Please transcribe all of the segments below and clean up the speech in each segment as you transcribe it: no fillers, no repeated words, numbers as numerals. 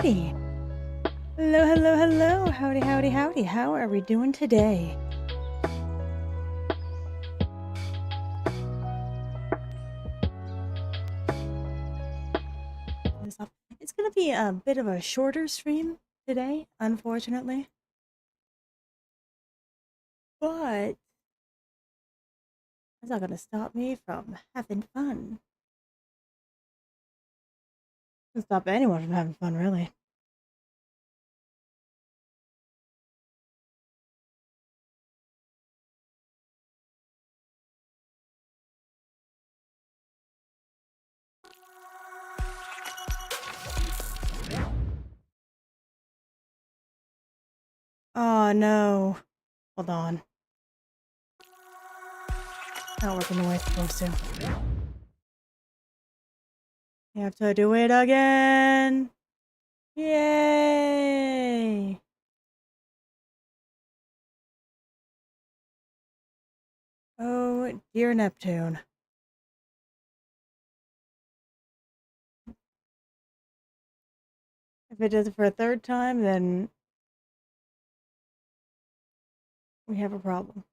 howdy. Hello, hello, hello. Howdy, howdy, howdy. How are we doing today? It's going to be a bit of a shorter stream today, unfortunately. But it's not going to stop me from having fun. It doesn't stop anyone from having fun, really. Oh no. Hold on. Not working the way it's supposed to. You have to do it again. Yay! Oh, dear Neptune. If it does it for a third time, then we have a problem.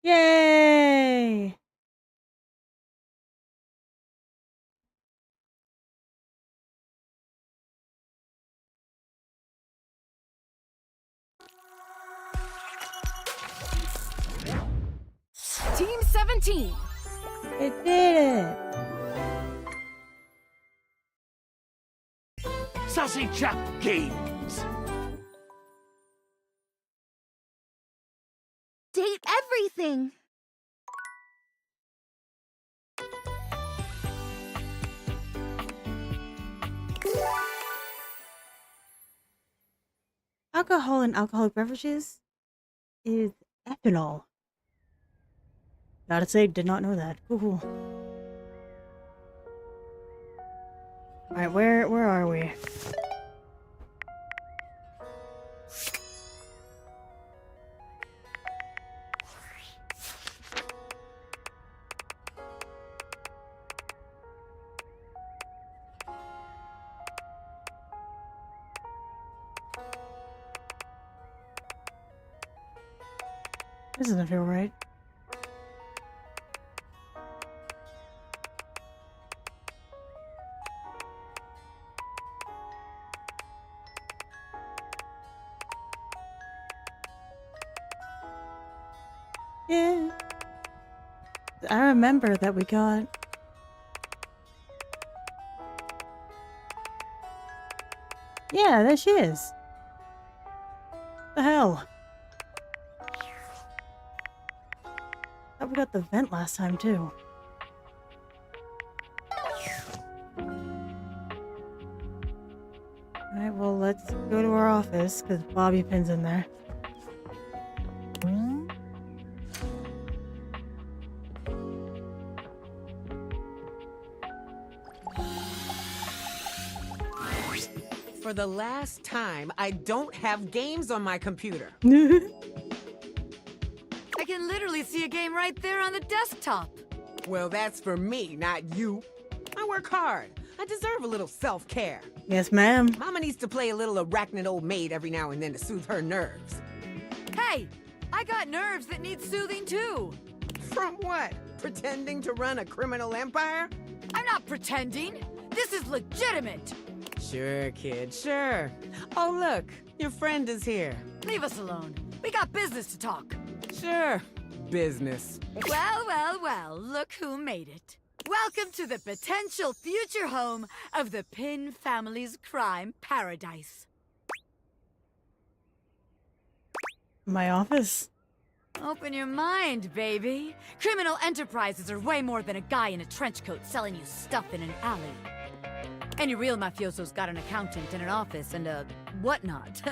Yay! Team 17! It did it! Sassy Chap Games! Date everything! Alcohol in alcoholic beverages is ethanol. Gotta say, did not know that. Cool. Alright, where are we? This doesn't feel right. Yeah. I remember that we got... Yeah, there she is. The hell? Thought we got the vent last time, too. Alright, well, let's go to our office, because Bobby Pin's in there. For the last time, I don't have games on my computer. I can literally see a game right there on the desktop. Well, that's for me, not you. I work hard. I deserve a little self-care. Yes, ma'am. Mama needs to play a little arachnid old maid every now and then to soothe her nerves. Hey, I got nerves that need soothing too. From what? Pretending to run a criminal empire? I'm not pretending. This is legitimate. Sure, kid, sure. Oh, look, your friend is here. Leave us alone. We got business to talk. Sure, business. Well, well, well, look who made it. Welcome to the potential future home of the Pin family's crime paradise. My office. Open your mind, baby. Criminal enterprises are way more than a guy in a trench coat selling you stuff in an alley. Any real mafioso's got an accountant and an office and a whatnot.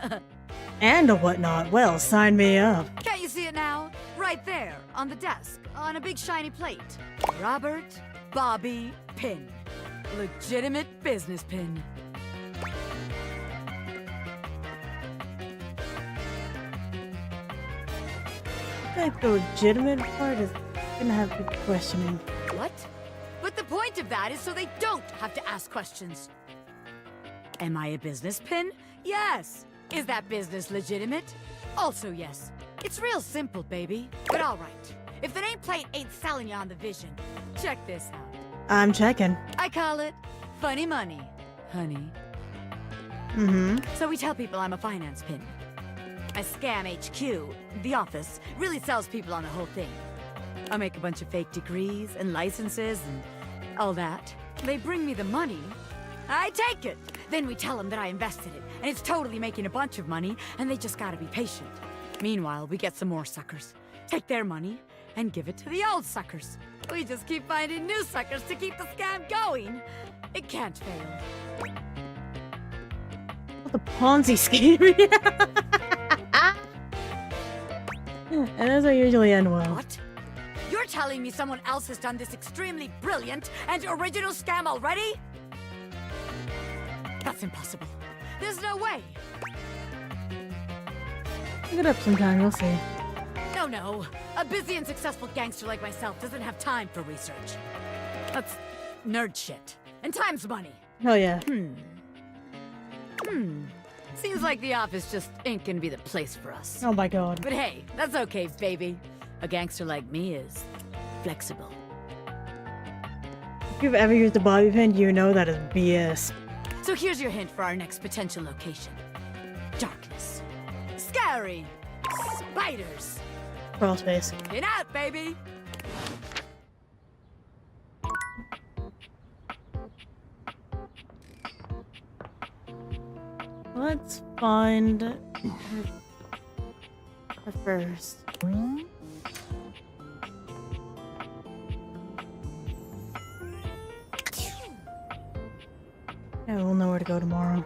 And a whatnot. Well, sign me up. Can't you see it now? Right there, on the desk, on a big shiny plate. Robert Bobby Pin. Legitimate business pin. think the legitimate part is gonna have people questioning. What? But the point of that is so they don't have to ask questions. Am I a business pin? Yes. Is that business legitimate? Also yes. It's real simple, baby. But alright. If the nameplate ain't selling you on the vision, check this out. I'm checking. I call it funny money, honey. Mm-hmm. So we tell people I'm a finance pin. My scam HQ, the office, really sells people on the whole thing. I make a bunch of fake degrees and licenses and all that. They bring me the money. I take it. Then we tell them that I invested it, and it's totally making a bunch of money, and they just gotta be patient. Meanwhile, we get some more suckers, take their money, and give it to the old suckers. We just keep finding new suckers to keep the scam going. It can't fail. What the Ponzi scheme? And those are usually end well. What? You're telling me someone else has done this extremely brilliant and original scam already? That's impossible. There's no way. Look it up sometime, we'll see. No. A busy and successful gangster like myself doesn't have time for research. That's nerd shit. And time's money. Oh yeah. Seems like the office just ain't gonna be the place for us. Oh my god. But hey, that's okay, baby. A gangster like me is flexible. If you've ever used a bobby pin, you know that is BS. So here's your hint for our next potential location. Darkness. Scary. Spiders. Crawl space. Get out, baby! Let's find her first. Yeah, we'll know where to go tomorrow.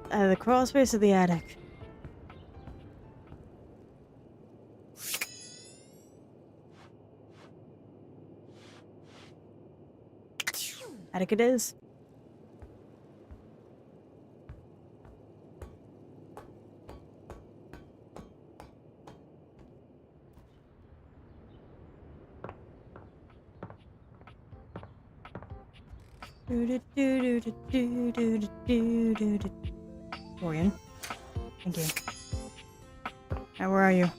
The crawl space or the attic? Attic it is. Morgan. Thank you. Now, where are you?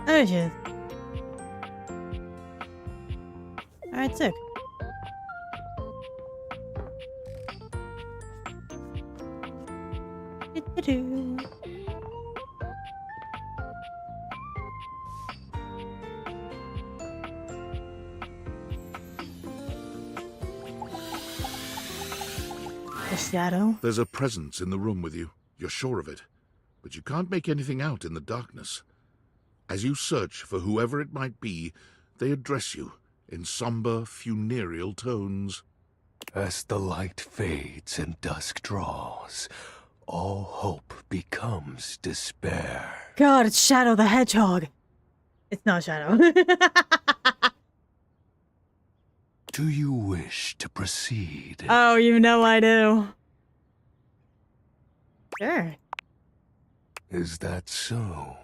There she is. Alright, sick. Do-do-do. The shadow? There's a presence in the room with you. You're sure of it. But you can't make anything out in the darkness. As you search for whoever it might be, they address you in somber, funereal tones. As the light fades and dusk draws, all hope becomes despair. God, it's Shadow the Hedgehog. It's not Shadow. Do you wish to proceed? Oh, you know I do. Sure. Is that so?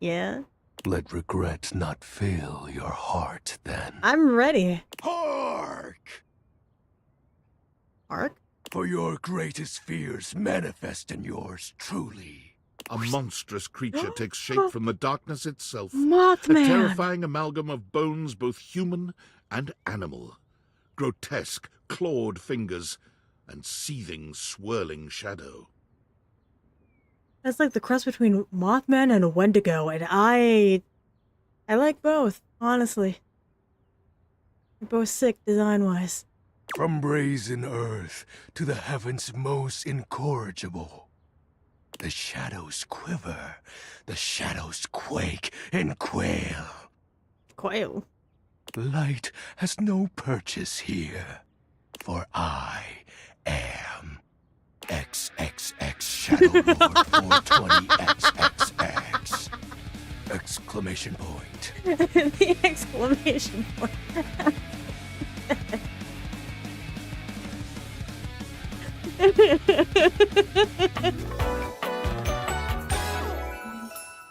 Yeah. Let regret not fill your heart, then. I'm ready. Hark! Ark? For your greatest fears manifest in yours truly. A monstrous creature takes shape from the darkness itself. A Mothman. terrifying amalgam of bones, both human and animal. Grotesque, clawed fingers, and seething, swirling shadow. That's like the cross between Mothman and a Wendigo, and I like both, honestly. They're both sick design-wise. From brazen earth to the heavens most incorrigible. The shadows quiver, the shadows quake and quail. Quail. Light has no purchase here, for I am XXX Shadow Lord 420XXX. Exclamation point. The exclamation point.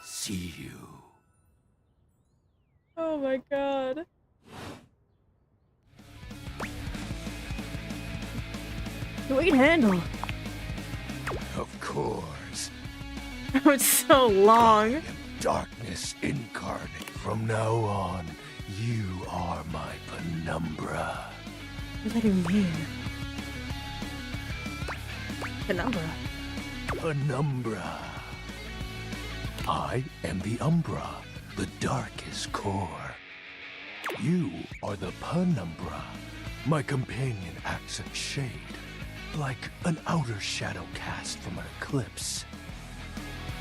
See you. Oh my god. Great handle. Of course. Oh, it's so long. Darkness incarnate. From now on, you are my penumbra. What does that even mean? Penumbra. Penumbra. I am the Umbra, the darkest core. You are the Penumbra. My companion acts in shade, like an outer shadow cast from an eclipse.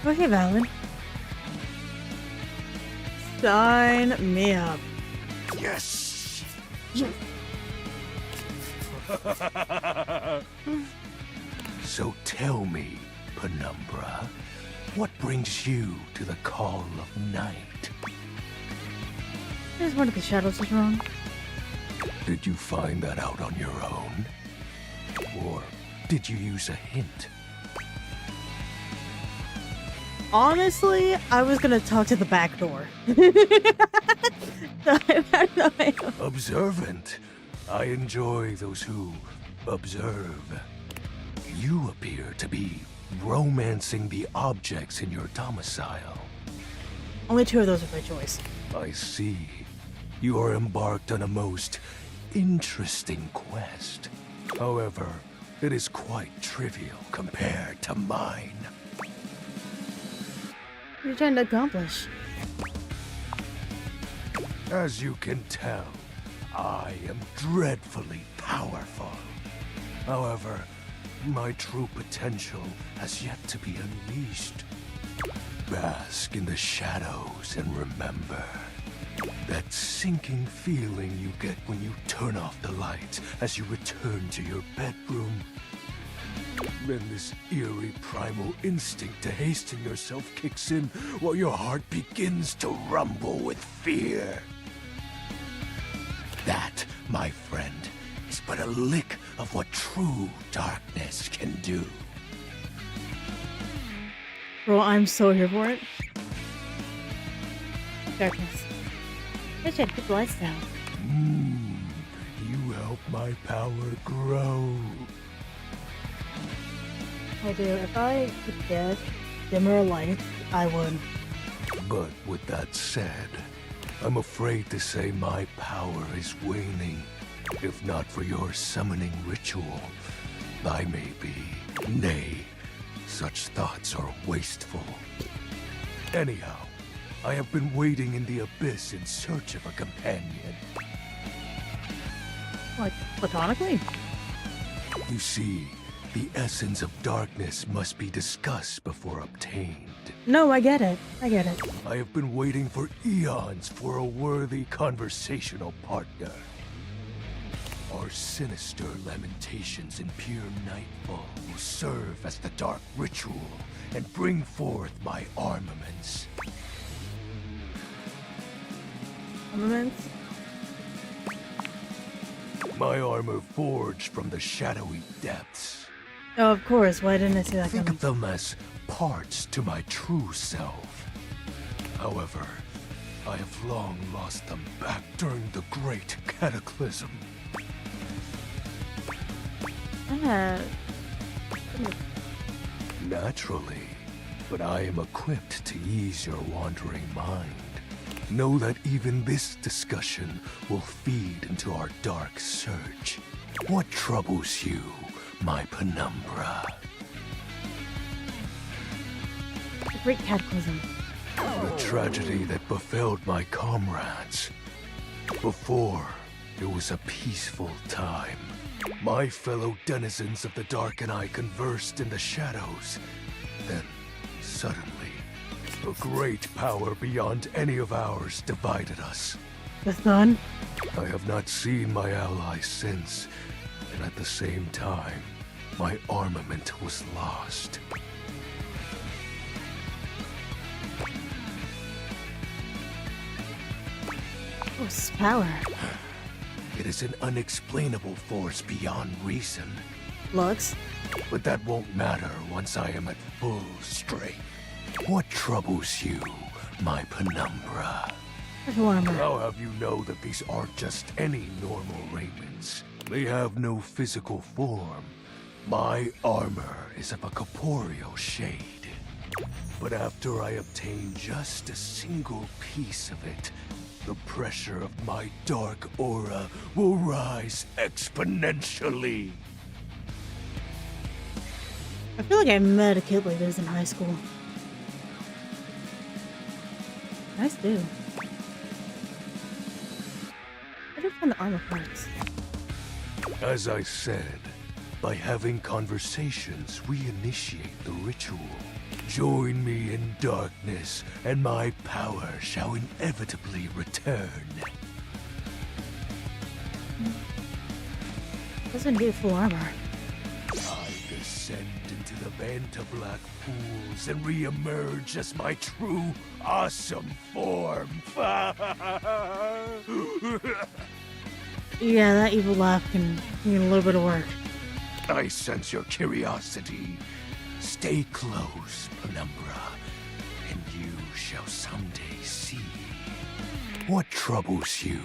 Okay, Valen. Sign me up. Yes! So tell me, Penumbra, what brings you to the call of night? I just wanted the shadows was wrong. Did you find that out on your own? Or did you use a hint? Honestly, I was gonna talk to the back door. So I had no idea. Observant. I enjoy those who observe. You appear to be romancing the objects in your domicile. Only 2 of those are by choice. I see. You are embarked on a most interesting quest. However, it is quite trivial compared to mine. What are you trying to accomplish? As you can tell, I am dreadfully powerful. However, my true potential has yet to be unleashed. Bask in the shadows and remember that sinking feeling you get when you turn off the lights as you return to your bedroom. Then this eerie primal instinct to hasten yourself kicks in while your heart begins to rumble with fear. That, my friend, is but a lick of what true darkness can do. Bro, I'm so here for it. Darkness. I should keep the lights down. You help my power grow. I do. If I could get dimmer lights, I would. But with that said, I'm afraid to say my power is waning. If not for your summoning ritual, I may be. Nay, such thoughts are wasteful. Anyhow, I have been waiting in the abyss in search of a companion. Like, platonically? You see, the essence of darkness must be discussed before obtained. No, I get it. I get it. I have been waiting for eons for a worthy conversational partner. Our sinister lamentations in pure nightfall will serve as the dark ritual and bring forth my armaments. Armaments? My armor forged from the shadowy depths. Oh, of course. Why didn't I see that Think coming? of them as parts to my true self. However, I have long lost them back during the great cataclysm. Naturally, but I am equipped to ease your wandering mind. Know that even this discussion will feed into our dark search. What troubles you, my penumbra? The Great Cataclysm. The tragedy that befell my comrades. Before, it was a peaceful time. My fellow denizens of the dark and I conversed in the shadows. Then, suddenly, a great power beyond any of ours divided us. The sun? I have not seen my allies since, and at the same time, my armament was lost. What's power? It is an unexplainable force beyond reason. Lux? But that won't matter once I am at full strength. What troubles you, my penumbra? Warmer. I'll have you know that these aren't just any normal raiments. They have no physical form. My armor is of a corporeal shade. But after I obtain just a single piece of it, the pressure of my dark aura will rise exponentially. I feel like I met a kid like this in high school. Nice dude. Where do you find the armor parts? As I said, by having conversations, we initiate the ritual. Join me in darkness, and my power shall inevitably return. Doesn't need full armor. I descend into the Banta Black pools and re-emerge as my true, awesome form. Yeah, that evil laugh can need a little bit of work. I sense your curiosity. Stay close, Penumbra, and you shall someday see. What troubles you,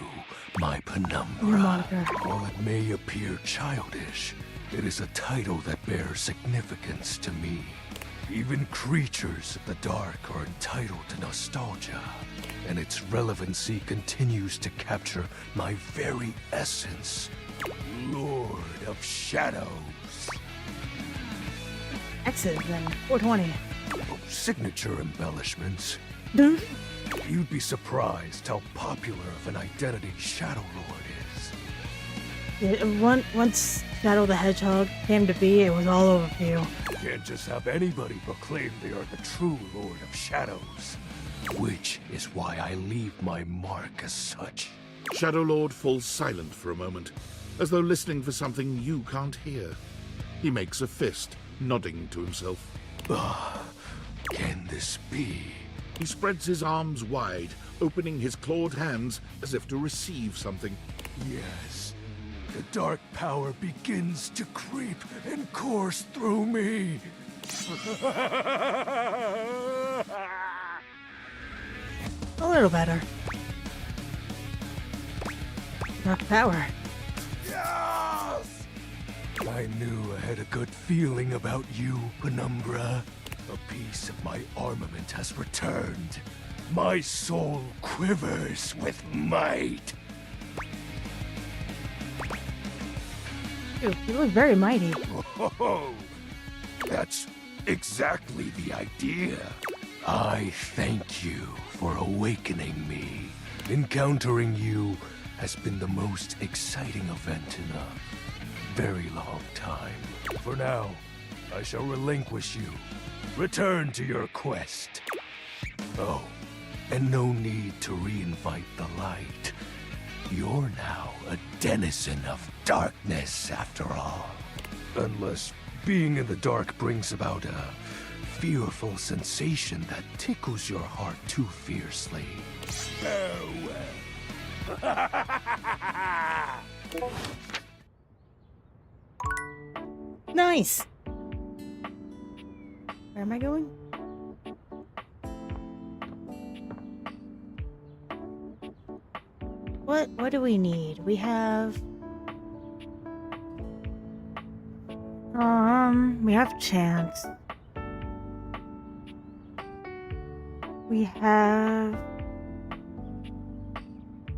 my Your Penumbra? moniker. While it may appear childish, it is a title that bears significance to me. Even creatures of the dark are entitled to nostalgia, and its relevancy continues to capture my very essence. Lord of Shadows. Exit then. 420. Oh, signature embellishments. Dude. You'd be surprised how popular of an identity Shadow Lord is. Yeah, once Shadow the Hedgehog came to be, it was all over for you. Can't just have anybody proclaim they are the true Lord of Shadows. Which is why I leave my mark as such. Shadow Lord falls silent for a moment, as though listening for something you can't hear. He makes a fist, nodding to himself. Can this be? He spreads his arms wide, opening his clawed hands as if to receive something. Yes. The dark power begins to creep and course through me. A little better. Dark power. Yes! I knew I had a good feeling about you, Penumbra. A piece of my armament has returned. My soul quivers with might. Dude, you look very mighty. Oh, that's exactly the idea. I thank you for awakening me. Encountering you has been the most exciting event in a very long time. For now, I shall relinquish you. Return to your quest. Oh, and no need to reinvite the light. You're now a denizen of darkness, after all. Unless being in the dark brings about a fearful sensation that tickles your heart too fiercely. Farewell. Nice. Where am I going? What do we need? We have Chance. We have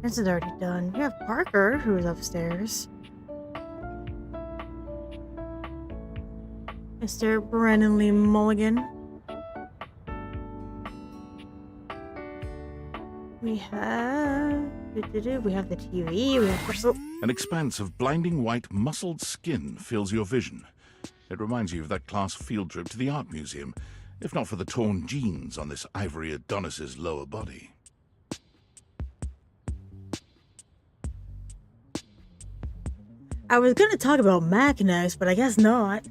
this is already done. We have Parker, who's upstairs. Mr. Brennan Lee Mulligan. We have we have the TV. We have An expanse of blinding white, muscled skin fills your vision. It reminds you of that class field trip to the art museum, if not for the torn jeans on this ivory Adonis's lower body. I was gonna talk about Mac next, but I guess not.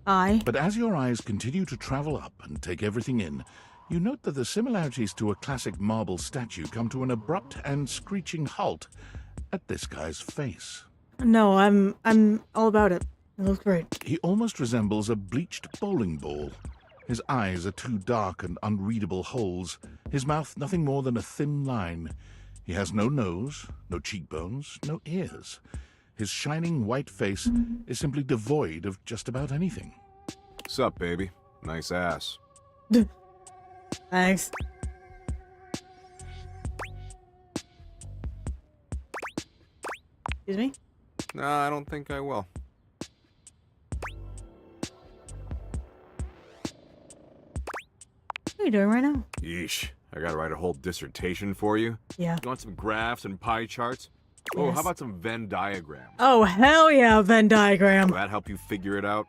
But as your eyes continue to travel up and take everything in, You note that the similarities to a classic marble statue come to an abrupt and screeching halt at this guy's face. No, I'm all about it. It looks great. He almost resembles a bleached bowling ball. His eyes are two dark and unreadable holes, his mouth nothing more than a thin line. He has no nose, no cheekbones, no ears. His shining white face is simply devoid of just about anything. Sup, baby? Nice ass. Thanks. Excuse me? Nah, I don't think I will. What are you doing right now? Yeesh. I gotta write a whole dissertation for you. Yeah. You want some graphs and pie charts? Oh, Yes. how about some Venn diagrams? Oh, hell yeah, Venn diagram. Will that help you figure it out?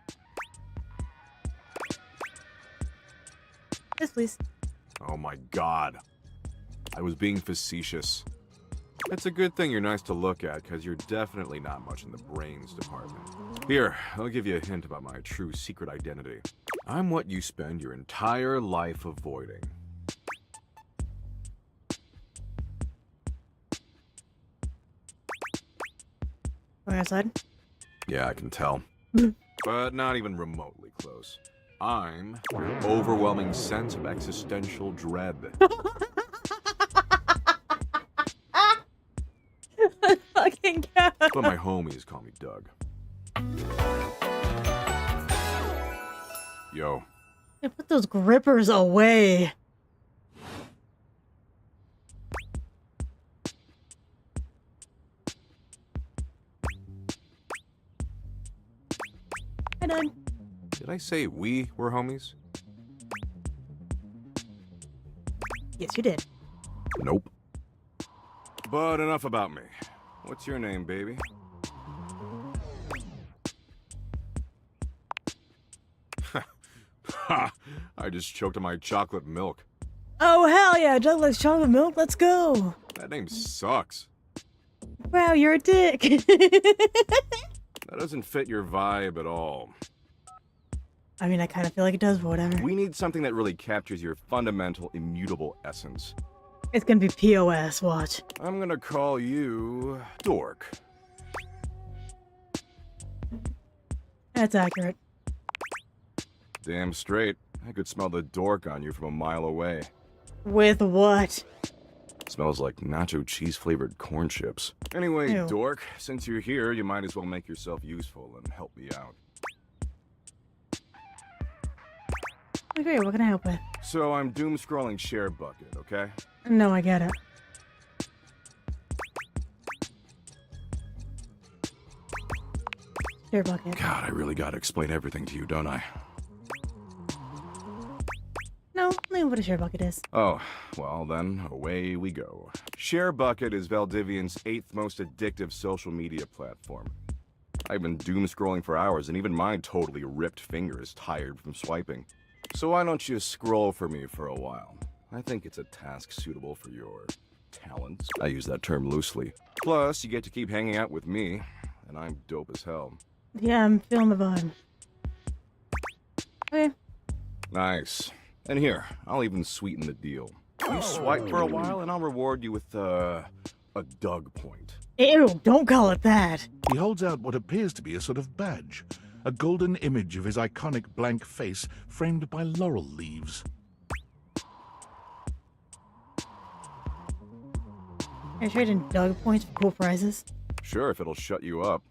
Yes, please. Oh my god. I was being facetious. It's a good thing you're nice to look at, because you're definitely not much in the brains department. Here, I'll give you a hint about my true secret identity. I'm what you spend your entire life avoiding. Going outside? Yeah, I can tell. But not even remotely close. I'm your overwhelming sense of existential dread. Fucking god. But my homies call me Doug. Yo, Hey, put those grippers away. Hi, Dad. did I say we were homies? Yes, you did. Nope. But enough about me. What's your name, baby? Ha! I just choked on my chocolate milk. Oh, hell yeah. Doug likes chocolate milk. Let's go. That name sucks. Wow, you're a dick. That doesn't fit your vibe at all. I mean, I kind of feel like it does, but whatever. We need something that really captures your fundamental, immutable essence. It's gonna be POS, watch. I'm gonna call you Dork. That's accurate. Damn straight. I could smell the dork on you from a mile away. With what? Smells like nacho cheese flavored corn chips. Anyway, Ew. Dork, since you're here, you might as well make yourself useful and help me out. Okay, what can I help with? So I'm doom scrolling share bucket, okay? No, I get it. Share bucket. God, I really gotta explain everything to you, don't I? No, I know what a share bucket is. Oh, well then, away we go. ShareBucket is Valdivian's 8th most addictive social media platform. I've been doom scrolling for hours, and even my totally ripped finger is tired from swiping. So why don't you scroll for me for a while? I think it's a task suitable for your talents. I use that term loosely. Plus, you get to keep hanging out with me, and I'm dope as hell. Yeah, I'm feeling the vibe. Okay. Nice. And here, I'll even sweeten the deal. You swipe for a while, and I'll reward you with, a Doug point. Ew, don't call it that. He holds out what appears to be a sort of badge, a golden image of his iconic blank face framed by laurel leaves. Are you trading Doug points for cool prizes? Sure, if it'll shut you up.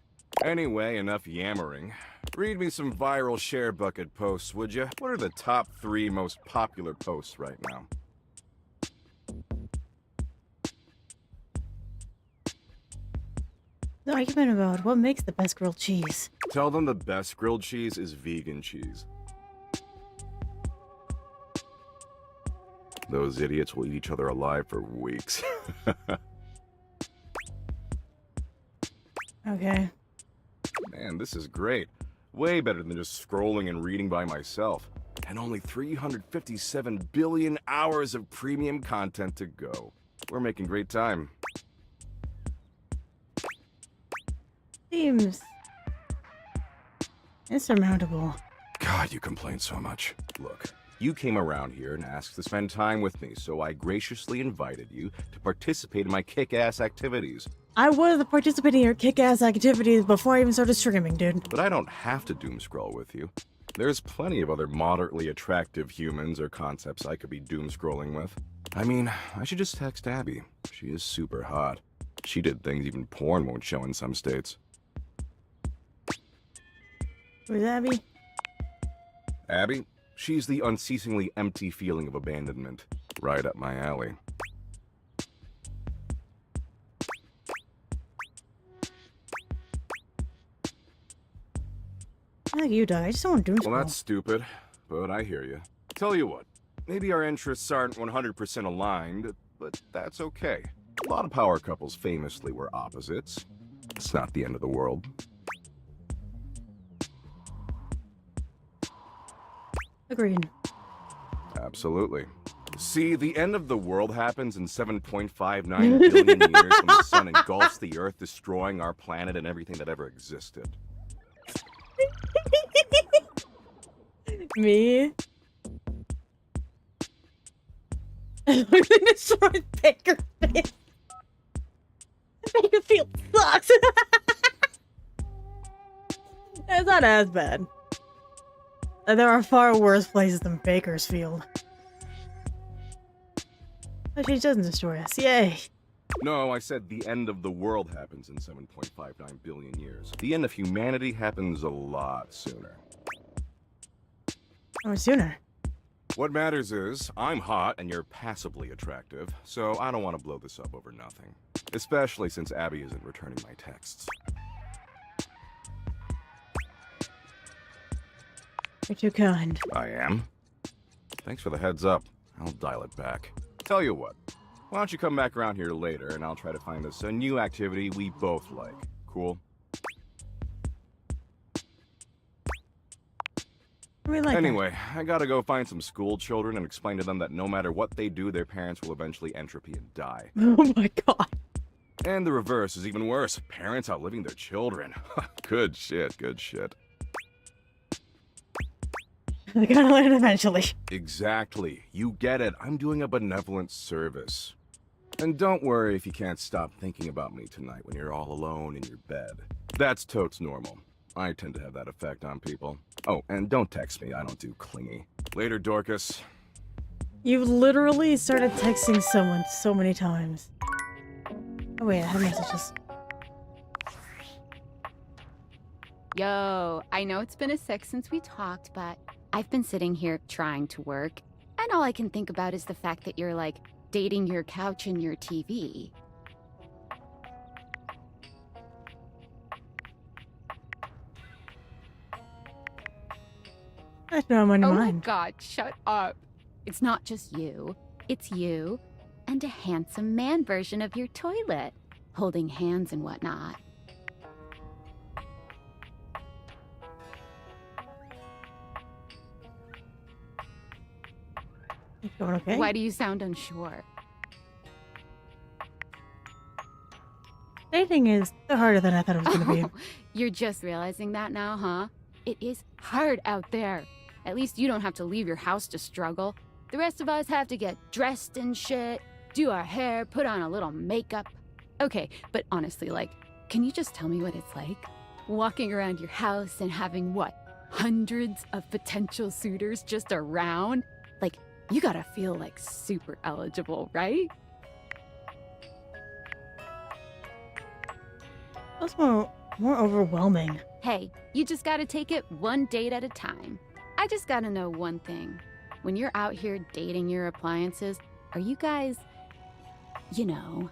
Anyway, enough yammering. Read me some viral share bucket posts, would you? What are the top 3 most popular posts right now? The argument about what makes the best grilled cheese. Tell them the best grilled cheese is vegan cheese. Those idiots will eat each other alive for weeks. Okay. Man, this is great. Way better than just scrolling and reading by myself. And only 357 billion hours of premium content to go. We're making great time. Seems insurmountable. God, you complain so much. Look, You came around here and asked to spend time with me, so I graciously invited you to participate in my kick-ass activities. I was participating in your kick-ass activities before I even started streaming, dude. But I don't have to doom-scroll with you. There's plenty of other moderately attractive humans or concepts I could be doom-scrolling with. I mean, I should just text Abby. She is super hot. She did things even porn won't show in some states. Where's Abby? Abby? She's the unceasingly empty feeling of abandonment. Right up my alley. I like you, dog. I just don't want to doom scroll. Well, that's stupid, but I hear you. Tell you what, maybe our interests aren't 100% aligned, but that's okay. A lot of power couples famously were opposites. It's not the end of the world. Agreed. Absolutely. See, the end of the world happens in 7.59 billion years when the sun engulfs the Earth, destroying our planet and everything that ever existed. Me? I'm gonna destroy Bakerfield. Bakerfield sucks. It's not as bad. There are far worse places than Bakersfield. Actually, it doesn't destroy us. Yay. No, I said the end of the world happens in 7.59 billion years. The end of humanity happens a lot sooner. Or sooner. What matters is, I'm hot and you're passably attractive, so I don't want to blow this up over nothing. Especially since Abby isn't returning my texts. You're too kind. I am? Thanks for the heads up. I'll dial it back. Tell you what, why don't you come back around here later and I'll try to find us a new activity we both like. Cool? Anyway, I gotta go find some school children and explain to them that no matter what they do, their parents will eventually entropy and die. Oh my god. And the reverse is even worse. Parents outliving their children. Good shit, good shit. They gotta learn eventually. Exactly. You get it. I'm doing a benevolent service. And don't worry if you can't stop thinking about me tonight when you're all alone in your bed. That's totes normal. I tend to have that effect on people. Oh, and don't text me. I don't do clingy. Later, Dorcas. You've literally started texting someone so many times. Oh wait, I have messages. Yo, I know it's been a sec since we talked, but I've been sitting here trying to work, and all I can think about is the fact that you're, like, dating your couch and your TV. I know I'm on your Oh mind. my god, shut up. It's not just you. It's you and a handsome man version of your toilet, holding hands and whatnot. It's going okay? Why do you sound unsure? Dating is harder than I thought it was gonna be. Oh, you're just realizing that now, huh? It is hard out there. At least you don't have to leave your house to struggle. The rest of us have to get dressed and shit, do our hair, put on a little makeup. Okay, but honestly, like, can you just tell me what it's like? Walking around your house and having, what, hundreds of potential suitors just around? Like, you gotta feel, like, super eligible, right? That's more overwhelming. Hey, you just gotta take it one date at a time. I just gotta know one thing. When you're out here dating your appliances, are you guys, you know...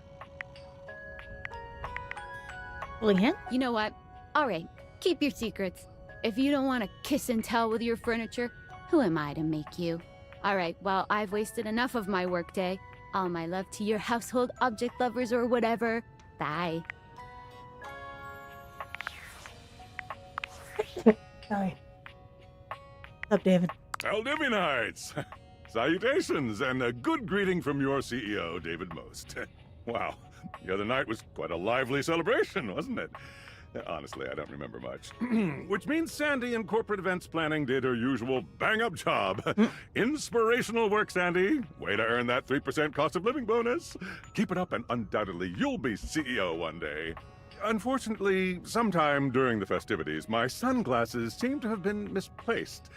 Holding hand? You know what? Alright, keep your secrets. If you don't want to kiss and tell with your furniture, who am I to make you? Alright, well, I've wasted enough of my workday. All my love to your household object lovers or whatever. Bye. Sorry. What's up, David? Valdivianites! Salutations, and a good greeting from your CEO, David Most. Wow, the other night was quite a lively celebration, wasn't it? Honestly, I don't remember much. Which means Sandy in corporate events planning did her usual bang-up job. Inspirational work, Sandy. Way to earn that 3% cost of living bonus. Keep it up and undoubtedly you'll be CEO one day. Unfortunately, sometime during the festivities, my sunglasses seem to have been misplaced.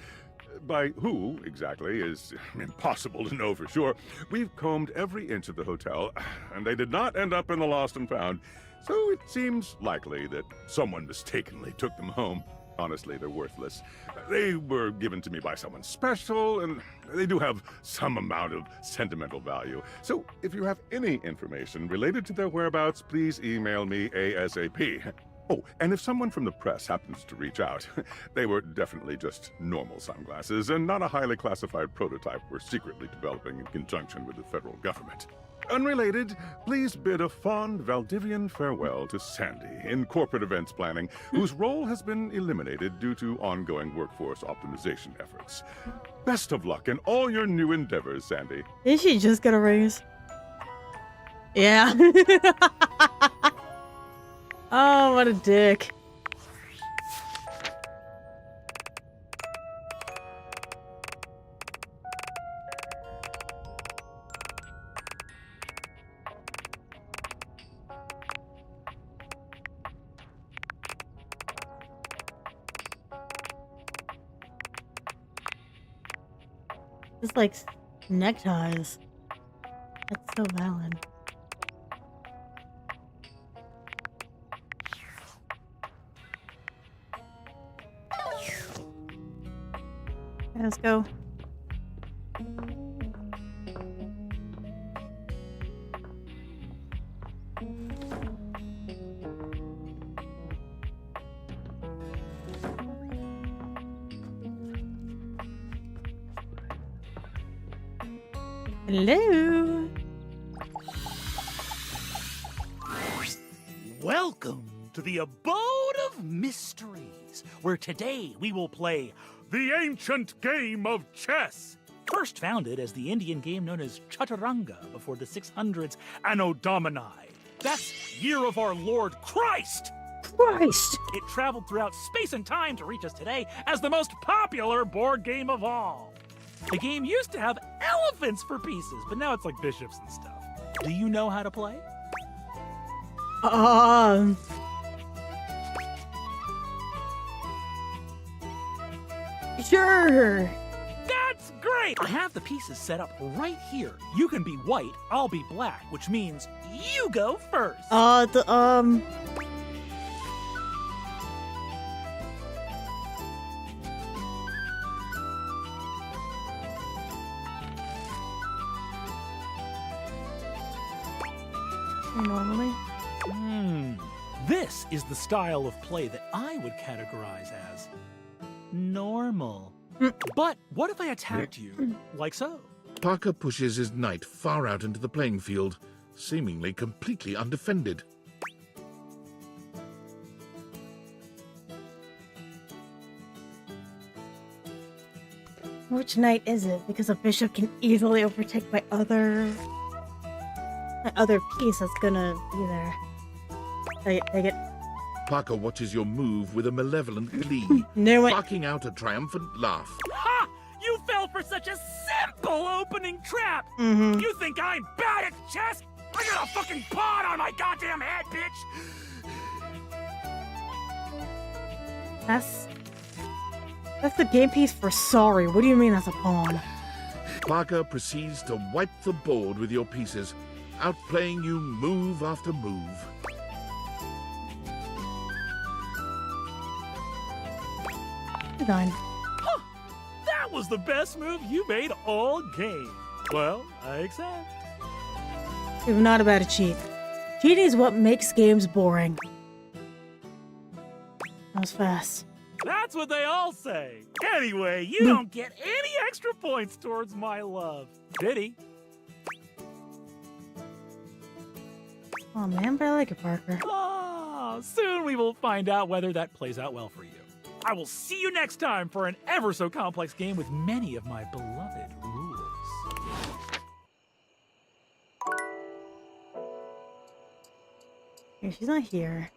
By who, exactly, is impossible to know for sure. We've combed every inch of the hotel, and they did not end up in the lost and found. So it seems likely that someone mistakenly took them home. Honestly, they're worthless. They were given to me by someone special, and they do have some amount of sentimental value. So if you have any information related to their whereabouts, please email me ASAP. Oh, and if someone from the press happens to reach out, they were definitely just normal sunglasses and not a highly classified prototype we're secretly developing in conjunction with the federal government. Unrelated, please bid a fond Valdivian farewell to Sandy in corporate events planning, whose role has been eliminated due to ongoing workforce optimization efforts. Best of luck in all your new endeavors, Sandy. Did she just get a raise? Yeah. Oh, what a dick. It's like neckties. That's so valid. Let's go. Hello. Welcome to the Abode of Mysteries, where today we will play the ancient game of chess. First founded as the Indian game known as Chaturanga before the 600s Anno Domini. That's year of our Lord Christ! Christ! It traveled throughout space and time to reach us today as the most popular board game of all. The game used to have elephants for pieces, but now it's like bishops and stuff. Do you know how to play? Sure. That's great! I have the pieces set up right here. You can be white, I'll be black, which means you go first. Normally? This is the style of play that I would categorize as normal. But what if I attacked you, like so? Parker pushes his knight far out into the playing field, seemingly completely undefended. Which knight is it? Because a bishop can easily overtake my other piece that's gonna be there. Take it. Parker watches your move with a malevolent glee, Knew it. barking out a triumphant laugh. Ha! You fell for such a simple opening trap! Mm-hmm. You think I'm bad at chess? I got a fucking pawn on my goddamn head, bitch! That's the game piece for sorry. What do you mean that's a pawn? Parker proceeds to wipe the board with your pieces, outplaying you move after move. Done. Huh! That was the best move you made all game. Well, I accept. You're not about to cheat. Cheating is what makes games boring. That was fast. That's what they all say. Anyway, you don't get any extra points towards my love. Pity. Oh man, but I like it, Parker. Ah, soon we will find out whether that plays out well for you. I will see you next time for an ever so complex game with many of my beloved rules. Okay, she's not here.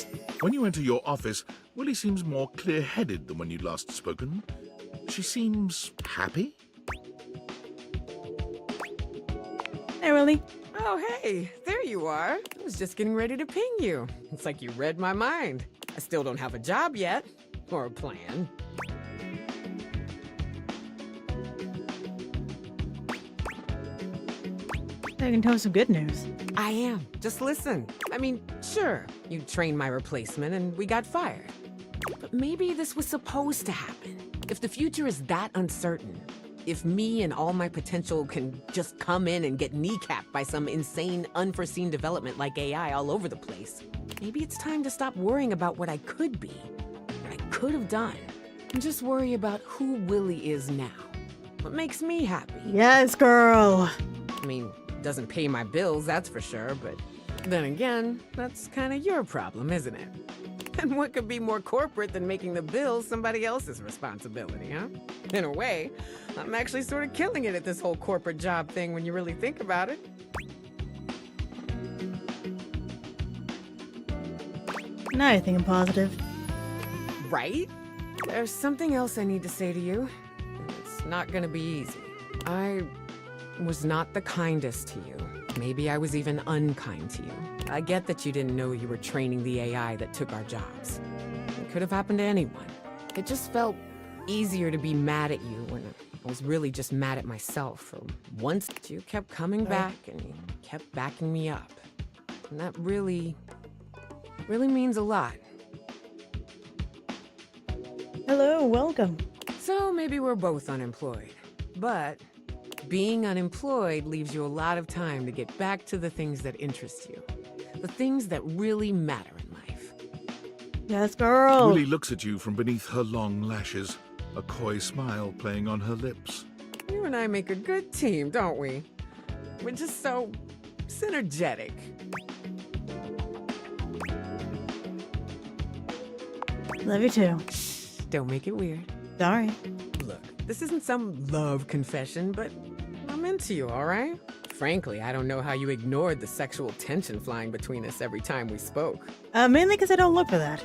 course. When you enter your office, Willie seems more clear-headed than when you last spoken. She seems happy? Hey, Willie. Oh, hey, there you are. I was just getting ready to ping you. It's like you read my mind. I still don't have a job yet, or a plan. I can tell us some good news. I am. Just listen. I mean, sure, you trained my replacement and we got fired. But maybe this was supposed to happen. If the future is that uncertain, if me and all my potential can just come in and get kneecapped by some insane, unforeseen development like AI all over the place, maybe it's time to stop worrying about what I could be, what I could have done, and just worry about who Willie is now. What makes me happy. Yes, girl. I mean, doesn't pay my bills, that's for sure, but then again, that's kind of your problem, isn't it? And what could be more corporate than making the bills somebody else's responsibility, huh? In a way, I'm actually sort of killing it at this whole corporate job thing when you really think about it. Now you're thinking positive. Right? There's something else I need to say to you. It's not gonna be easy. I was not the kindest to you. Maybe I was even unkind to you. I get that you didn't know you were training the AI that took our jobs. It could have happened to anyone. It just felt easier to be mad at you when I was really just mad at myself. For once, you kept coming back and you kept backing me up. And that really means a lot. Hello, welcome. So maybe we're both unemployed. But being unemployed leaves you a lot of time to get back to the things that interest you. The things that really matter in life. Yes, girl. Willie looks at you from beneath her long lashes, a coy smile playing on her lips. You and I make a good team, don't we? We're just so synergetic. Love you too. Don't make it weird. Sorry. Look, this isn't some love confession, but I'm into you, all right? Frankly, I don't know how you ignored the sexual tension flying between us every time we spoke. Mainly because I don't look for that.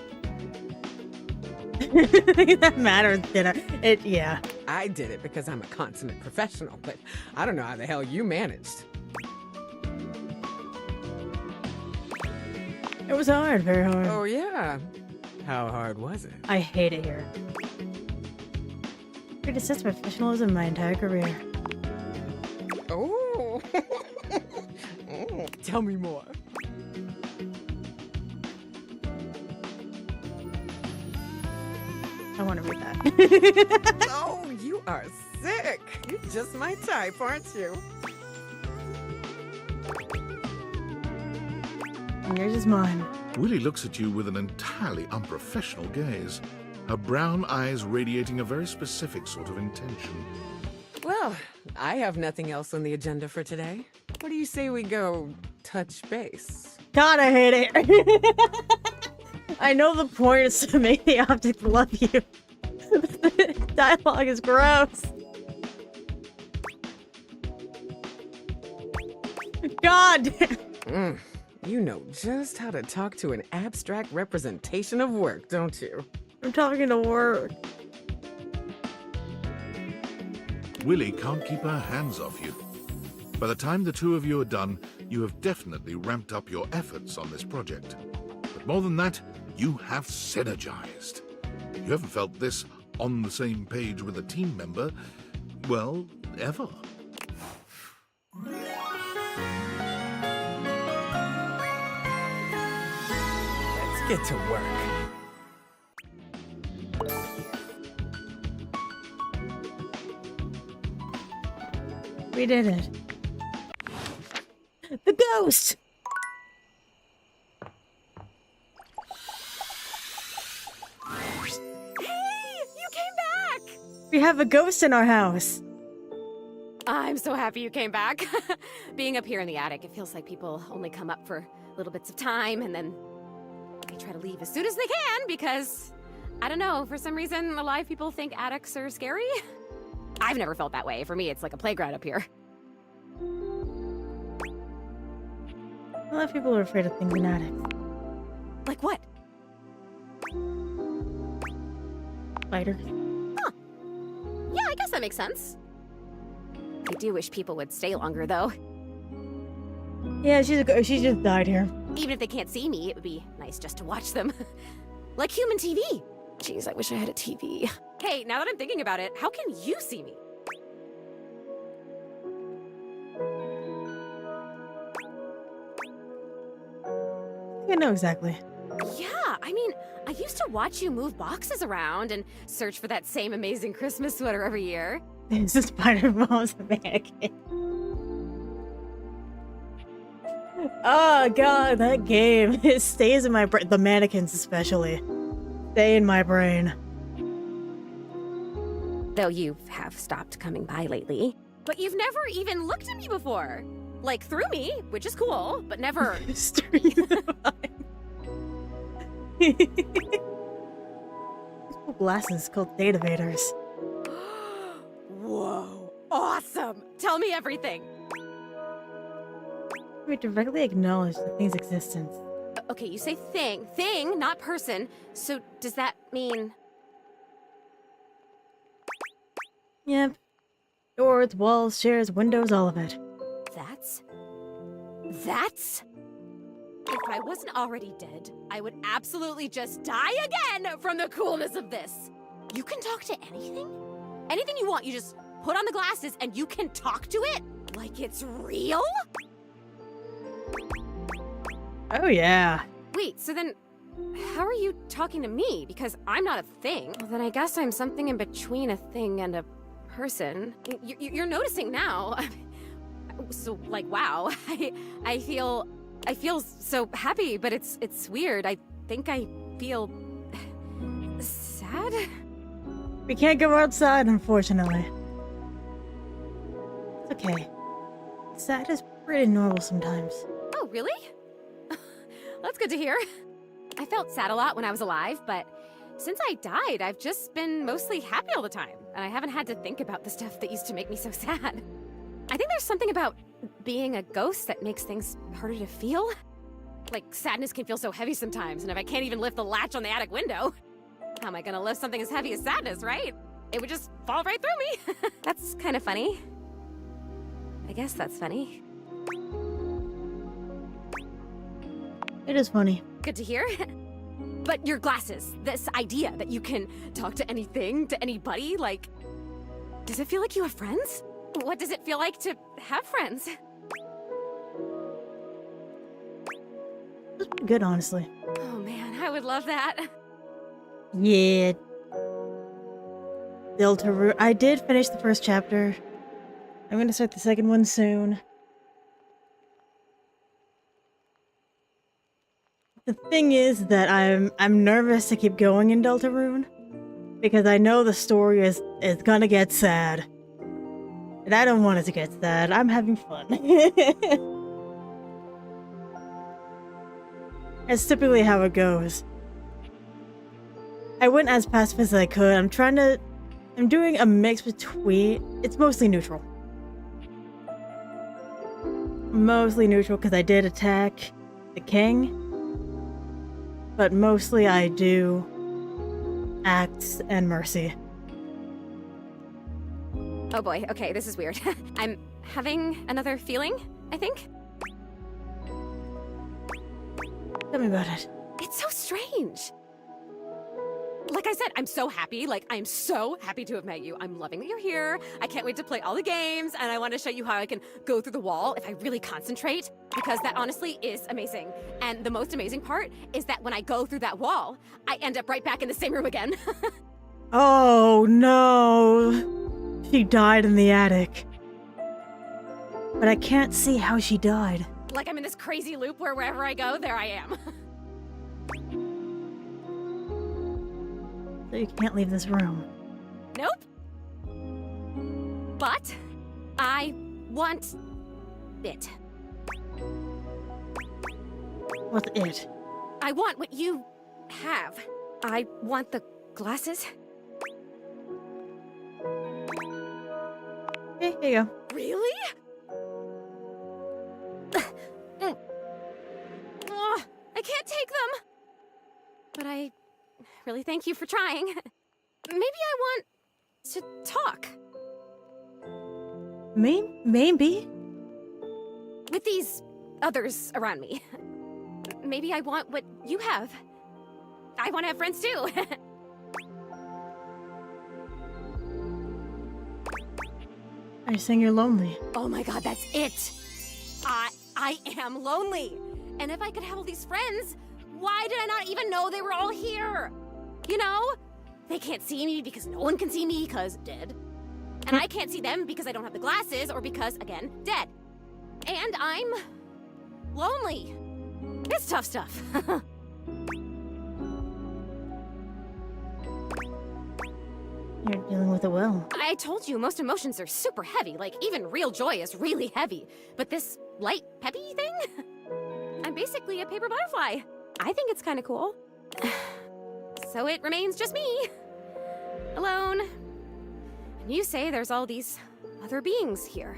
That matters, did it? Yeah. I did it because I'm a consummate professional, but I don't know how the hell you managed. It was hard, very hard. Oh, yeah. How hard was it? I hate it here. Here to assess professionalism my entire career. Oh. Tell me more. I want to read that. Oh, you are sick. You're just my type, aren't you? And yours is mine. Willie looks at you with an entirely unprofessional gaze, her brown eyes radiating a very specific sort of intention. Well, I have nothing else on the agenda for today. What do you say we go touch base? God, I hate it. I know the point is to make the object love you. Dialogue is gross. God. You know just how to talk to an abstract representation of work, don't you? I'm talking to work. Willie can't keep her hands off you. By the time the two of you are done, you have definitely ramped up your efforts on this project. But more than that, you have synergized. You haven't felt this on the same page with a team member, well, ever. Let's get to work. We did it. The ghost! We have a ghost in our house. I'm so happy you came back. Being up here in the attic, it feels like people only come up for little bits of time and then they try to leave as soon as they can because, I don't know, for some reason, alive people think attics are scary. I've never felt that way. For me, it's like a playground up here. A lot of people are afraid of things in attics. Like what? Spider. Huh. Yeah, I guess that makes sense. I do wish people would stay longer, though. Yeah, she just died here. Even if they can't see me, it would be nice just to watch them. Like human TV. Jeez, I wish I had a TV. Hey, now that I'm thinking about it, how can you see me? I know exactly. Yeah, I mean, I used to watch you move boxes around and search for that same amazing Christmas sweater every year. It's a Spider-Mom's mannequin. Oh god, that game. It stays in my brain. The mannequins especially. Stay in my brain. Though you have stopped coming by lately. But you've never even looked at me before. Like, through me, which is cool, but never... Glasses called data vaders. Whoa, awesome! Tell me everything! We directly acknowledge the thing's existence. Okay, you say thing. Thing, not person. So does that mean... Yep. Doors, walls, chairs, windows, all of it. That's... If I wasn't already dead, I would absolutely just die again from the coolness of this. You can talk to anything? Anything you want, you just put on the glasses and you can talk to it? Like it's real? Oh yeah. Wait, so then how are you talking to me? Because I'm not a thing. Well, then I guess I'm something in between a thing and a person. You're noticing now. So, like, wow. I feel so happy, but it's weird. I think I feel sad. We can't go outside, unfortunately. It's okay. Sad is pretty normal sometimes. Oh, really? That's good to hear. I felt sad a lot when I was alive, but since I died, I've just been mostly happy all the time, and I haven't had to think about the stuff that used to make me so sad. I think there's something about being a ghost that makes things harder to feel. Like, sadness can feel so heavy sometimes, and if I can't even lift the latch on the attic window, how am I gonna lift something as heavy as sadness, right? It would just fall right through me. That's kind of funny. I guess that's funny. It is funny. Good to hear. But your glasses, this idea that you can talk to anything, to anybody, like, does it feel like you have friends? What does it feel like to have friends? It's pretty good, honestly. Oh man, I would love that. Yeah. Deltarune. I did finish the first chapter. I'm gonna start the second one soon. The thing is that I'm nervous to keep going in Deltarune because I know the story is gonna get sad. And I don't want it to get sad. I'm having fun. That's typically how it goes. I went as passive as I could. I'm doing a mix between... It's mostly neutral. Mostly neutral because I did attack the king. But mostly I do acts and mercy. Oh boy, okay, this is weird. I'm having another feeling, I think. Tell me about it. It's so strange. Like I said, I'm so happy. Like, I'm so happy to have met you. I'm loving that you're here. I can't wait to play all the games, and I want to show you how I can go through the wall if I really concentrate, because that honestly is amazing. And the most amazing part is that when I go through that wall, I end up right back in the same room again. Oh no. She died in the attic. But I can't see how she died. Like I'm in this crazy loop where wherever I go, there I am. So you can't leave this room. Nope. But I want it. What's it? I want what you have. I want the glasses. Okay, here you go. Really? I can't take them. But I really thank you for trying. maybe I want to talk Maybe. with these others around me. Maybe I want what you have. I want to have friends too. Are you saying you're lonely? Oh my god, that's it! I am lonely! And if I could have all these friends, why did I not even know they were all here? You know? They can't see me because no one can see me because dead. And I can't see them because I don't have the glasses or because, again, dead. And I'm lonely. It's tough stuff. You're dealing with it well. I told you, most emotions are super heavy. Like, even real joy is really heavy. But this light, peppy thing? I'm basically a paper butterfly. I think it's kind of cool. So it remains just me. Alone. And you say there's all these other beings here.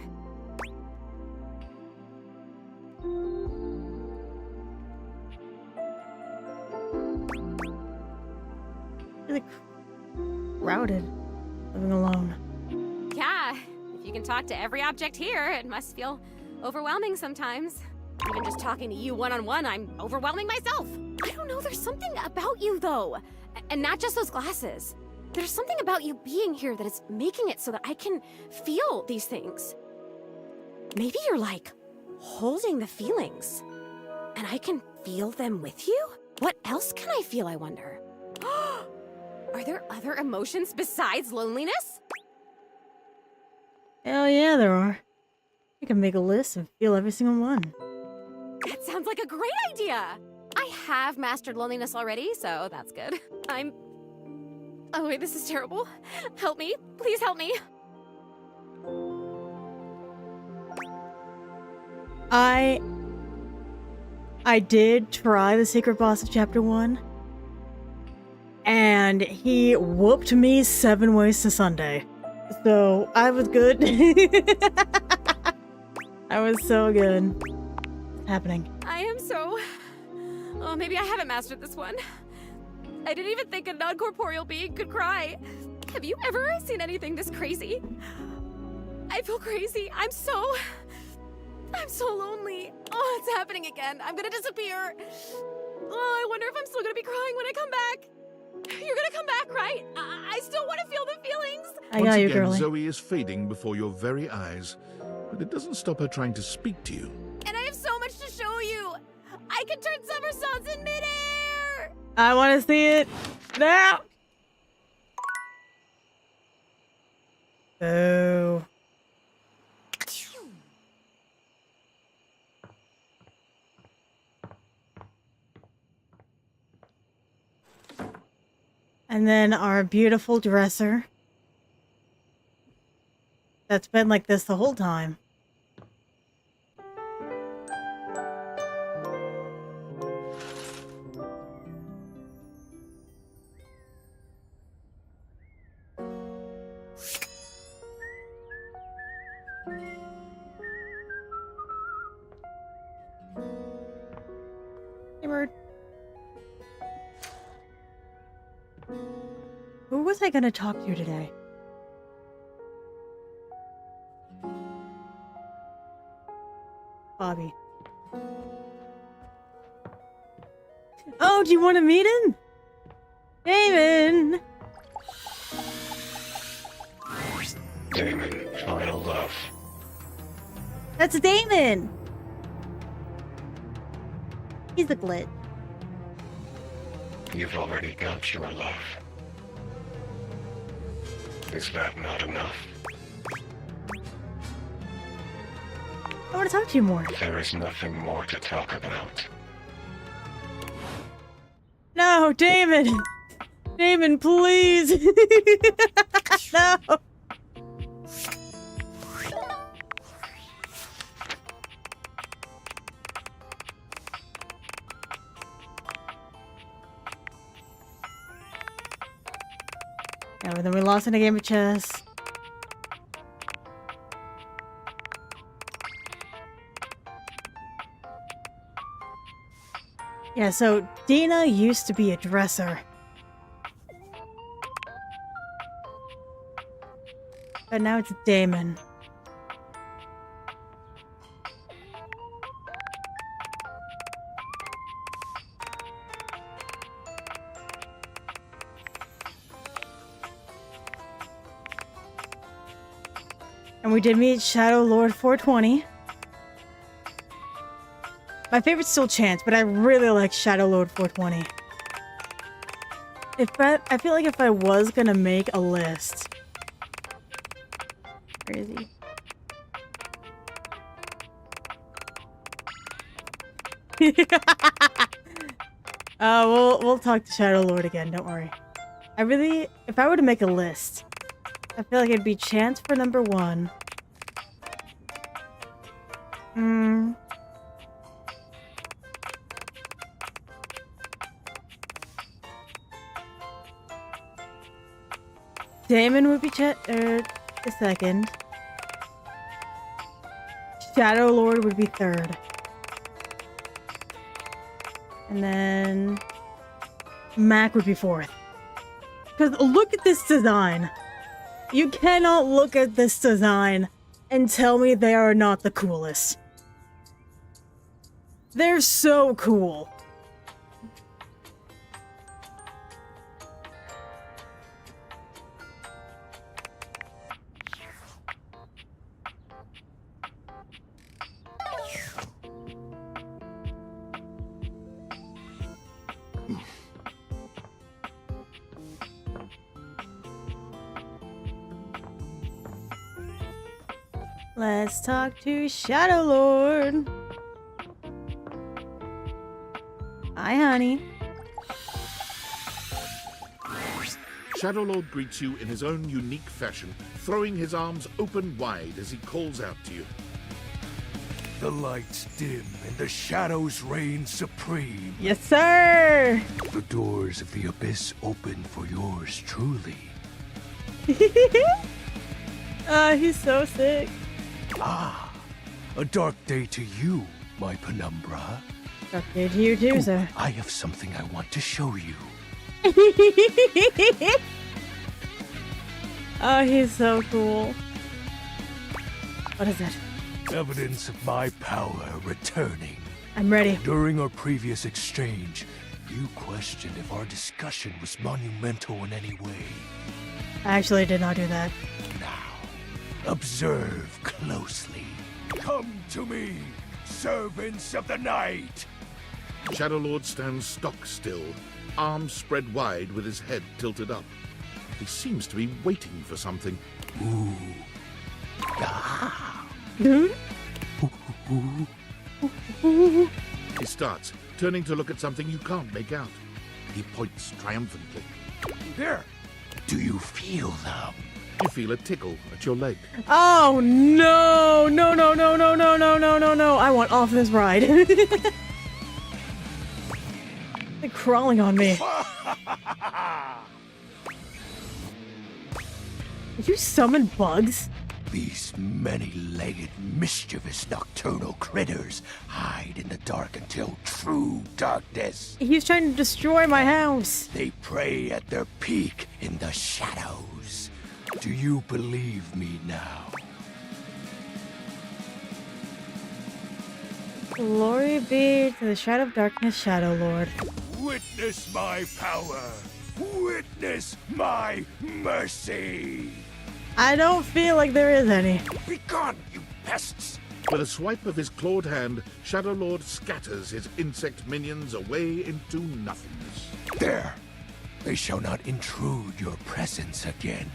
Really crowded, living alone. Yeah, if you can talk to every object here, it must feel overwhelming sometimes. Even just talking to you one-on-one, I'm overwhelming myself. I don't know, there's something about you, though. And not just those glasses. There's something about you being here that is making it so that I can feel these things. Maybe you're like holding the feelings, and I can feel them with you? What else can I feel, I wonder? Are there other emotions besides loneliness? Hell yeah, there are. You can make a list and feel every single one. That sounds like a great idea! I have mastered loneliness already, so that's good. Oh wait, this is terrible. Help me. Please help me. I did try the secret boss of chapter 1. And he whooped me 7 ways to Sunday. So I was good. I was so good. What's happening? I am so... Oh, maybe I haven't mastered this one. I didn't even think a non-corporeal being could cry. Have you ever seen anything this crazy? I feel crazy. I'm so lonely. Oh, it's happening again. I'm gonna disappear. Oh, I wonder if I'm still gonna be crying when I come back. You're gonna come back, right? I still want to feel the feelings. I Once got you, again, girlie. Zoe is fading before your very eyes, but it doesn't stop her trying to speak to you. And I have so much to show you. I can turn somersaults in midair. I want to see it now. Oh. And then our beautiful dresser. That's been like this the whole time. Hey, bird. Who was I gonna talk to today? Bobby. Oh, do you want to meet him? Damon! Damon, final love. That's Damon! He's a glitch. You've already got your love. Is that not enough? I want to talk to you more. There is nothing more to talk about. No, Damon! Damon, please! No! Yeah, but then we lost in a game of chess. Yeah, so Dina used to be a dresser. But now it's Damon. And we did meet Shadow Lord 420. My favorite's still Chance, but I really like Shadow Lord 420. I feel like if I was gonna make a list. Where is he? We'll talk to Shadow Lord again, don't worry. If I were to make a list, I feel like it'd be Chance for number 1. Damon would be the second. Shadow Lord would be third. And then Mac would be fourth. Because look at this design. You cannot look at this design and tell me they are not the coolest. They're so cool. Let's talk to Shadow Lord. Hi, honey. Shadow Lord greets you in his own unique fashion, throwing his arms open wide as he calls out to you. The lights dim and the shadows reign supreme. Yes, sir. The doors of the abyss open for yours truly. He's so sick. Ah, a dark day to you, my penumbra. Dark day to you too, sir. I have something I want to show you. Oh, he's so cool. What is it? Evidence of my power returning. I'm ready. During our previous exchange, you questioned if our discussion was monumental in any way. I actually did not do that. Now, observe closely. Come to me, servants of the night. Shadow Lord stands stock still, arms spread wide with his head tilted up. He seems to be waiting for something. Ooh. Ah. He starts, turning to look at something you can't make out. He points triumphantly. There. Do you feel them? You feel a tickle at your leg. Oh no! No! No! No! No! No! No! No! No! No! I want off this ride. They're crawling on me. Did you summon bugs? These many-legged, mischievous nocturnal critters hide in the dark until true darkness. He's trying to destroy my house. They prey at their peak in the shadows. Do you believe me now? Glory be to the Shroud of Darkness, Shadow Lord. Witness my power. Witness my mercy. I don't feel like there is any. Begone, you pests! With a swipe of his clawed hand, Shadow Lord scatters his insect minions away into nothingness. There! They shall not intrude your presence again.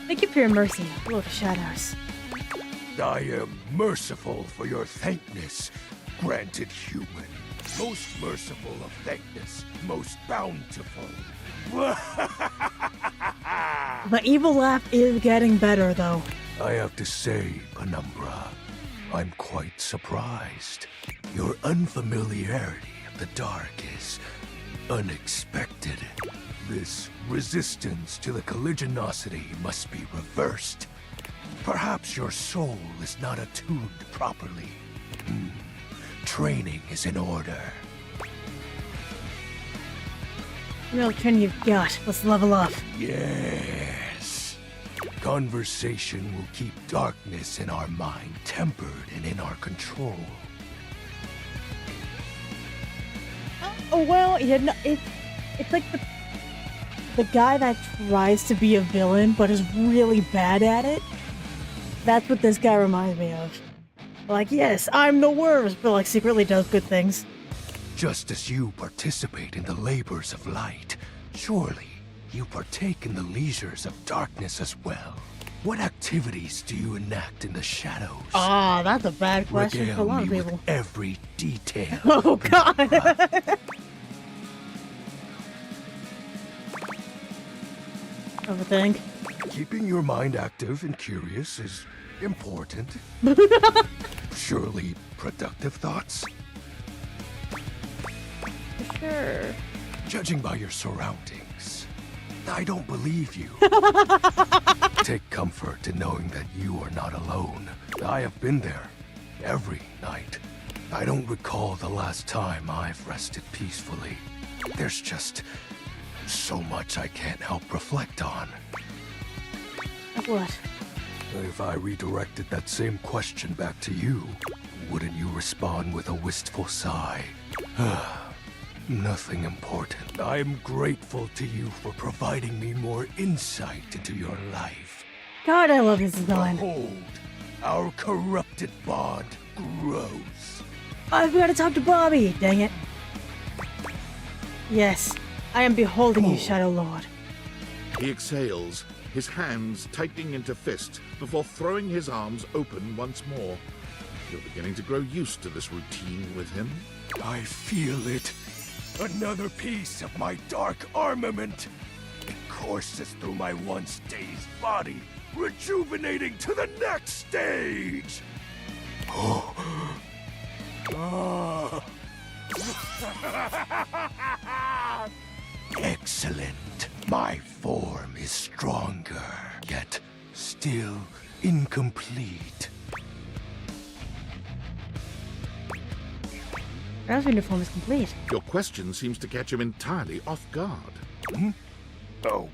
Thank you for your mercy, Lord of Shadows. I am merciful for your thankness, granted human. Most merciful of thankness, most bountiful. The evil laugh is getting better, though. I have to say, Penumbra, I'm quite surprised. Your unfamiliarity of the dark is unexpected. This resistance to the colligiosity must be reversed. Perhaps your soul is not attuned properly. Training is in order. Real training you've got. Let's level up. Yes. Conversation will keep darkness in our mind tempered and in our control. Oh well, you know, it's like the guy that tries to be a villain but is really bad at it. That's what this guy reminds me of. Like, yes, I'm the worst, but like secretly does good things. Just as you participate in the labors of light, surely you partake in the leisures of darkness as well. What activities do you enact in the shadows? Ah, that's a bad question for a lot of Regale me people. with every detail. Oh god. Overthink. Keeping your mind active and curious is important. Surely productive thoughts? Sure. Judging by your surroundings, I don't believe you. Take comfort in knowing that you are not alone. I have been there every night. I don't recall the last time I've rested peacefully. There's just so much I can't help reflect on. What? If I redirected that same question back to you, wouldn't you respond with a wistful sigh? Nothing important. I am grateful to you for providing me more insight into your life. God, I love his design. Behold, our corrupted bond grows. I've got to talk to Bobby. Dang it. Yes, I am beholding you, Shadow Lord. He exhales, his hands tightening into fists before throwing his arms open once more. You're beginning to grow used to this routine with him. I feel it. Another piece of my dark armament. It courses through my once dazed body, rejuvenating to the next stage. Excellent. My form is stronger, yet still incomplete. Browse uniform is complete. Your question seems to catch him entirely off guard. Oh.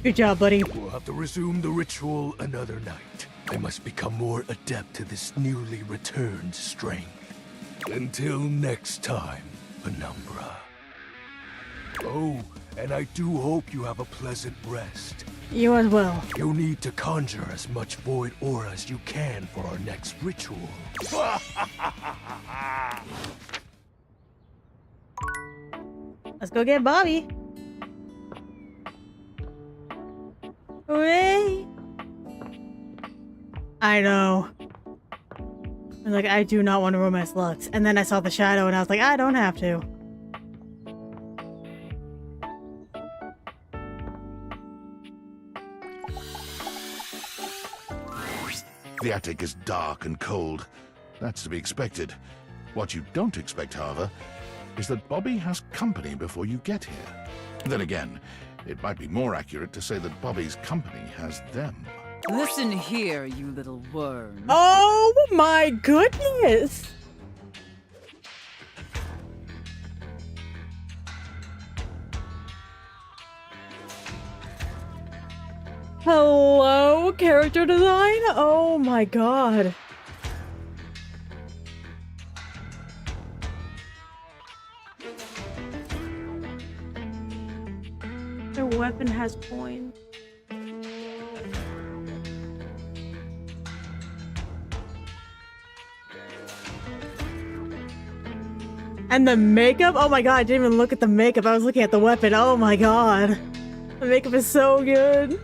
Good job, buddy. We'll have to resume the ritual another night. I must become more adept to this newly returned strength. Until next time, Penumbra. Oh, and I do hope you have a pleasant rest. You as well. You'll need to conjure as much void aura as you can for our next ritual. Let's go get Bobby. Hooray! I know. I'm like, I do not want to romance Lux. And then I saw the shadow and I was like, I don't have to. The attic is dark and cold. That's to be expected. What you don't expect, however, is that Bobby has company before you get here. Then again, it might be more accurate to say that Bobby's company has them. Listen here, you little worm. Oh my goodness! Hello, character design? Oh my god. Their weapon has coins. And the makeup? Oh my god, I didn't even look at the makeup. I was looking at the weapon. Oh my god. The makeup is so good.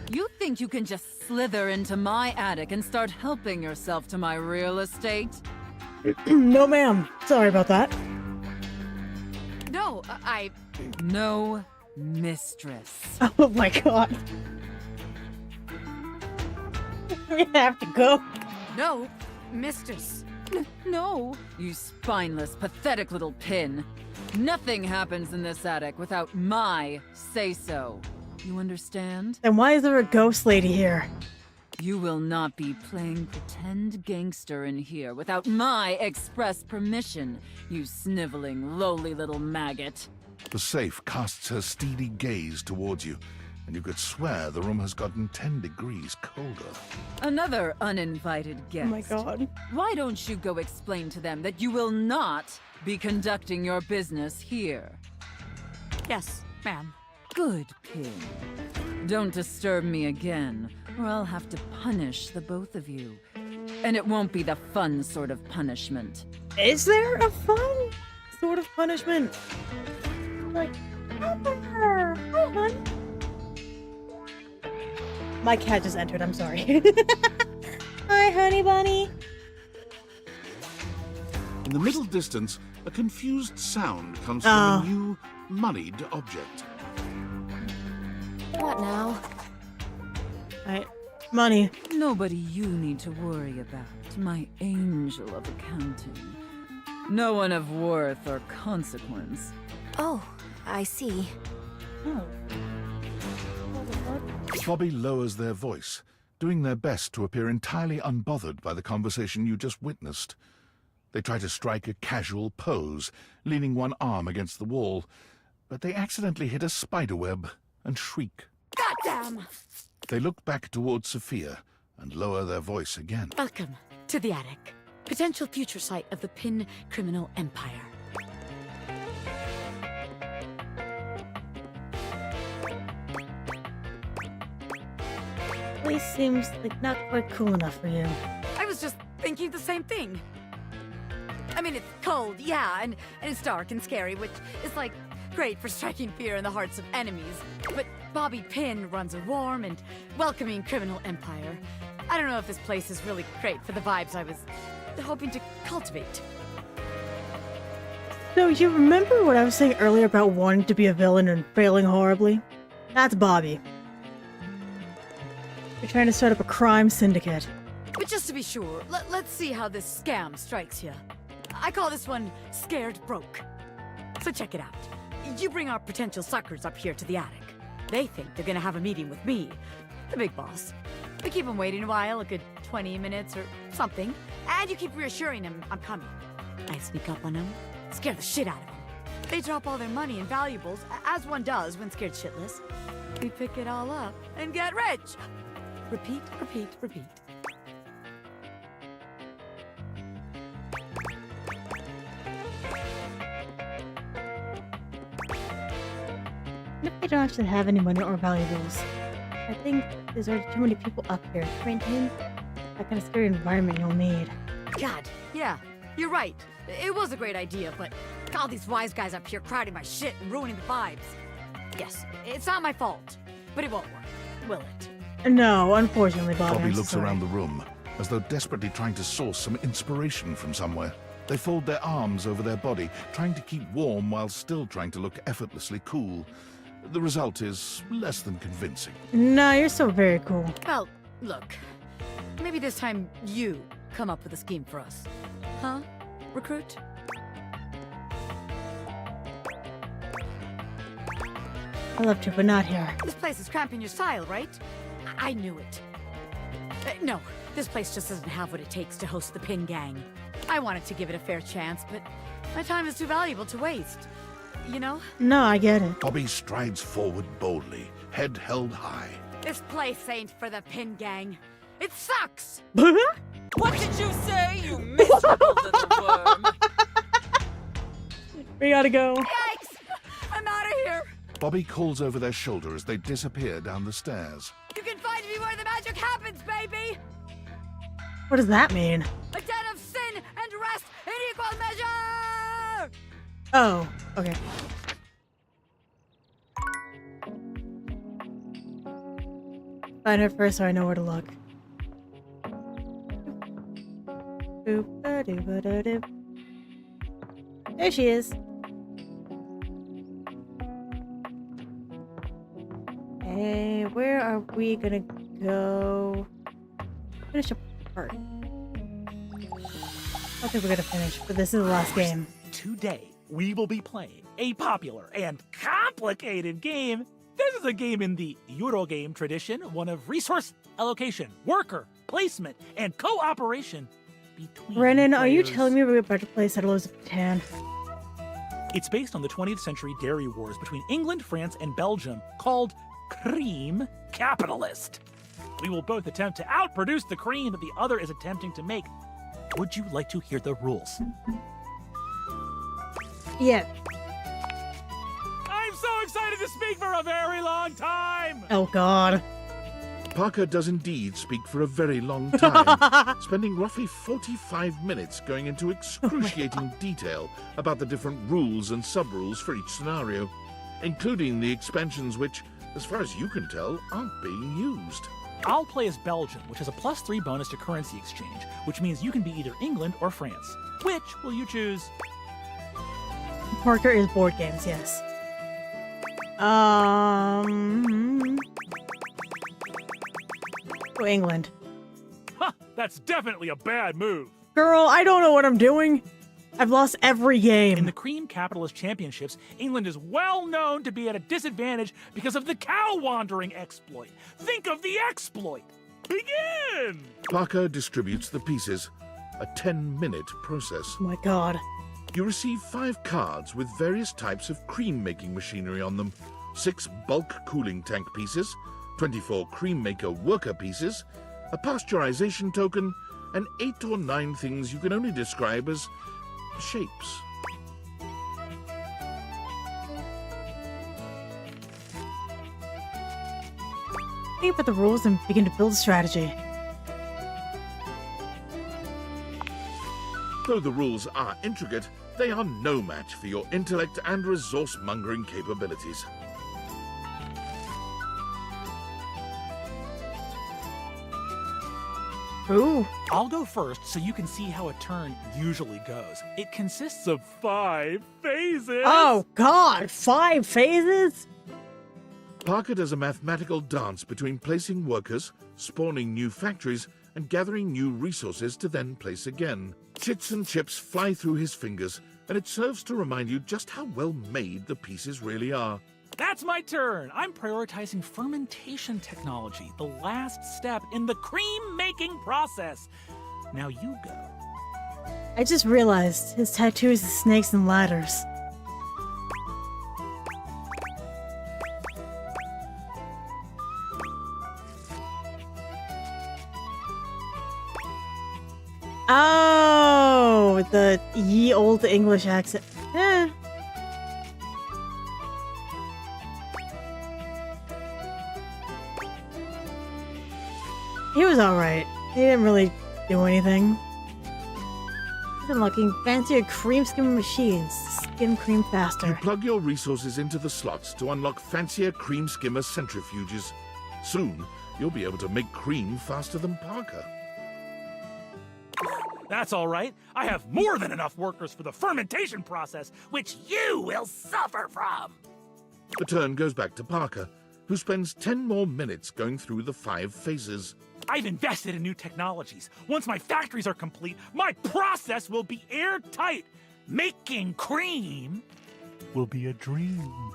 You think you can just slither into my attic and start helping yourself to my real estate? No, ma'am. Sorry about that. No, No, mistress. Oh my god. We have to go. No, mistress. No, you spineless, pathetic little pin. Nothing happens in this attic without my say-so. You understand? Then why is there a ghost lady here? You will not be playing pretend gangster in here without my express permission, you sniveling, lowly little maggot. The safe casts her steely gaze towards you. and you could swear the room has gotten 10 degrees colder. Another uninvited guest. Oh my god. Why don't you go explain to them that you will not be conducting your business here? Yes, ma'am. Good, Pin. Don't disturb me again, or I'll have to punish the both of you. And it won't be the fun sort of punishment. Is there a fun sort of punishment? Like, hi, hon. My cat just entered, I'm sorry. Hi, honey bunny. In the middle distance, a confused sound comes from a new, moneyed object. What now? Alright, money. Nobody you need to worry about, my angel of accounting. No one of worth or consequence. Oh, I see. Oh. Bobby lowers their voice, doing their best to appear entirely unbothered by the conversation you just witnessed. They try to strike a casual pose, leaning one arm against the wall, but they accidentally hit a spiderweb and shriek. Goddamn! They look back towards Sophia and lower their voice again. Welcome to the attic. Potential future site of the Pin criminal empire. Place seems like not quite cool enough for you. I was just thinking the same thing. I mean, it's cold, yeah, and it's dark and scary, which is, like, great for striking fear in the hearts of enemies. But Bobby Pin runs a warm and welcoming criminal empire. I don't know if this place is really great for the vibes I was hoping to cultivate. So you remember what I was saying earlier about wanting to be a villain and failing horribly? That's Bobby. You're trying to start up a crime syndicate. But just to be sure, let's see how this scam strikes you. I call this one Scared Broke. So check it out. You bring our potential suckers up here to the attic. They think they're gonna have a meeting with me, the big boss. We keep them waiting a while, a good 20 minutes or something, and you keep reassuring them I'm coming. I sneak up on them, scare the shit out of them. They drop all their money and valuables, as one does when scared shitless. We pick it all up and get rich. Repeat, repeat, repeat. What if they don't actually have any money or valuables? I think there's already too many people up here to maintain that kind of scary environment you'll need. God, yeah, you're right. It was a great idea, but all these wise guys up here crowding my shit and ruining the vibes. Yes, it's not my fault, but it won't work, will it? No, unfortunately, Bobby. Bobby I'm looks sorry. around the room, as though desperately trying to source some inspiration from somewhere. They fold their arms over their body, trying to keep warm while still trying to look effortlessly cool. The result is less than convincing. No, you're so very cool. Well, look, maybe this time you come up with a scheme for us. Huh, recruit? I love to, but not here. This place is cramping your style, right? I knew it. No, this place just doesn't have what it takes to host the Pin Gang. I wanted to give it a fair chance, but my time is too valuable to waste. You know? No, I get it. Bobby strides forward boldly, head held high. This place ain't for the Pin Gang. It sucks! What did you say, you miserable little worm? We gotta go. Yikes! I'm out of here! Bobby calls over their shoulder as they disappear down the stairs. You can find me where the magic happens, baby! What does that mean? A den of sin and rest in equal measure! Oh, okay. Find her first so I know where to look. Boop-a-doo-ba-da-doo. There she is. Hey, where are we gonna go? Finish up part. I don't think we're gonna finish, but this is the last game. Today, we will be playing a popular and complicated game. This is a game in the Eurogame tradition, one of resource allocation, worker, placement, and cooperation between Brennan, are you players. telling me we're about to play Settlers of Catan? It's based on the 20th century dairy wars between England, France, and Belgium, called cream capitalist. We will both attempt to outproduce the cream that the other is attempting to make. Would you like to hear the rules? Yeah. I'm so excited to speak for a very long time! Oh God. Parker does indeed speak for a very long time, spending roughly 45 minutes going into excruciating detail about the different rules and sub-rules for each scenario, including the expansions which, as far as you can tell, aren't being used. I'll play as Belgium, which has a +3 bonus to currency exchange, which means you can be either England or France. Which will you choose? Parker is board games, yes. Go England. Huh, that's definitely a bad move. Girl, I don't know what I'm doing. I've lost every In game. the Cream Capitalist Championships, England is well known to be at a disadvantage because of the cow wandering exploit. Think of the exploit. Begin! Parker distributes the pieces, a 10-minute process. Oh my God. You receive 5 cards with various types of cream-making machinery on them, 6 bulk cooling tank pieces, 24 cream maker worker pieces, a pasteurization token, and 8 or 9 things you can only describe as shapes. Think about the rules and begin to build a strategy. Though the rules are intricate, they are no match for your intellect and resource-mongering capabilities. Ooh. I'll go first so you can see how a turn usually goes. It consists of 5 phases. Oh God, 5 phases? Parker does a mathematical dance between placing workers, spawning new factories, and gathering new resources to then place again. Chits and chips fly through his fingers, and it serves to remind you just how well made the pieces really are. That's my turn. I'm prioritizing fermentation technology, the last step in the cream-making process. Now you go. I just realized his tattoos is snakes and ladders. Oh, the ye old English accent. Eh. He was alright. He didn't really do anything. He's unlocking fancier cream skimming machines to skim cream You faster. plug your resources into the slots to unlock fancier cream skimmer centrifuges. Soon, you'll be able to make cream faster than Parker. That's all right. I have more than enough workers for the fermentation process, which you will suffer from. The turn goes back to Parker, who spends 10 more minutes going through the 5 phases. I've invested in new technologies. Once my factories are complete, my process will be airtight. Making cream will be a dream.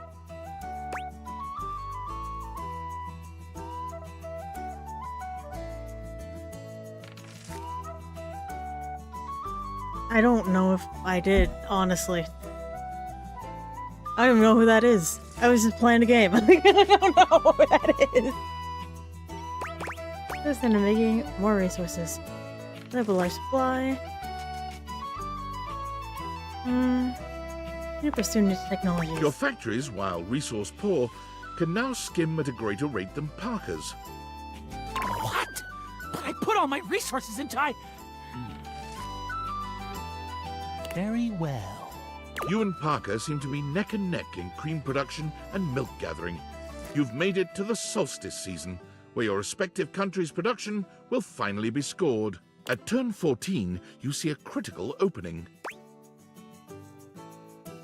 I don't know if I did, honestly. I don't even know who that is. I was just playing a game. I don't know who that is. Just into making more resources. Level our supply. Need to pursue new technologies. Your factories, while resource poor, can now skim at a greater rate than Parker's. What? But I put all my resources into Very well. You and Parker seem to be neck and neck in cream production and milk gathering. You've made it to the solstice season, where your respective countries' production will finally be scored. At turn 14, you see a critical opening.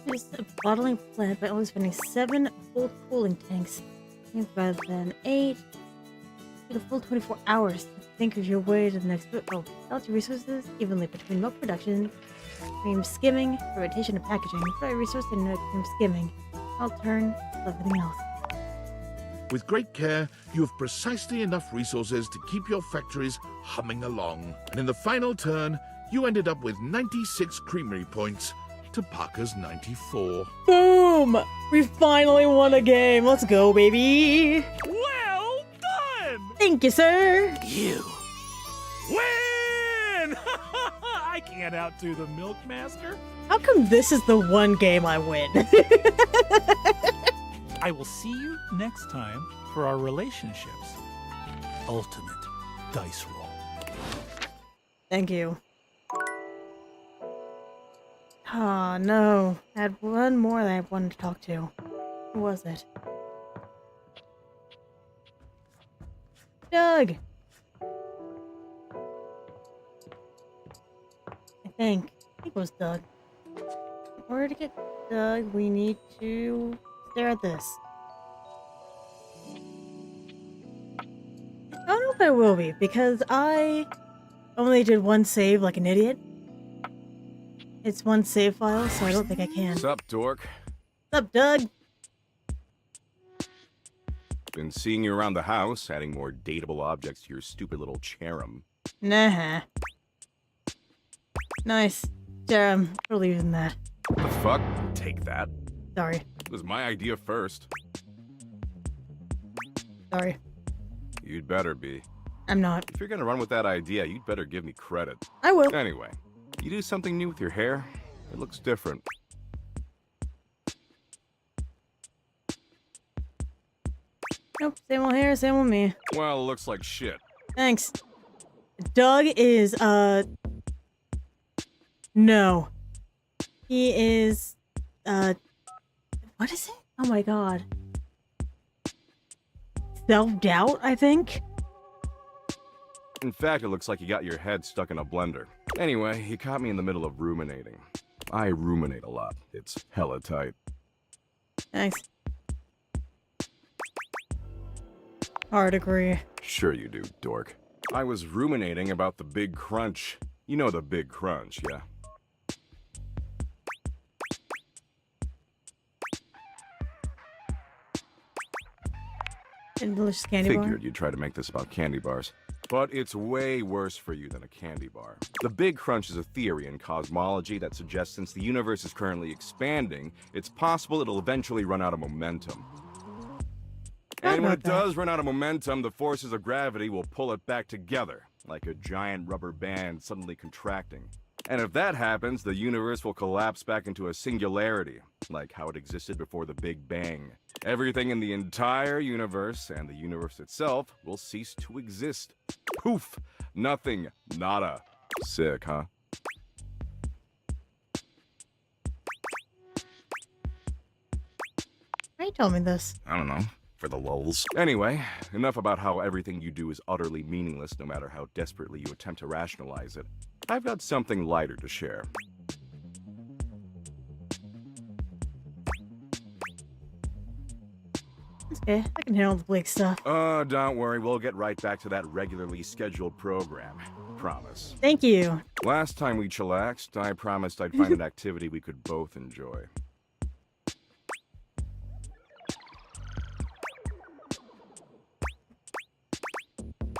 There's a bottling plant by only spending 7 full cooling tanks. Rather than 8. Take a full 24 hours to think of your way to the next book. Oh, balance your resources evenly between milk production, cream skimming, fermentation, and packaging. Put a resource in cream skimming. I'll turn to everything else. With great care, you have precisely enough resources to keep your factories humming along. And in the final turn, you ended up with 96 creamery points, to Parker's 94. Boom! We finally won a game. Let's go, baby. Well done! Thank you, sir. You win! I can't outdo the Milkmaster. How come this is the one game I win? I will see you next time for our relationships. Ultimate dice roll. Thank you. Oh, no. I had one more that I wanted to talk to. Who was it? Doug! I think it was Doug. In order to get Doug, we need to stare at this. I don't know if I will be, because I only did one save like an idiot. It's one save file, so I don't think I can. Sup, dork? What's up, Doug? Been seeing you around the house, adding more dateable objects to your stupid little cherub. Nah. Nice. Jerem, we're leaving that. The fuck? Take that. Sorry. It was my idea first. Sorry. You'd better be. I'm not. If you're gonna run with that idea, you'd better give me credit. I will. Anyway, you do something new with your hair? It looks different. Nope, same old hair, same old me. Well, it looks like shit. Thanks. Doug is, no. He is, what is it? Oh my god. Self-doubt, I think? In fact, it looks like you got your head stuck in a blender. Anyway, you caught me in the middle of ruminating. I ruminate a lot. It's hella tight. Thanks. Hard agree. Sure you do, dork. I was ruminating about the big crunch. You know the big crunch, yeah? And delicious candy bar. Figured you'd try to make this about candy bars. But it's way worse for you than a candy bar. The Big Crunch is a theory in cosmology that suggests since the universe is currently expanding, it's possible it'll eventually run out of momentum. And when it does run out of momentum, the forces of gravity will pull it back together, like a giant rubber band suddenly contracting. And if that happens, the universe will collapse back into a singularity, like how it existed before the Big Bang. Everything in the entire universe, and the universe itself, will cease to exist. Poof! Nothing. Nada. Sick, huh? Why you told me this? I don't know. For the lulz. Anyway, enough about how everything you do is utterly meaningless no matter how desperately you attempt to rationalize it. I've got something lighter to share. It's okay, I can handle the Blake stuff. Don't worry, we'll get right back to that regularly scheduled program. Promise. Thank you. Last time we chillaxed, I promised I'd find an activity we could both enjoy.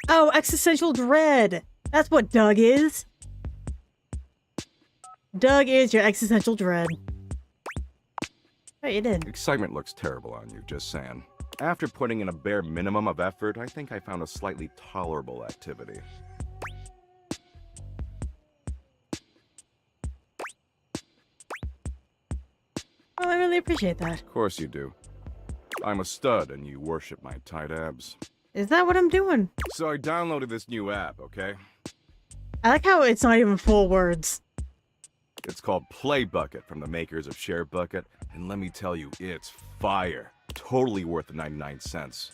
Oh, existential dread. That's what Doug is. Doug is your existential dread. Oh, you did. Excitement looks terrible on you, just saying. After putting in a bare minimum of effort, I think I found a slightly tolerable activity. Oh, I really appreciate that. Of course you do. I'm a stud and you worship my tight abs. Is that what I'm doing? So I downloaded this new app, okay? I like how it's not even full words. It's called Play Bucket from the makers of Share Bucket, and let me tell you, it's fire. Totally worth the 99 cents.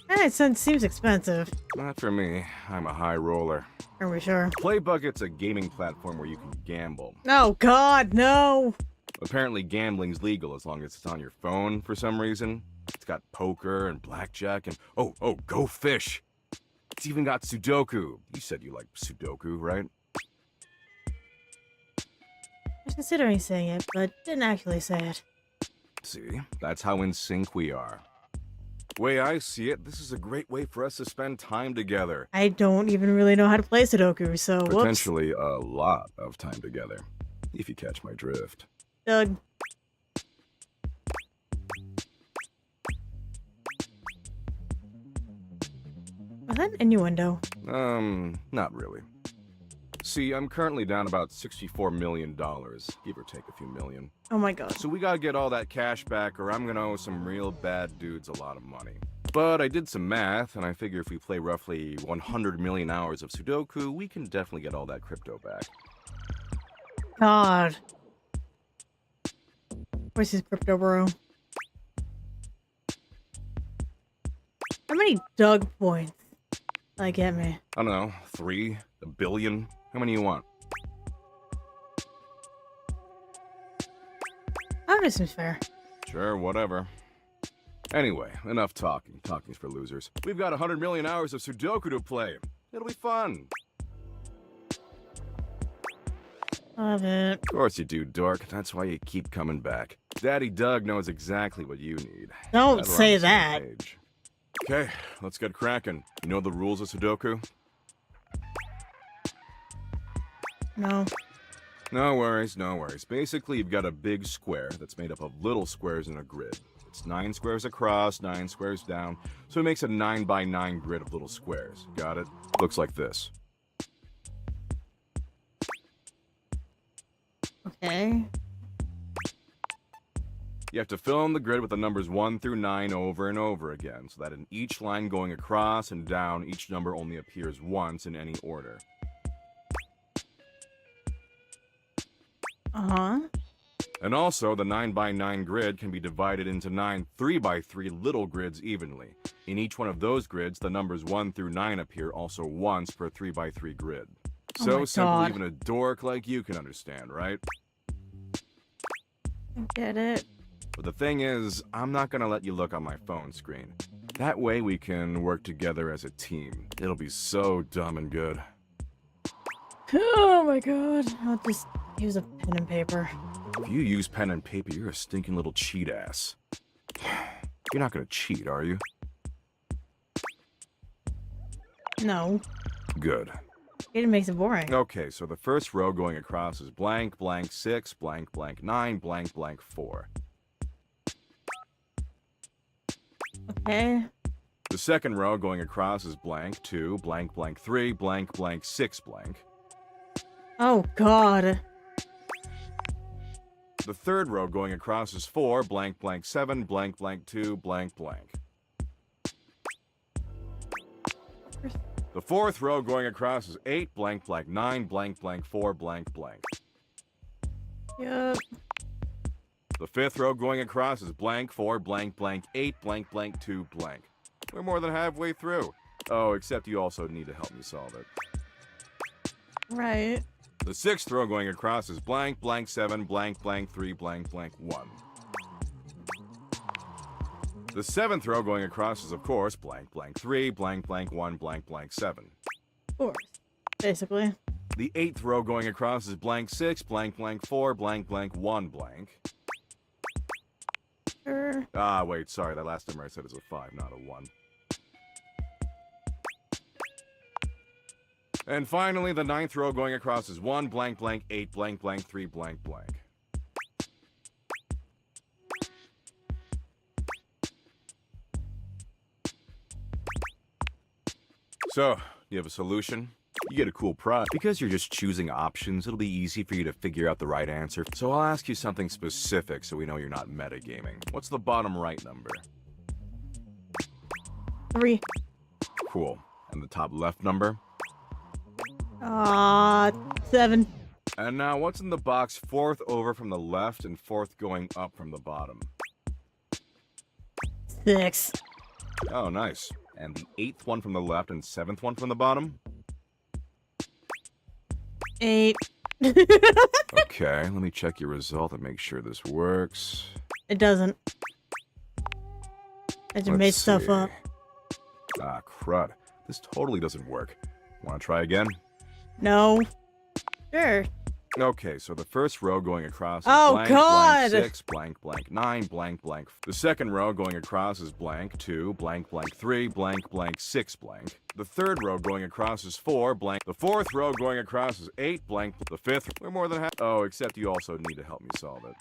It seems expensive. Not for me. I'm a high roller. Are we sure? Play Bucket's a gaming platform where you can gamble. Oh God, no! Apparently gambling's legal as long as it's on your phone for some reason. It's got poker and blackjack and oh, go fish. It's even got Sudoku. You said you like Sudoku, right? I was considering saying it, but didn't actually say it. See, that's how in sync we are. Way I see it, this is a great way for us to spend time together. I don't even really know how to play Sudoku, so whoops. Potentially a lot of time together, if you catch my drift. Doug. Was that an innuendo? Not really. See, I'm currently down about $64 million, give or take a few million. Oh my god. So we gotta get all that cash back or I'm gonna owe some real bad dudes a lot of money. But I did some math, and I figure if we play roughly 100 million hours of Sudoku, we can definitely get all that crypto back. God. Where's his crypto, bro? How many Doug points? Like, get me. I don't know, 3? A billion? How many you want? Oh, this seems fair. Sure, whatever. Anyway, enough talking. Talking's for losers. We've got 100 million hours of Sudoku to play. It'll be fun. Love it. Of course you do, dork. That's why you keep coming back. Daddy Doug knows exactly what you need. Don't Glad we're on say the same that. page. Okay, let's get cracking. You know the rules of Sudoku? No. No worries, no worries. Basically, you've got a big square that's made up of little squares in a grid. It's 9 squares across, 9 squares down, so it makes a 9 by 9 grid of little squares. Got it? Looks like this. Okay. You have to fill in the grid with the numbers 1 through 9 over and over again, so that in each line going across and down, each number only appears once in any order. Uh-huh. And also, the 9 by 9 grid can be divided into 9 3 by 3 little grids evenly. In each one of those grids, the numbers 1 through 9 appear also once per 3 by 3 grid. Oh So my simple God. even a dork like you can understand, right? I get it. But the thing is, I'm not gonna let you look on my phone screen. That way we can work together as a team. It'll be so dumb and good. Oh my god. I'll just use a pen and paper. If you use pen and paper, you're a stinking little cheat ass. You're not gonna cheat, are you? No. Good. It makes it boring. Okay, so the first row going across is blank, blank 6, blank, blank 9, blank, blank 4. Okay. The second row going across is blank 2, blank, blank 3, blank, blank 6, blank. Oh god. The third row going across is 4, blank, blank 7, blank, blank 2, blank, blank. The fourth row going across is 8, blank, blank 9, blank, blank 4, blank, blank. Yep. The fifth row going across is blank 4, blank, blank 8, blank, blank 2, blank. We're more than halfway through. Oh, except you also need to help me solve it. Right. The sixth row going across is blank, blank 7, blank, blank 3, blank, blank 1. The seventh row going across is, of course, blank, blank 3, blank, blank 1, blank, blank 7. Of course. Basically. The eighth row going across is blank 6, blank, blank 4, blank, blank 1, blank. Sure. Ah, wait, sorry, that last number I said is a 5, not a 1. And finally, the ninth row going across is 1, blank, blank 8, blank, blank 3, blank, blank. So, you have a solution? You get a cool prize. Because you're just choosing options, it'll be easy for you to figure out the right answer. So I'll ask you something specific so we know you're not metagaming. What's the bottom right number? 3. Cool. And the top left number? 7. And now what's in the box fourth over from the left and fourth going up from the bottom? 6. Oh, nice. And the eighth one from the left and seventh one from the bottom? 8. Okay, let me check your result and make sure this works. It doesn't. I just made stuff up. Ah, crud. This totally doesn't work. Want to try again? No. Sure. Okay, so the first row going across is Oh, blank, God! blank 6, blank, blank 9, blank, blank. The second row going across is blank 2, blank, blank 3, blank, blank 6, blank. The third row going across is 4, blank. The fourth row going across is 8, blank. The fifth, we're more than half. Oh, except you also need to help me solve it.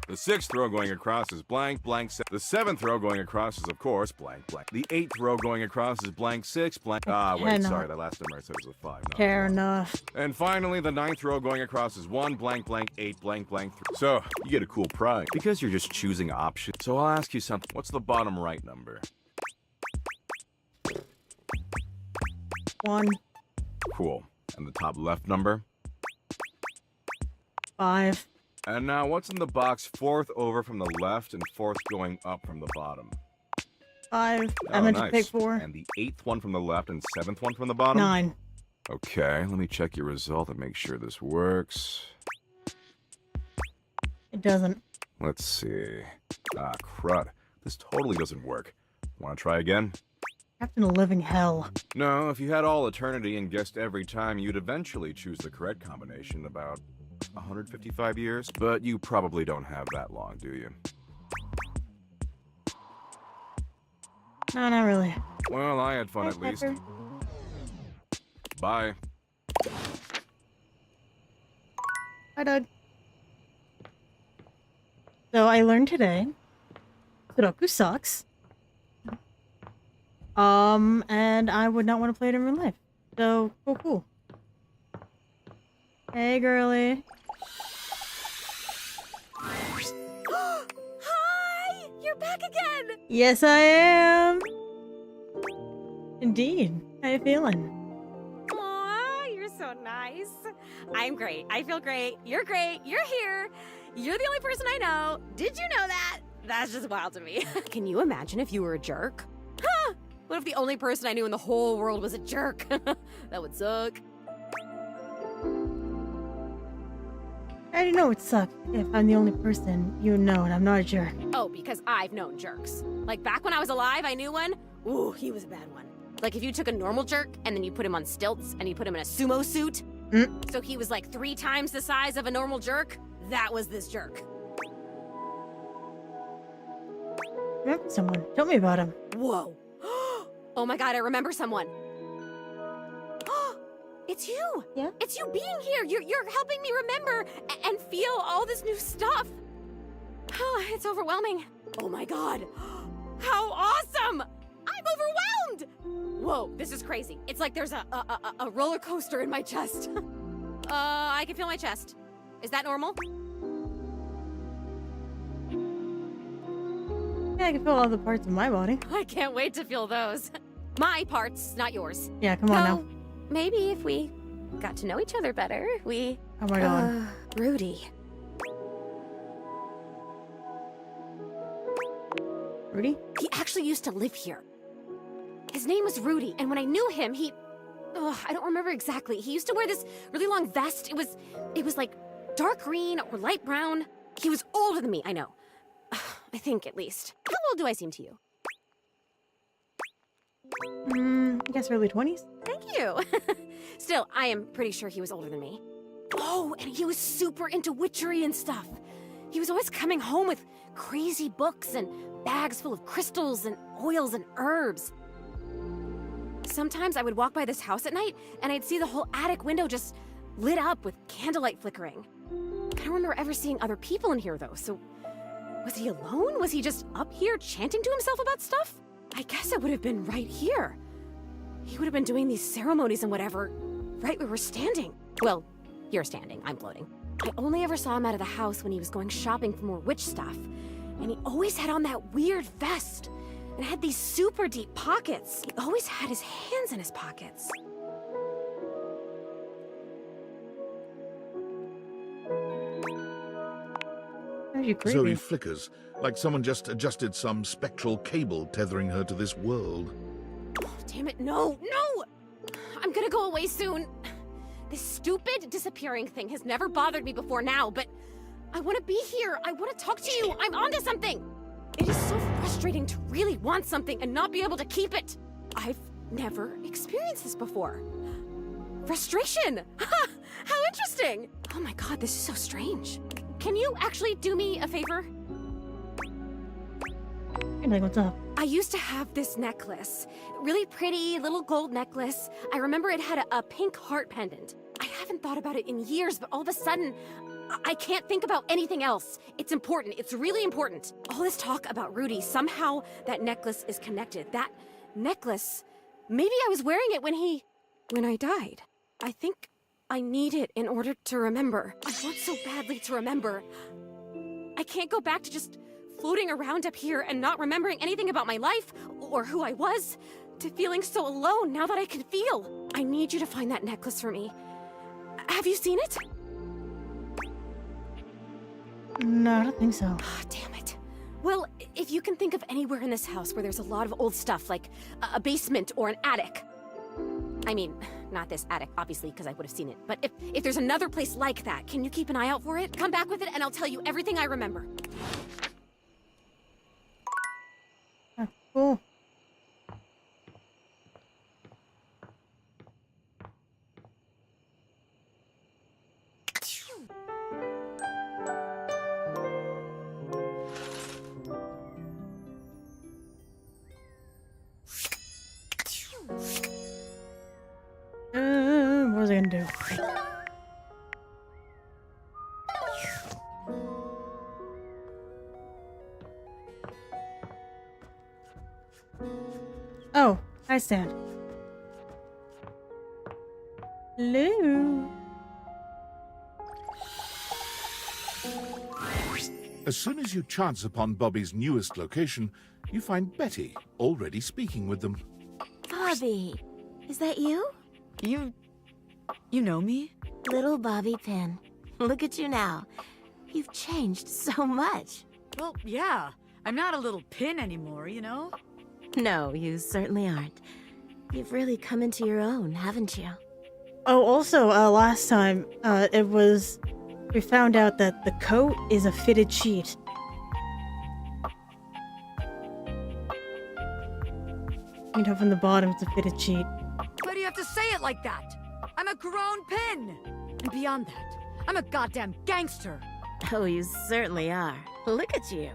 The sixth row going across is blank, blank. The seventh row going across is, of course, blank, blank. The eighth row going across is blank 6, blank. Ah, wait, Cannot. sorry, that last number I said was a 5. No, Fair enough. and finally, the ninth row going across is 1, blank, blank, 8, blank, blank. So, you get a cool prize because you're just choosing options. So I'll ask you something. What's the bottom right number? 1, Cool. And the top left number? 5. And now, what's in the box fourth over from the left and fourth going up from the bottom? 5. I Oh, meant nice. to pick 4. And the eighth one from the left and seventh one from the bottom? 9. Okay, let me check your result and make sure this works. It doesn't. Let's see. Ah, crud. This totally doesn't work. Want to try again? Trapped in a living hell. No, if you had all eternity and guessed every time, you'd eventually choose the correct combination in about 155 years. But you probably don't have that long, do you? No, not really. Well, I had fun Hi, at least. Pepper. Bye. Hi, Doug. So I learned today, Sudoku sucks. And I would not want to play it in real life. So, cool. Hey, girly. Hi! You're back again! Yes, I am. Indeed. How you feeling? Aw, you're so nice. I'm great. I feel great. You're great. You're here. You're the only person I know. Did you know that? That's just wild to me. Can you imagine if you were a jerk? Huh? What if the only person I knew in the whole world was a jerk? That would suck. I already know it sucks if I'm the only person you know and I'm not a jerk. Oh, because I've known jerks. Like back when I was alive, I knew one. Ooh, he was a bad one. Like if you took a normal jerk and then you put him on stilts and you put him in a sumo suit, so he was like 3 times the size of a normal jerk, that was this jerk. Remember someone. Tell me about him. Whoa. Oh my god, I remember someone. It's you. Yeah? It's you being here. You're helping me remember and feel all this new stuff. It's overwhelming. Oh my god. How awesome! I'm overwhelmed! Whoa, this is crazy. It's like there's a roller coaster in my chest. I can feel my chest. Is that normal? Yeah, I can feel all the parts of my body. I can't wait to feel those. My parts, not yours. Yeah, come on now. Maybe if we got to know each other better, we... Oh my god. Rudy. Rudy? He actually used to live here. His name was Rudy, and when I knew him, he... I don't remember exactly. He used to wear this really long vest. It was like dark green or light brown. He was older than me, I know. I think, at least. How old do I seem to you? I guess early 20s? Thank you. Still, I am pretty sure he was older than me. Oh, and he was super into witchery and stuff. He was always coming home with crazy books and bags full of crystals and oils and herbs. Sometimes I would walk by this house at night and I'd see the whole attic window just lit up with candlelight flickering. I don't remember ever seeing other people in here though, so was he alone? Was he just up here chanting to himself about stuff? I guess it would have been right here. He would have been doing these ceremonies and whatever, right where we're standing. Well, you're standing, I'm floating. I only ever saw him out of the house when he was going shopping for more witch stuff. And he always had on that weird vest. And had these super deep pockets. He always had his hands in his pockets. Are you creepy? Zoe flickers, like someone just adjusted some spectral cable tethering her to this world. Oh, damn it, no! I'm gonna go away soon. This stupid disappearing thing has never bothered me before now, but I want to be here. I want to talk to you. I'm onto something. It is so frustrating to really want something and not be able to keep it. I've never experienced this before. Frustration! How interesting! Oh my god, this is so strange. Can you actually do me a favor? Like, what's up? I used to have this necklace. Really pretty, little gold necklace. I remember it had a pink heart pendant. I haven't thought about it in years, but all of a sudden, I can't think about anything else. It's important. It's really important. All this talk about Rudy, somehow that necklace is connected. That necklace, maybe I was wearing it when I died. I think I need it in order to remember. I want so badly to remember. I can't go back to just floating around up here and not remembering anything about my life or who I was, to feeling so alone now that I can feel. I need you to find that necklace for me. Have you seen it? No, I don't think so. Damn it. Well, if you can think of anywhere in this house where there's a lot of old stuff, like a basement or an attic. I mean, not this attic, obviously, because I would have seen it. But if there's another place like that, can you keep an eye out for it? Come back with it and I'll tell you everything I remember. Cool. What was I gonna do? Oh, hi, Stan. Hello. As soon as you chance upon Bobby's newest location, you find Betty already speaking with them. Bobby, is that you? You know me? Little Bobby Pin. Look at you now. You've changed so much. Well, yeah. I'm not a little pin anymore, you know? No, you certainly aren't. You've really come into your own, haven't you? Oh, also, last time, we found out that the coat is a fitted sheet. You know, from the bottom, it's a fitted sheet. Why do you have to say it like that? I'm a grown pin! And beyond that, I'm a goddamn gangster! Oh, you certainly are. Look at you.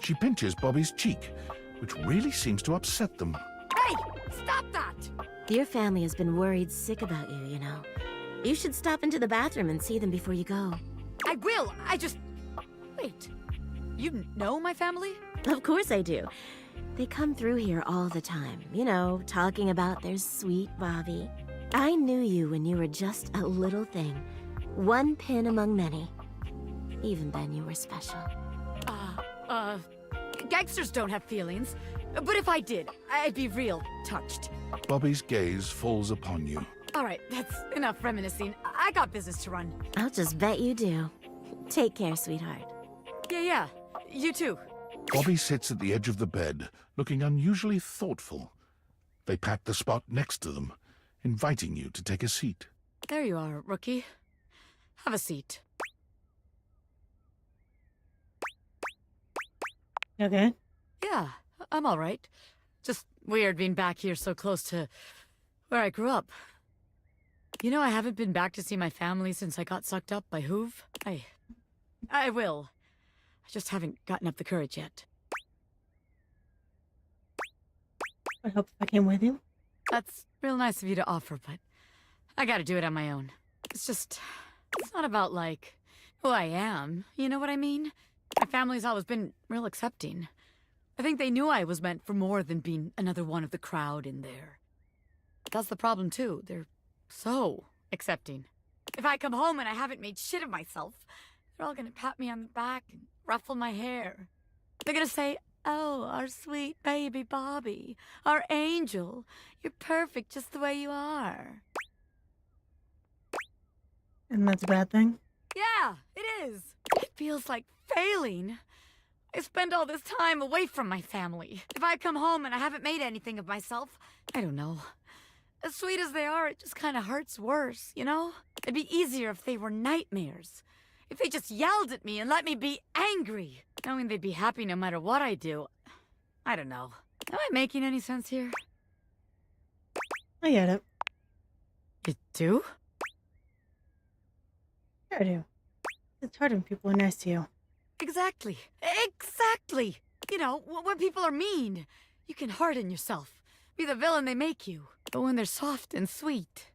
She pinches Bobby's cheek, which really seems to upset them. Hey! Stop that! Your family has been worried sick about you, you know. You should stop into the bathroom and see them before you go. I will! Wait. You know my family? Of course I do. They come through here all the time, you know, talking about their sweet Bobby. I knew you when you were just a little thing. One pin among many. Even then, you were special. Gangsters don't have feelings. But if I did, I'd be real touched. Bobby's gaze falls upon you. Alright, that's enough reminiscing. I got business to run. I'll just bet you do. Take care, sweetheart. Yeah. You too. Bobby sits at the edge of the bed, looking unusually thoughtful. They pat the spot next to them, inviting you to take a seat. There you are, rookie. Have a seat. Okay. Yeah, I'm alright. Just weird being back here so close to where I grew up. You know, I haven't been back to see my family since I got sucked up by Hoove. I will. I just haven't gotten up the courage yet. I hope I came with you. That's real nice of you to offer, but I gotta do it on my own. It's not about, like, who I am, you know what I mean? My family's always been real accepting. I think they knew I was meant for more than being another one of the crowd in there. That's the problem, too. They're so accepting. If I come home and I haven't made shit of myself, they're all gonna pat me on the back and ruffle my hair. They're gonna say, "Oh, our sweet baby Bobby, our angel, you're perfect just the way you are." And that's a bad thing? Yeah, it is. It feels like failing. I spend all this time away from my family. If I come home and I haven't made anything of myself, I don't know. As sweet as they are, it just kind of hurts worse, you know? It'd be easier if they were nightmares. If they just yelled at me and let me be angry. Knowing they'd be happy no matter what I do. I don't know. Am I making any sense here? I get it. You do? Sure I do. It's hard when people are nice to you. Exactly. Exactly! You know, when people are mean, you can harden yourself. Be the villain they make you. But when they're soft and sweet...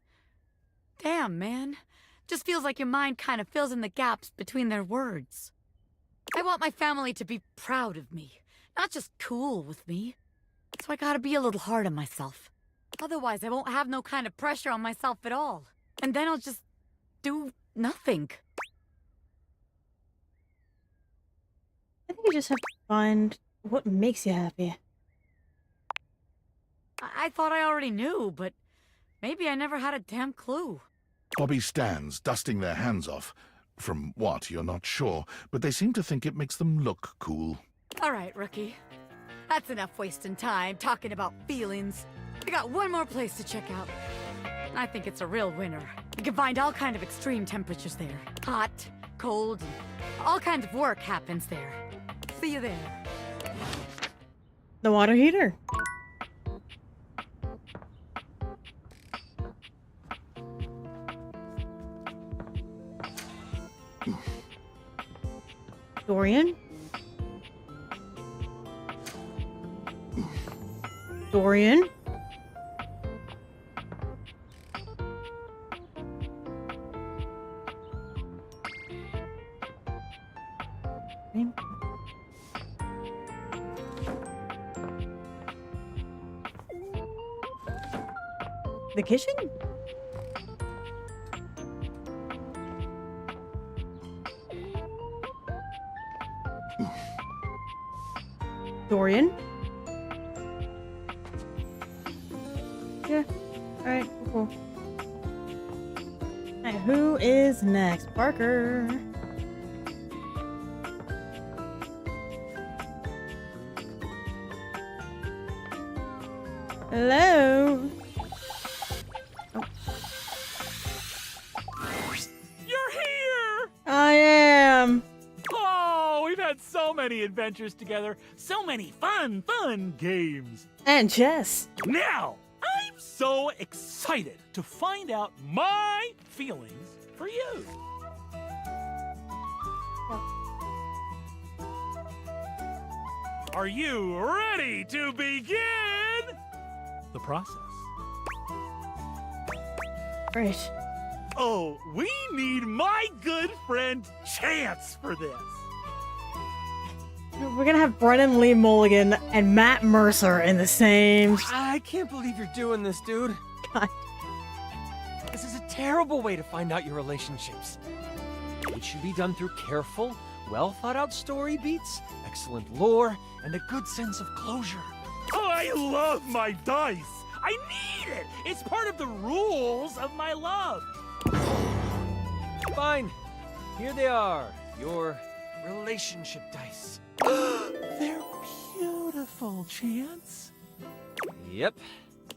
Damn, man. Just feels like your mind kind of fills in the gaps between their words. I want my family to be proud of me, not just cool with me. So I gotta be a little hard on myself. Otherwise, I won't have no kind of pressure on myself at all. And then I'll just do nothing. I think you just have to find what makes you happy. I thought I already knew, but maybe I never had a damn clue. Bobby stands, dusting their hands off. From what, you're not sure, but they seem to think it makes them look cool. All right, rookie. That's enough wasting time talking about feelings. I got one more place to check out. I think it's a real winner. You can find all kind of extreme temperatures there. Hot, cold, and all kinds of work happens there. See you there. The water heater. Dorian? Dorian? The kitchen? Dorian? Yeah. Alright, cool. Alright, who is next? Parker. Hello? Oh. You're here! I am. Oh, we've had so many adventures together. So many fun games. And chess. Now, I'm so excited to find out my feelings for you. Are you ready to begin the process? Great. Oh, we need my good friend Chance for this. We're gonna have Brennan Lee Mulligan and Matt Mercer in the same... I can't believe you're doing this, dude. God. This is a terrible way to find out your relationships. It should be done through careful, well-thought-out story beats, excellent lore, and a good sense of closure. I love my dice. I need it. It's part of the rules of my love. Fine. Here they are. Your relationship dice. They're beautiful, Chance. Yep.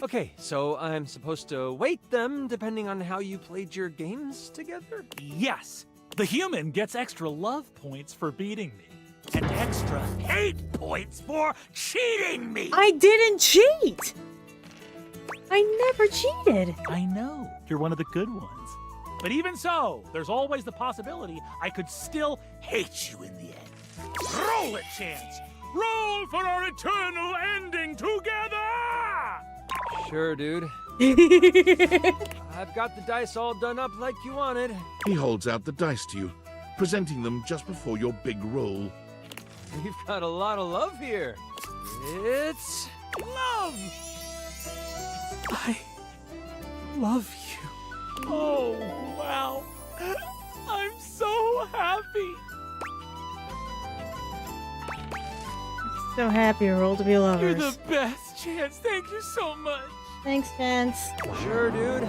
Okay, so I'm supposed to weight them depending on how you played your games together? Yes. The human gets extra love points for beating me. And extra hate points for cheating me. I didn't cheat! I never cheated. I know. You're one of the good ones. But even so, there's always the possibility I could still hate you in the end. Roll it, Chance! Roll for our eternal ending together! Sure, dude. I've got the dice all done up like you wanted. He holds out the dice to you, presenting them just before your big roll. We've got a lot of love here. It's Love! I love you. Oh, wow. I'm so happy. So happy we're all to be lovers. You're the best, Chance. Thank you so much. Thanks, Chance. sure, dude.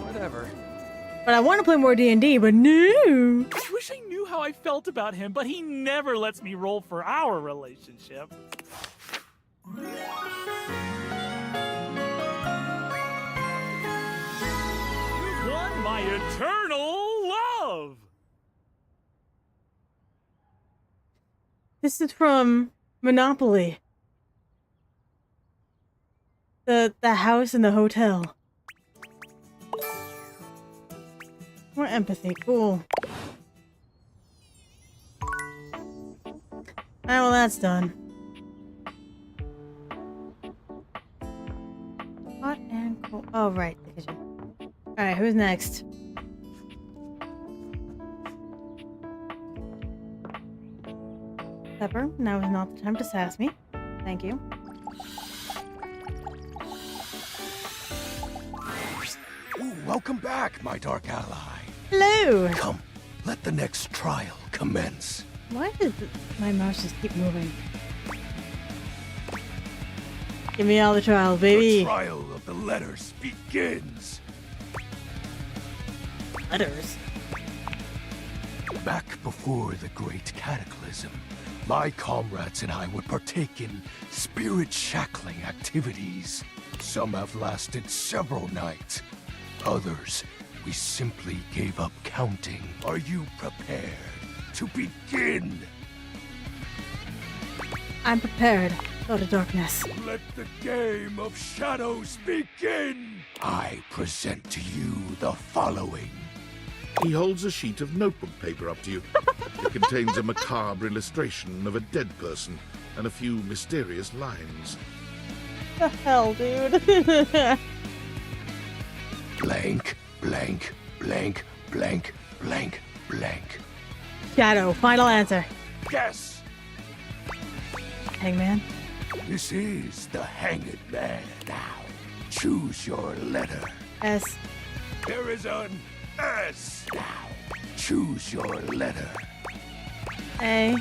Whatever. But I want to play more D&D, but no. I wish I knew how I felt about him, but he never lets me roll for our relationship. You've won my eternal love! This is from Monopoly. The house in the hotel. More empathy, cool. Alright, well that's done. Hot and cold. Oh, right, the kitchen. Alright, who's next? Pepper, now is not the time to sass me. Thank you. Ooh, welcome back, my dark ally. Hello! Come, let the next trial commence. Why does my mouse just keep moving? Give me all the trials, baby. The trial of the letters begins. Letters? Back before the Great Cataclysm, my comrades and I would partake in spirit-shackling activities. Some have lasted several nights. Others, we simply gave up counting. Are you prepared to begin? I'm prepared. Go to darkness. Let the game of shadows begin! I present to you the following. He holds a sheet of notebook paper up to you. It contains a macabre illustration of a dead person and a few mysterious lines. The hell, dude? Blank, blank, blank, blank, blank, blank. Shadow, final answer. Guess! Hangman. This is the Hanged Man. Now, choose your letter. S. There is an S. Now, choose your letter. A.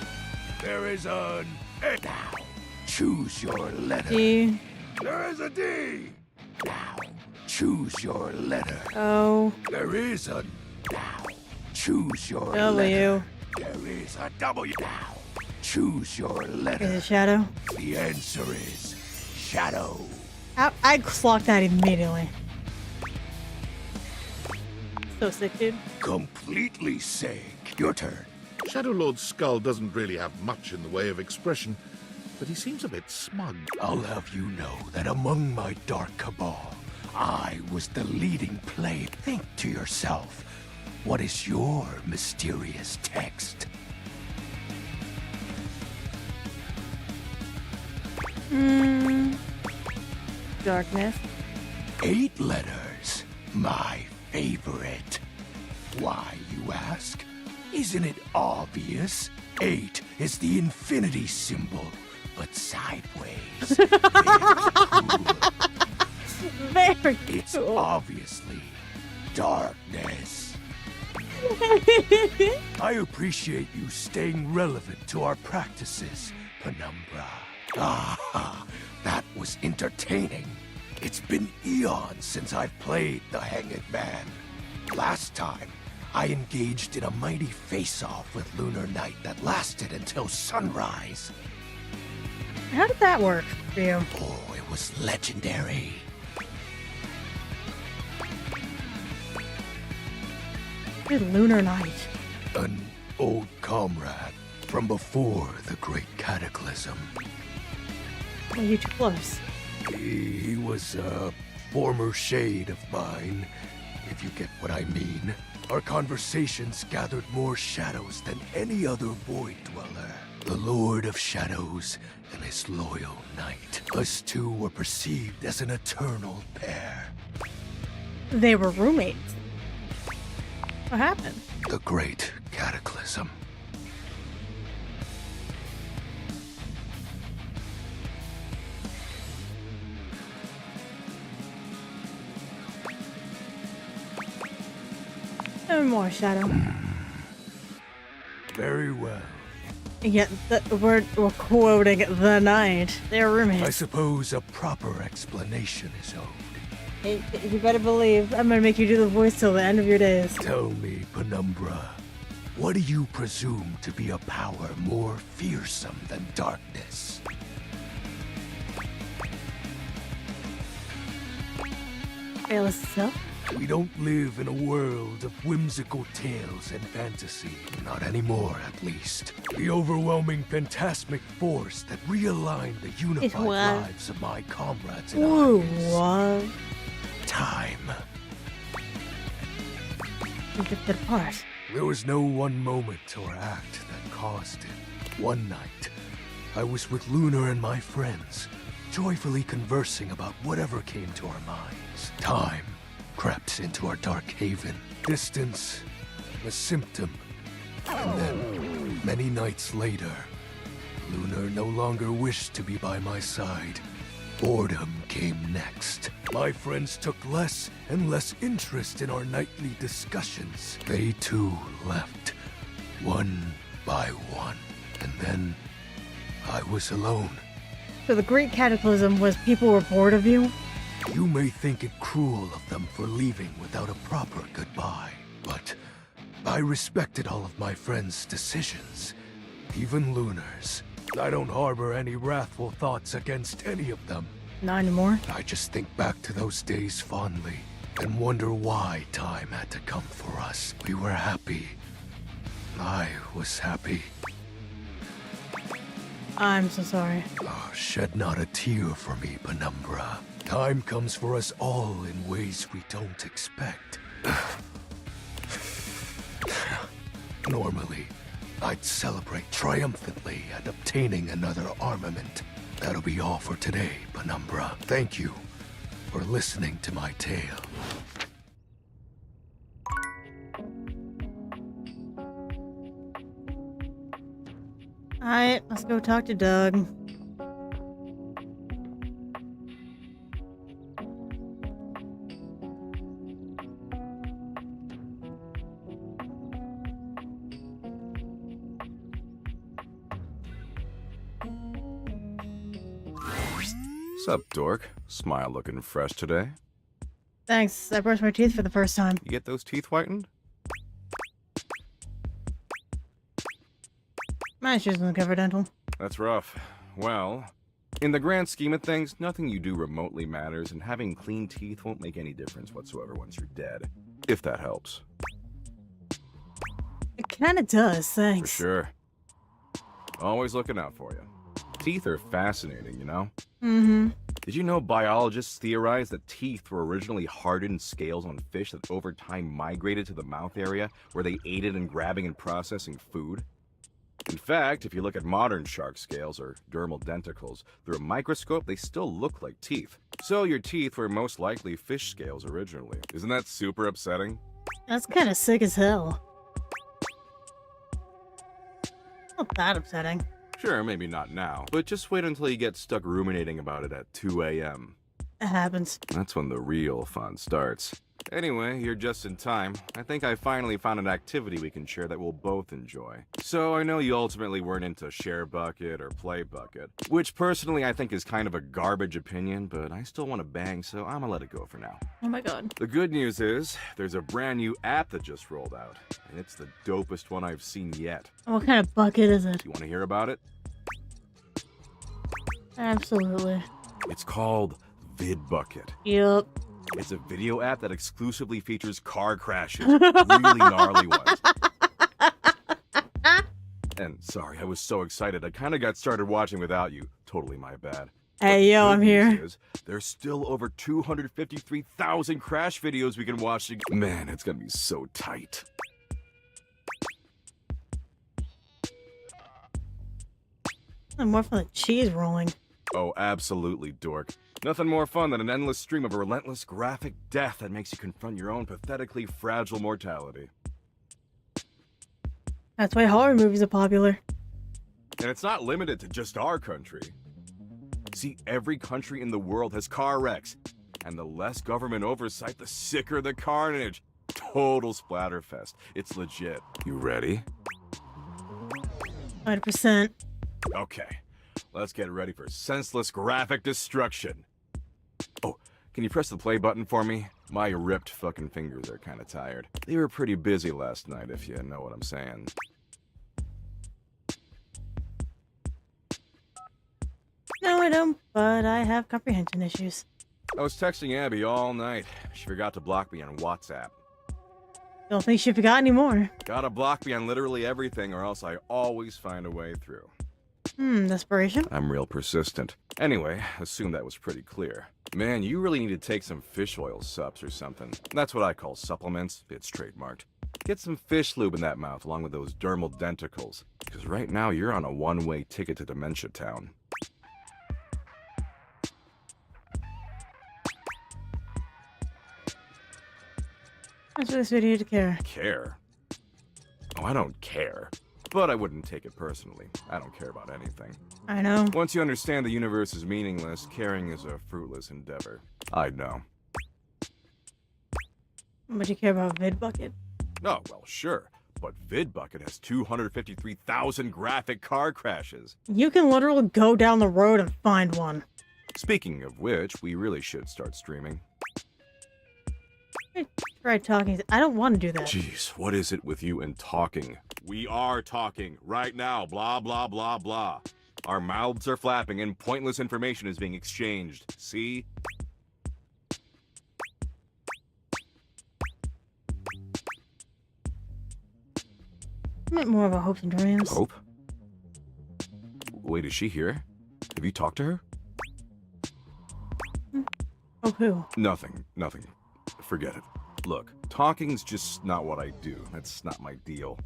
There is an A. Now, choose your letter. D. There is a D. Now, choose your letter. O. There is a. Now, choose your letter. W. There is a W. Now, choose your letter. Is it Shadow? The answer is Shadow. I clocked that immediately. So sick, dude. Completely sick. Your turn. Shadow Lord's skull doesn't really have much in the way of expression, but he seems a bit smug. I'll have you know that among my dark cabal, I was the leading player. Think to yourself, what is your mysterious text? Darkness. 8 letters. My favorite. Why, you ask? Isn't it obvious? 8 is the infinity symbol, but sideways. Very It's cool. obviously darkness. I appreciate you staying relevant to our practices, Penumbra. Ah, that was entertaining. It's been eons since I've played the Hanged Man. Last time, I engaged in a mighty face-off with Lunar Knight that lasted until sunrise. How did that work for you? Oh, it was legendary. Good Lunar Knight. An old comrade from before the Great Cataclysm. Are you too close? He was a former shade of mine, if you get what I mean. Our conversations gathered more shadows than any other Void Dweller. The Lord of Shadows and his loyal knight. Us two were perceived as an eternal pair. They were roommates. What happened? The Great Cataclysm. No more Shadow. Very well. Yeah, we're quoting the night. They're I roommates. suppose a proper explanation is owed. Hey, you better believe I'm gonna make you do the voice till the end of your days. Tell me, Penumbra, what do you presume to be a power more fearsome than darkness? Fearless self? We don't live in a world of whimsical tales and fantasy. Not anymore, at least. The overwhelming phantasmic force that realigned the unified what? lives of my comrades and Ooh, I is what? time. We ripped it apart. There was no one moment or act that caused it. One night, I was with Lunar and my friends, joyfully conversing about whatever came to our minds. Time crept into our dark haven. Distance, a symptom. And then, many nights later, Lunar no longer wished to be by my side. Boredom came next. My friends took less and less interest in our nightly discussions. They too left, one by one. And then, I was alone. So the Great Cataclysm was people were bored of you? You may think it cruel of them for leaving without a proper goodbye, but I respected all of my friends' decisions, even Lunar's. I don't harbor any wrathful thoughts against any of them. Not anymore. I just think back to those days fondly and wonder why time had to come for us. We were happy. I was happy. I'm so sorry. Oh, shed not a tear for me, Penumbra. Time comes for us all in ways we don't expect. Normally, I'd celebrate triumphantly at obtaining another armament. That'll be all for today, Penumbra. Thank you for listening to my tale. Alright, let's go talk to Doug. Sup, dork? Smile looking fresh today. Thanks, I brushed my teeth for the first time. You get those teeth whitened? My issues with cover dental. That's rough. Well, in the grand scheme of things, nothing you do remotely matters, and having clean teeth won't make any difference whatsoever once you're dead. If that helps. It kinda does, For thanks. sure. Always looking out for you. Teeth are fascinating, you know? Mm-hmm. Did you know biologists theorize that teeth were originally hardened scales on fish that over time migrated to the mouth area, where they aided in grabbing and processing food? In fact, if you look at modern shark scales or dermal denticles through a microscope, they still look like teeth. So your teeth were most likely fish scales originally. Isn't that super upsetting? That's kinda sick as hell. Not that upsetting. Sure, maybe not now, but just wait until you get stuck ruminating about it at 2 a.m. It happens. That's when the real fun starts. Anyway, you're just in time. I think I finally found an activity we can share that we'll both enjoy. So I know you ultimately weren't into Share Bucket or Play Bucket, which personally I think is kind of a garbage opinion, but I still want to bang, so I'm gonna let it go for now. Oh my god. The good news is, there's a brand new app that just rolled out, and it's the dopest one I've seen yet. What kind of bucket is it? You want to hear about it? Absolutely. It's called VidBucket. Yup. It's a video app that exclusively features car crashes, really gnarly ones. And sorry, I was so excited, I kind of got started watching without you. Totally my bad. Hey, yo, I'm here. Is, there's still over 253,000 crash videos we can watch. Man, it's gonna be so tight. I'm more for the cheese rolling. Oh, absolutely, dork. Nothing more fun than an endless stream of relentless graphic death that makes you confront your own pathetically fragile mortality. That's why horror movies are popular. And it's not limited to just our country. See, every country in the world has car wrecks. And the less government oversight, the sicker the carnage. Total splatterfest. It's legit. You ready? 100%. Okay. Let's get ready for senseless graphic destruction. Oh, can you press the play button for me? My ripped fucking fingers are kind of tired. They were pretty busy last night, if you know what I'm saying. No, I don't, but I have comprehension issues. I was texting Abby all night. She forgot to block me on WhatsApp. Don't think she forgot anymore. Gotta block me on literally everything, or else I always find a way through. Desperation? I'm real persistent. Anyway, assume that was pretty clear. Man, you really need to take some fish oil sups or something. That's what I call supplements. It's trademarked. Get some fish lube in that mouth along with those dermal denticles. Because right now you're on a one-way ticket to Dementia Town. What's this video to care? Care? Oh, I don't care. But I wouldn't take it personally. I don't care about anything. I know. Once you understand the universe is meaningless, caring is a fruitless endeavor. I know. But you care about VidBucket? Oh, well, sure. But VidBucket has 253,000 graphic car crashes. You can literally go down the road and find one. Speaking of which, we really should start streaming. I tried talking. I don't want to do that. Jeez, what is it with you and talking? We are talking right now, blah, blah, blah, blah. Our mouths are flapping and pointless information is being exchanged. See? I meant more of a hopes and dreams. Hope? Wait, is she here? Have you talked to her? Oh, who? Nothing. Forget it. Look, talking's just not what I do. That's not my deal.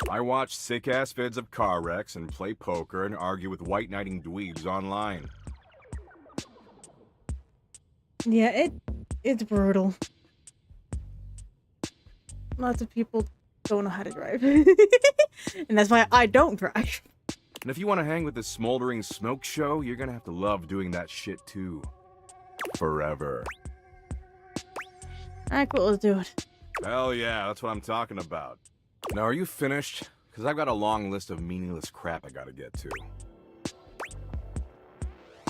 I watch sick-ass vids of car wrecks and play poker and argue with white-knighting dweebs online. Yeah, it's brutal. Lots of people don't know how to drive. And that's why I don't drive. And if you want to hang with the smoldering smoke show, you're gonna have to love doing that shit too. Forever. Alright, cool, let's do it. Hell yeah, that's what I'm talking about. Now, are you finished? Because I've got a long list of meaningless crap I gotta get to.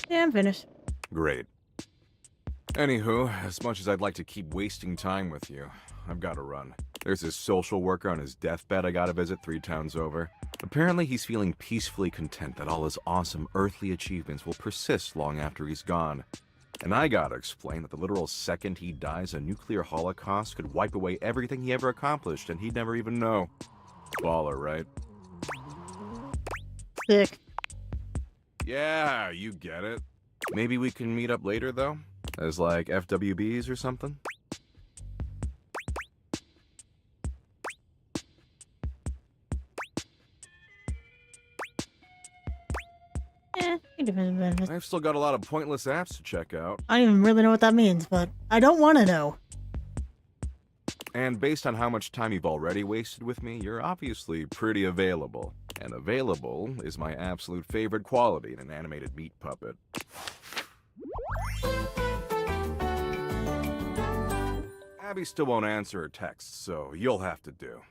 Yeah, I'm finished. Great. Anywho, as much as I'd like to keep wasting time with you, I've gotta run. There's this social worker on his deathbed I gotta visit 3 towns over. Apparently he's feeling peacefully content that all his awesome earthly achievements will persist long after he's gone. And I gotta explain that the literal second he dies, a nuclear holocaust could wipe away everything he ever accomplished and he'd never even know. Baller, right? Sick. Yeah, you get it. Maybe we can meet up later, though? As like FWBs or something? Eh, it depends. I've still got a lot of pointless apps to check out. I don't even really know what that means, but I don't want to know. And based on how much time you've already wasted with me, you're obviously pretty available. And available is my absolute favorite quality in an animated meat puppet. Abby still won't answer her texts, so you'll have to do.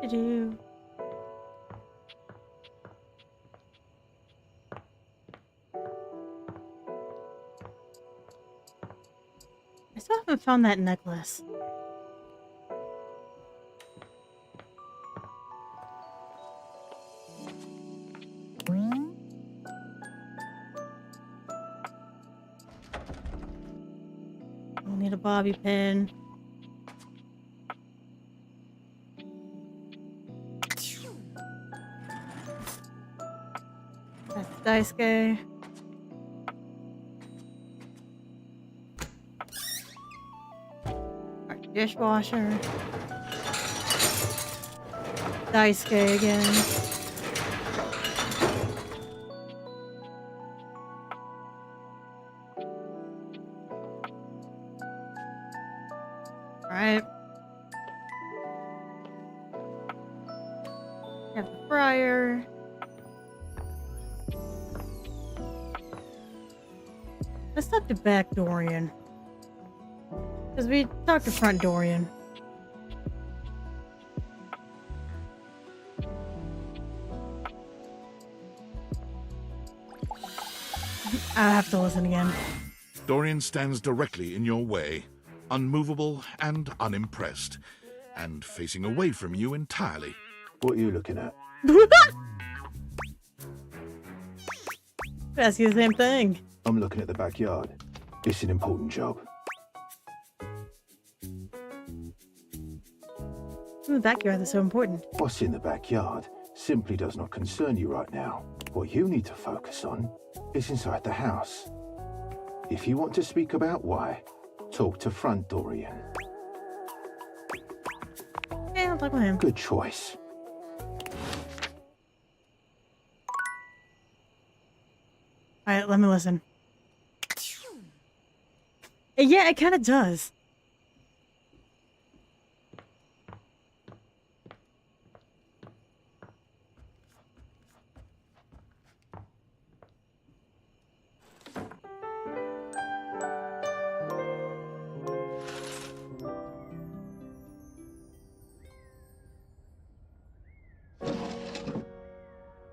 Do. I still haven't found that necklace. I'll need a bobby pin. That's Daisuke. Our dishwasher. Daisuke again. Alright. Have the fryer. Let's talk to back Dorian. Because we talked to front Dorian. I have to listen again. Dorian stands directly in your way, unmovable and unimpressed, and facing away from you entirely. What are you looking at? Ask you the same thing. I'm looking at the backyard. It's an important job. in the backyard that's so important? What's in the backyard simply does not concern you right now. What you need to focus on is inside the house. If you want to speak about why, talk to Front Dorian. Yeah, I'll talk with him. Good choice. Alright, let me listen. Yeah, it kind of does.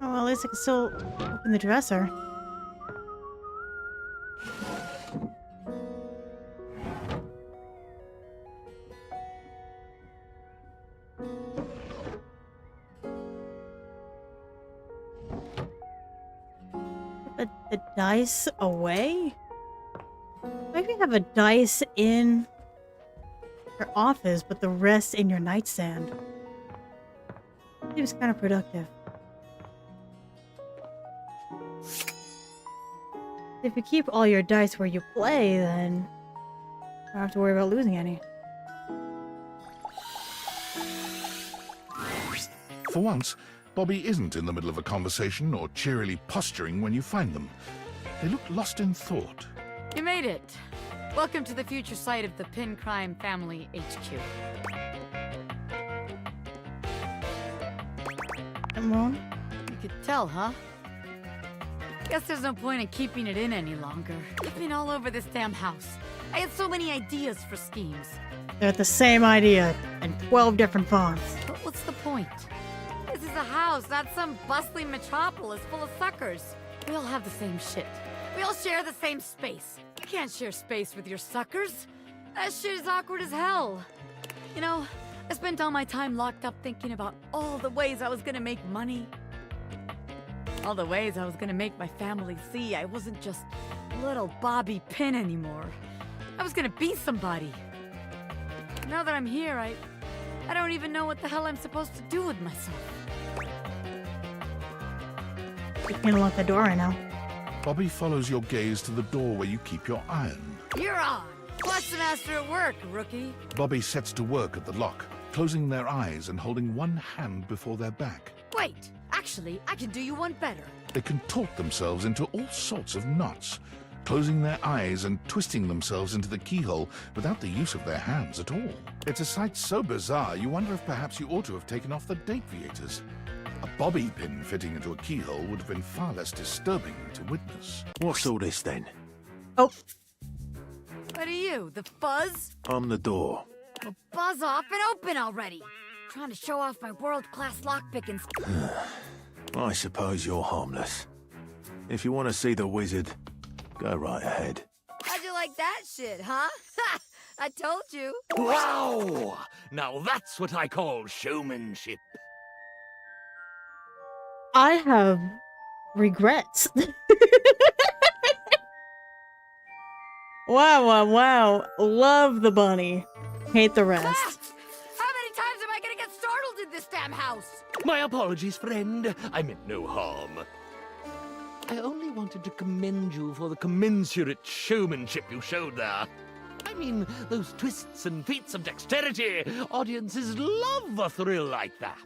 Oh, well, at least I can still open the dresser. The dice away? Maybe have a dice in your office, but the rest in your nightstand. Seems kind of productive. If you keep all your dice where you play, then you don't have to worry about losing any. For once, Bobby isn't in the middle of a conversation or cheerily posturing when you find them. They look lost in thought. You made it. Welcome to the future site of the Pin Crime Family HQ. I'm wrong. You could tell, huh? Guess there's no point in keeping it in any longer. I've been all over this damn house. I had so many ideas for schemes. They're the same idea in 12 different fonts. But what's the point? This is a house, not some bustling metropolis full of suckers. We all have the same shit. We all share the same space. You can't share space with your suckers. That shit is awkward as hell. You know, I spent all my time locked up thinking about all the ways I was gonna make money. All the ways I was gonna make my family see I wasn't just little Bobby Pin anymore. I was gonna be somebody. Now that I'm here, I don't even know what the hell I'm supposed to do with myself. You can't lock the door right now. Bobby follows your gaze to the door where you keep your iron. You're on! Watch the master at work, rookie. Bobby sets to work at the lock, closing their eyes and holding one hand before their back. Wait, actually, I can do you one better. They contort themselves into all sorts of knots, closing their eyes and twisting themselves into the keyhole without the use of their hands at all. It's a sight so bizarre you wonder if perhaps you ought to have taken off the date viators. A bobby pin fitting into a keyhole would have been far less disturbing to witness. What's all this then? Oh. What are you, the fuzz? I'm the door. Well, buzz off and open already. Trying to show off my world-class lockpicking. I suppose you're harmless. If you want to see the wizard, go right ahead. How'd you like that shit, huh? Ha! I told you. Wow! Now that's what I call showmanship. I have regrets. Wow. Love the bunny. Hate the rest. How many times am I gonna get startled in this damn house? My apologies, friend. I meant no harm. I only wanted to commend you for the commensurate showmanship you showed there. I mean, those twists and feats of dexterity. Audiences love a thrill like that.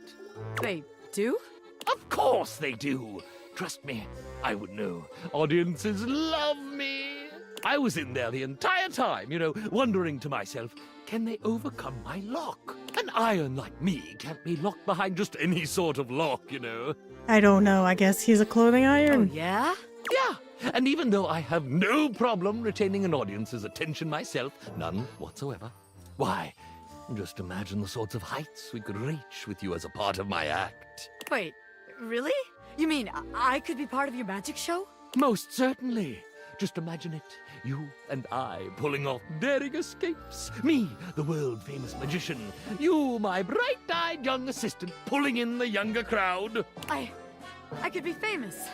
They do? Of course they do. Trust me, I would know. Audiences love me. I was in there the entire time, wondering to myself, can they overcome my lock? An iron like me can't be locked behind just any sort of lock, I don't know. I guess he's a clothing iron. Oh, yeah? Yeah, and even though I have no problem retaining an audience's attention myself, none whatsoever, why, just imagine the sorts of heights we could reach with you as a part of my act. Wait, really? You mean I could be part of your magic show? Most certainly. Just imagine it. You and I pulling off daring escapes. Me, the world-famous magician. You, my bright-eyed young assistant, pulling in the younger crowd. I could be famous.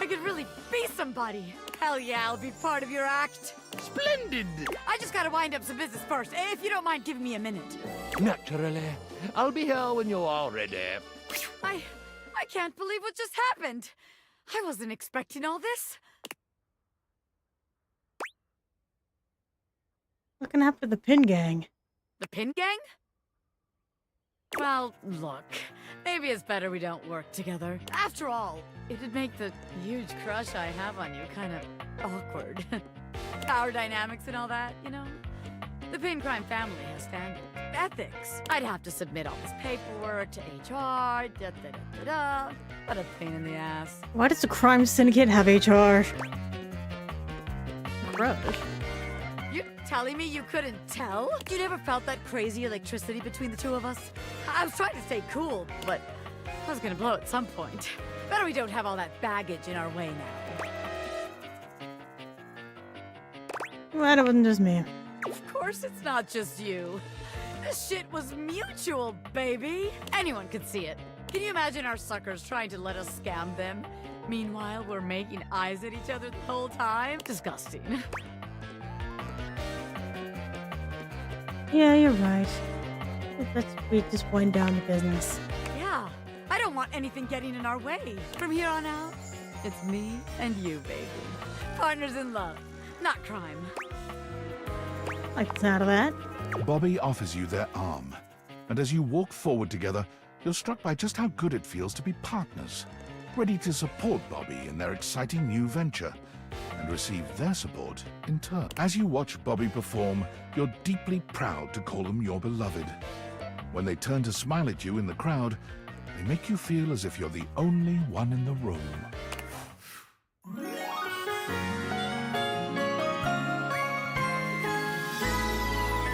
I could really be somebody. Hell yeah, I'll be part of your act. Splendid! I just gotta wind up some business first, if you don't mind giving me a minute. Naturally. I'll be here when you're all ready. I can't believe what just happened. I wasn't expecting all this. Looking after the Pin Gang. The Pin Gang? Well, look, maybe it's better we don't work together. After all, it'd make the huge crush I have on you kind of awkward. Power dynamics and all that, you know? The Pin Crime family has standards, ethics. I'd have to submit all this paperwork to HR, da-da-da-da-da. What a pain in the ass. Why does the crime syndicate have HR? Gross. You telling me you couldn't tell? You never felt that crazy electricity between the two of us? I was trying to stay cool, but I was gonna blow at some point. Better we don't have all that baggage in our way now. Glad it wasn't just me. Of course it's not just you. This shit was mutual, baby. Anyone could see it. Can you imagine our suckers trying to let us scam them? Meanwhile, we're making eyes at each other the whole time? Disgusting. Yeah, you're right. We just wind down the business. Yeah, I don't want anything getting in our way. From here on out, it's me and you, baby. Partners in love, not crime. I can sound of that. Bobby offers you their arm, and as you walk forward together, you're struck by just how good it feels to be partners, ready to support Bobby in their exciting new venture, and receive their support in turn. As you watch Bobby perform, you're deeply proud to call them your beloved. When they turn to smile at you in the crowd, they make you feel as if you're the only one in the room.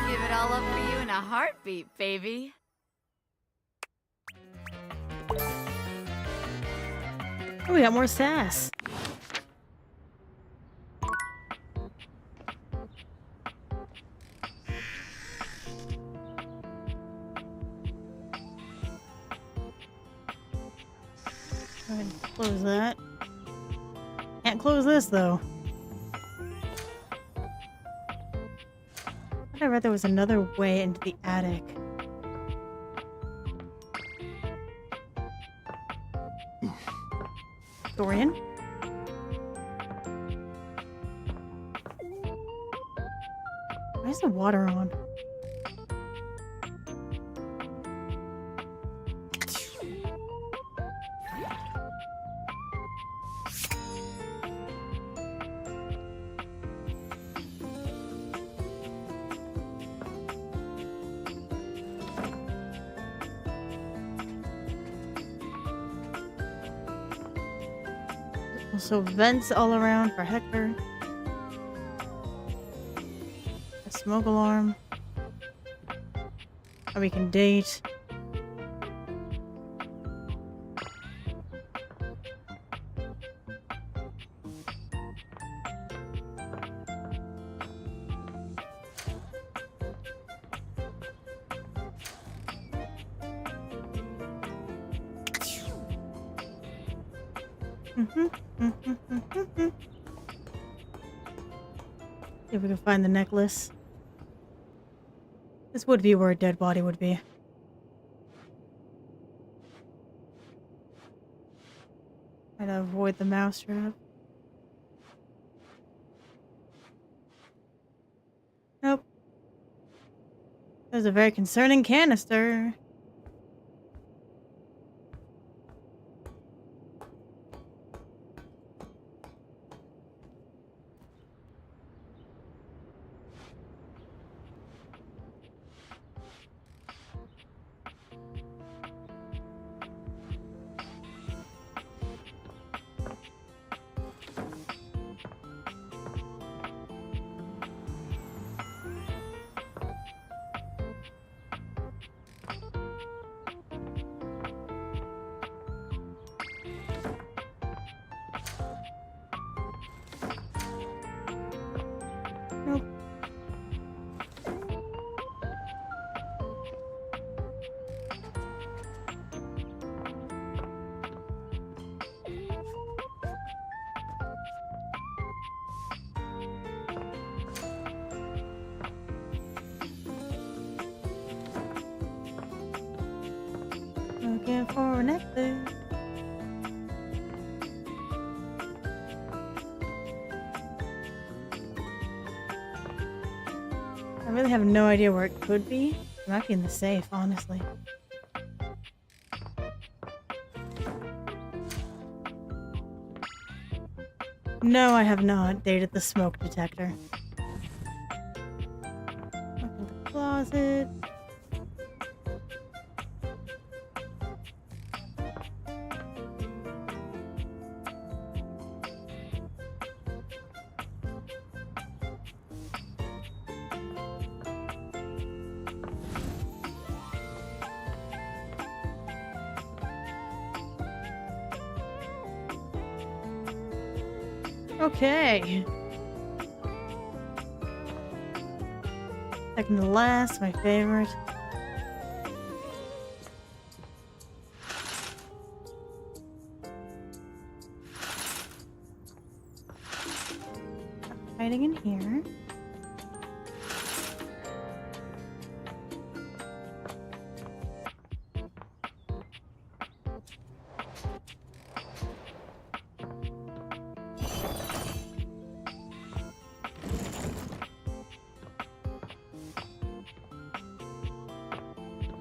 Give it all up for you in a heartbeat, baby. Oh, we got more sass. Go ahead and close that. Can't close this though. I read there was another way into the attic. Dorian? Why is the water on? Also vents all around for Hector. A smoke alarm. Or we can date. See if we can find the necklace. This would be where a dead body would be. Try to avoid the mousetrap. Nope. There's a very concerning canister. looking for a necklace. I really have no idea where it could be. It might be in the safe, honestly. No, I have not dated the smoke detector. Open the closet. Okay. Second to last, my favorite. Hiding in here.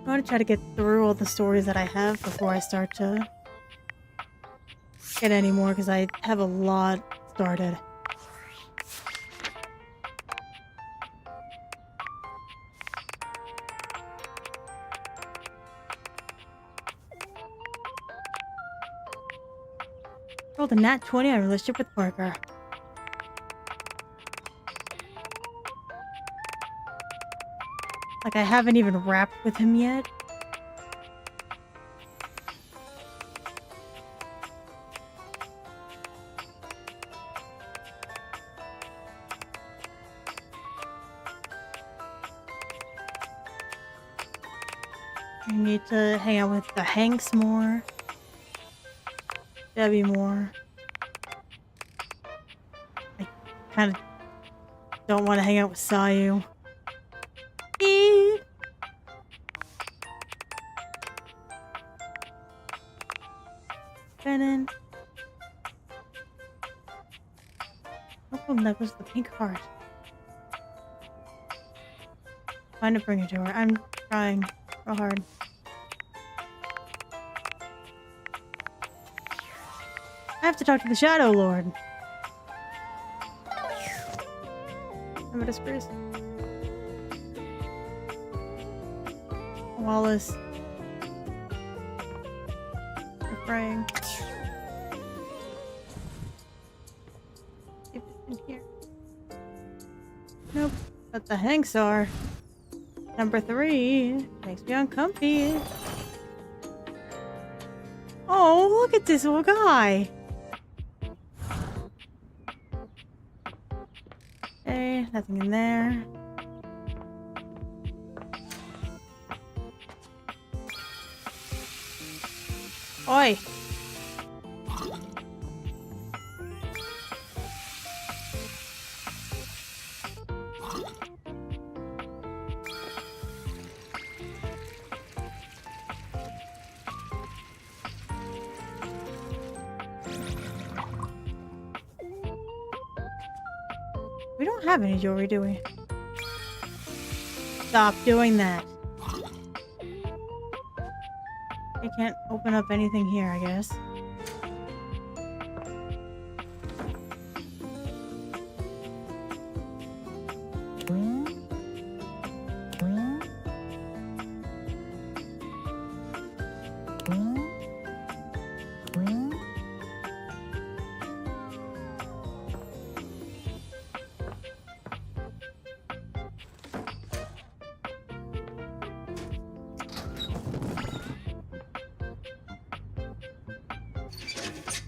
I want to try to get through all the stories that I have before I start to get any more, because I have a lot started. Rolled a nat 20 on a relationship with Parker. Like, I haven't even rapped with him yet. I need to hang out with the Hanks more. Debbie more. I kind of don't want to hang out with Sayu. Brennan. Oh, that was the pink heart. Find it, bring it to her. I'm trying real hard. I have to talk to the Shadow Lord. I'm gonna spruce. Wallace. Praying. See if it's in here. Nope. But the Hanks are. Number 3 makes me uncomfy. Oh, look at this little guy. Okay, nothing in there. Oi! We don't have any jewelry, do we? Stop doing that. I can't open up anything here, I guess.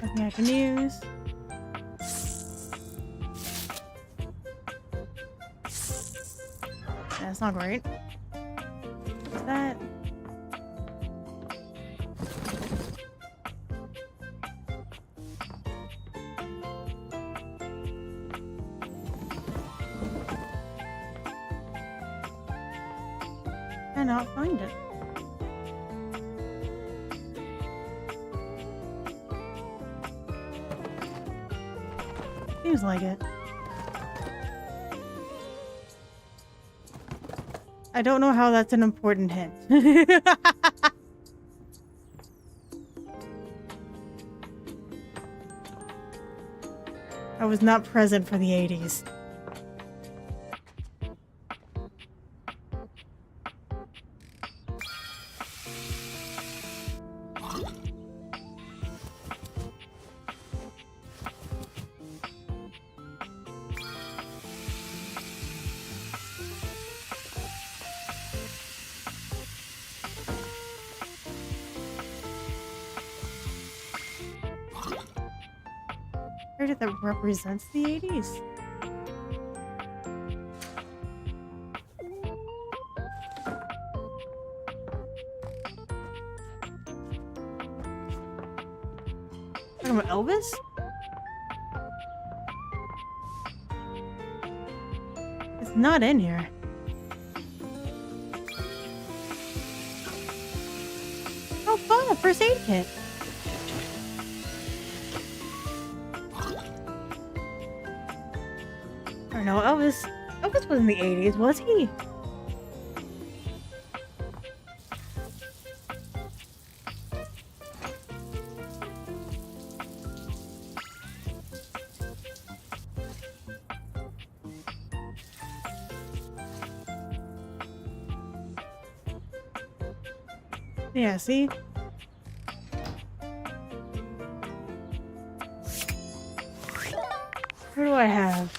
Nothing I can use. That's not great. What's that? Cannot find it. Seems like it. I don't know how that's an important hint. I was not present for the 80s. That represents the 80s. Talking about Elvis? It's not in here. Oh, fun! A first aid kit. No, Elvis was in the 80s, was he? Yeah, see? What do I have?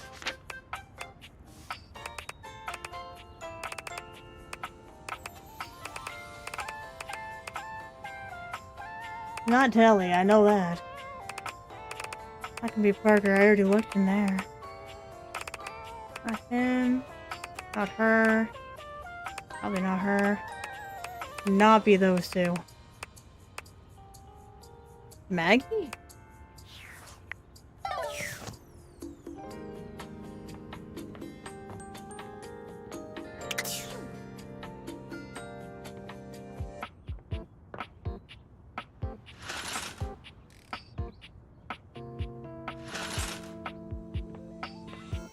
Not Telly, I know that. That can be Parker, I already looked in there. Not him. Not her. Probably not her. Not be those two. Maggie?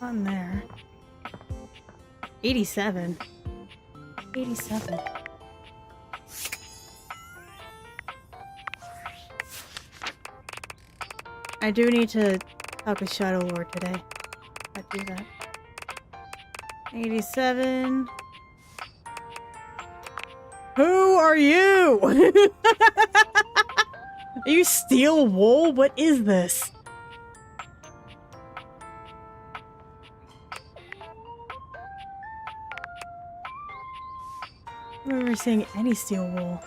On there. 87. 87. I do need to talk with Shadow Lord today. I'd do that. 87. Who are you? Are you steel wool? What is this? I don't remember seeing any steel wool.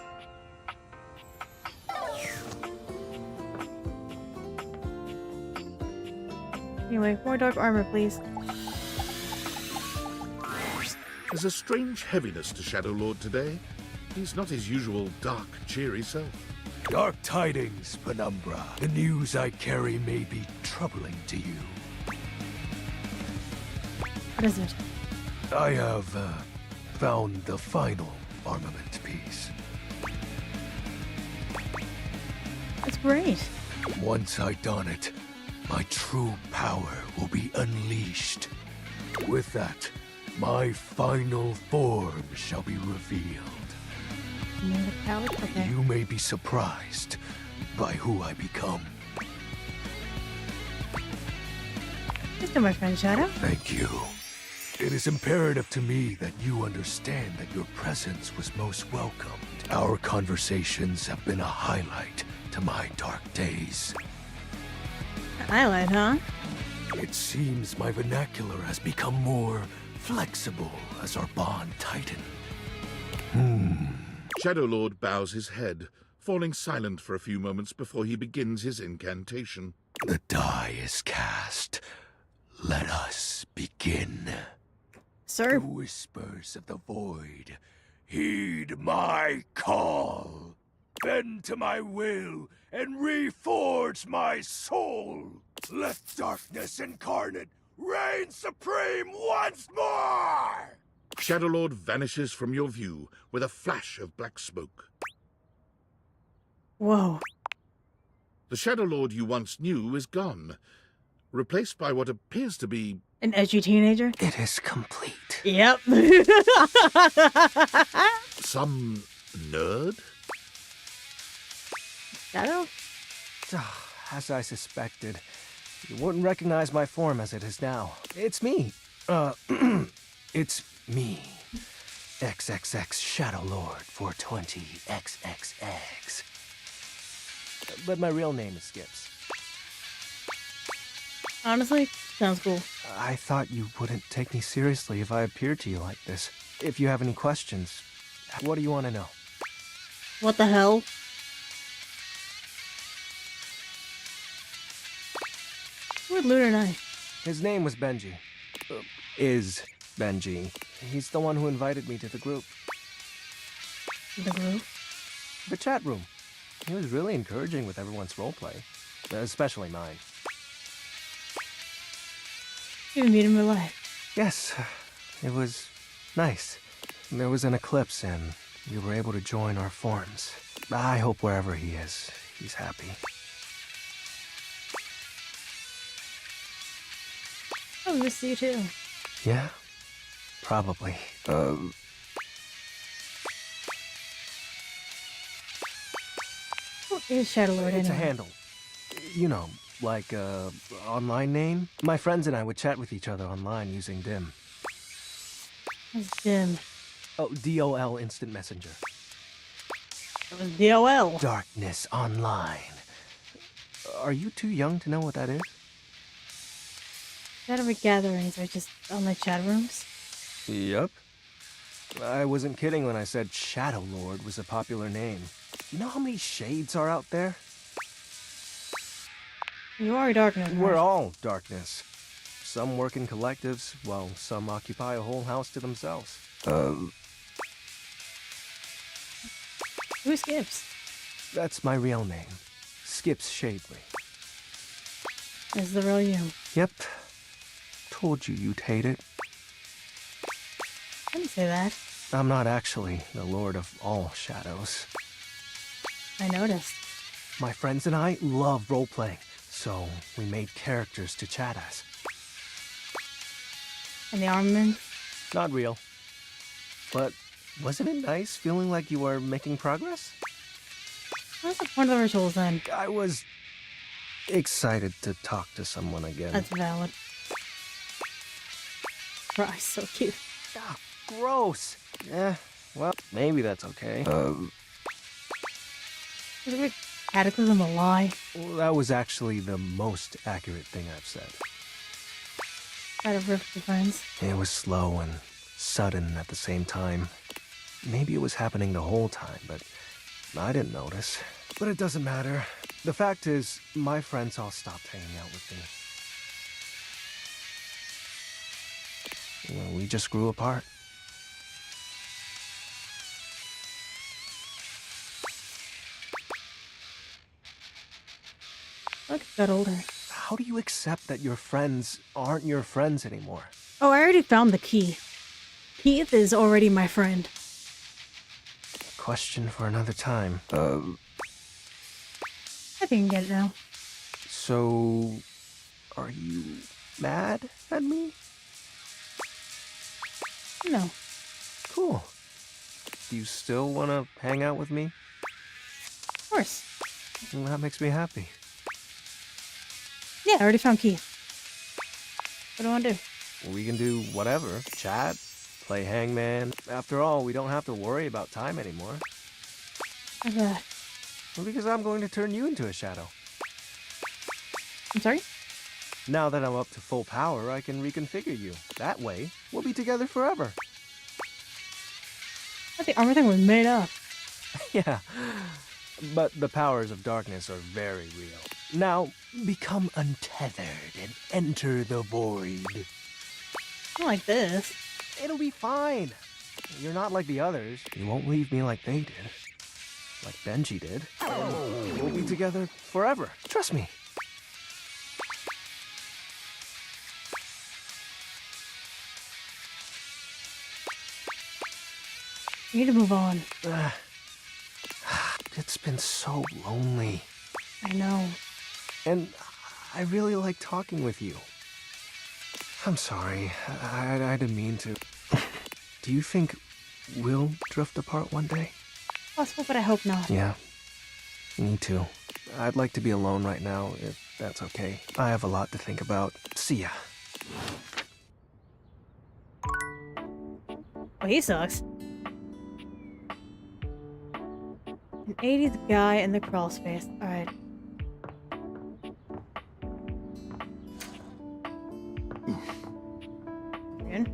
Anyway, more dark armor, please. There's a strange heaviness to Shadow Lord today. He's not his usual dark, cheery self. Dark tidings, Penumbra. The news I carry may be troubling to you. What is it? I have, found the final armament piece. That's great. Once I don it, my true power will be unleashed. With that, my final form shall be revealed. Okay. You may be surprised by who I become. You're still my friend, Shadow. Thank you. It is imperative to me that you understand that your presence was most welcomed. Our conversations have been a highlight to my dark days. Highlight, huh? It seems my vernacular has become more flexible as our bond tightened. Shadow Lord bows his head, falling silent for a few moments before he begins his incantation. The die is cast. Let us begin. Sir? The whispers of the void, heed my call. Bend to my will and reforge my soul. Let darkness incarnate reign supreme once more! Shadow Lord vanishes from your view with a flash of black smoke. Whoa. The Shadow Lord you once knew is gone, replaced by what appears to be... An edgy teenager? It is complete. Yep. some nerd? Shadow? As I suspected, you wouldn't recognize my form as it is now. It's me. It's me. XXX Shadow Lord 420 XXX. But my real name is Skips. Honestly, sounds cool. I thought you wouldn't take me seriously if I appeared to you like this. If you have any questions, what do you want to know? What the hell? Where'd Lunar knife? His name was Benji. Is Benji. He's the one who invited me to the group. The group? The chat room. He was really encouraging with everyone's roleplay, especially mine. You didn't meet him in real life. Yes, it was nice. There was an eclipse and we were able to join our forms. I hope wherever he is, he's happy. I miss you too. Yeah, probably. What is Shadow Lord It's a anyway? handle. You know, like online name. My friends and I would chat with each other online using DIM. What's Dim? Oh, DOL Instant Messenger. It was DOL. Darkness Online. Are you too young to know what that is? Shadowy gatherings are just online chat rooms. Yep. I wasn't kidding when I said Shadow Lord was a popular name. You know how many shades are out there? You are darkness. We're right? all darkness. Some work in collectives, while some occupy a whole house to themselves. Who Skips? That's my real name. Skips Shadley. Is the real you? Yep. Told you you'd hate it. I didn't say that. I'm not actually the Lord of all shadows. I noticed. My friends and I love role-playing, so we made characters to chat as. And the armament? Not real. But wasn't it nice feeling like you were making progress? What's the point of the rituals then? I was excited to talk to someone again. That's valid. Fry's so cute. Ah, gross. Well, maybe that's okay. Is it Cataclysm a lie? Well, that was actually the most accurate thing I've said. Try to rift your friends. It was slow and sudden at the same time. Maybe it was happening the whole time, but I didn't notice. But it doesn't matter. The fact is, my friends all stopped hanging out with me. Well, we just grew apart. Look, got older. How do you accept that your friends aren't your friends anymore? Oh, I already found the key. Keith is already my friend. Question for another time. I think I can get it now. So, are you mad at me? No. Cool. Do you still want to hang out with me? Of course. Well, that makes me happy. Yeah, I already found Keith. What do I want to do? We can do whatever. Chat, play hangman. After all, we don't have to worry about time anymore. How's that? Well, because I'm going to turn you into a shadow. I'm sorry? Now that I'm up to full power, I can reconfigure you. That way, we'll be together forever. I thought the armor thing was made up. Yeah, but the powers of darkness are very real. Now, become untethered and enter the void. Not like this. It'll be fine. You're not like the others. You won't leave me like they did. Like Benji did. We'll be together forever. Trust me. We need to move on. It's been so lonely. I know. And I really like talking with you. I'm sorry. I didn't mean to. Do you think we'll drift apart one day? Possible, but I hope not. Yeah. Me too. I'd like to be alone right now, if that's okay. I have a lot to think about. See ya. Oh, he sucks. An 80s guy in the crawl space. Alright. Good.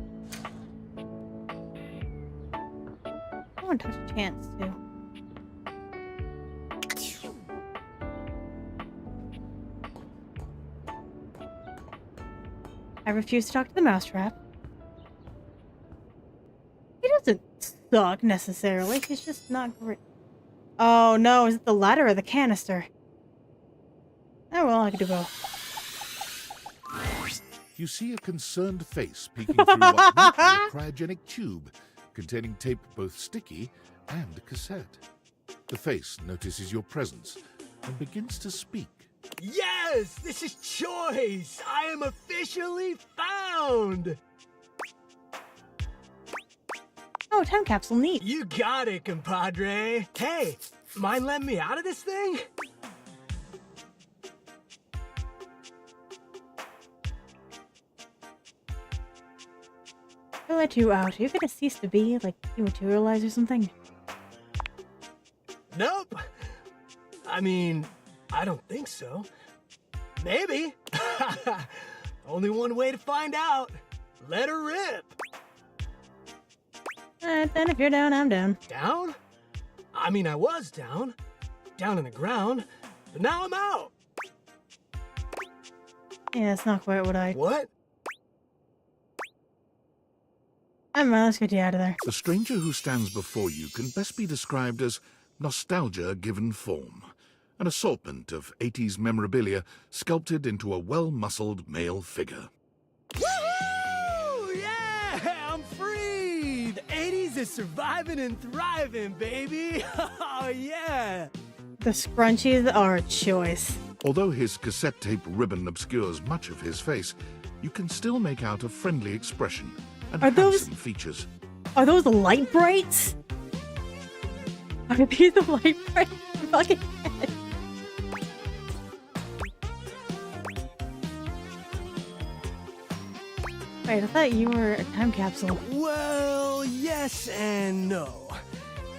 I want to touch a chance, too. I refuse to talk to the mousetrap. He doesn't suck, necessarily. He's just not great. Oh, no. Is it the ladder or the canister? Oh, well, I could do both. You see a concerned face peeking through what might be a cryogenic tube containing tape both sticky and cassette. The face notices your presence and begins to speak. Yes! This is Choice! I am officially found! Oh, time capsule, neat. You got it, compadre. Hey, mind letting me out of this thing? I'll let you out. You're gonna cease to be, like, dematerialize or something. Nope. I mean, I don't think so. Maybe. Only one way to find out. Let her rip. Alright, then if you're down, I'm down. Down? I mean, I was down. Down in the ground. But now I'm out. Yeah, that's not quite what I... What? Never mind, let's get you out of there. The stranger who stands before you can best be described as nostalgia given form, an assortment of 80s memorabilia sculpted into a well-muscled male figure. Woohoo! Yeah! I'm free! The 80s is surviving and thriving, baby! Oh, yeah! The scrunchies are a choice. Although his cassette tape ribbon obscures much of his face, you can still make out a friendly expression and handsome features. Are those light brights? Are these the light brights? Fucking head. Wait, I thought you were a time capsule. Well, yes and no.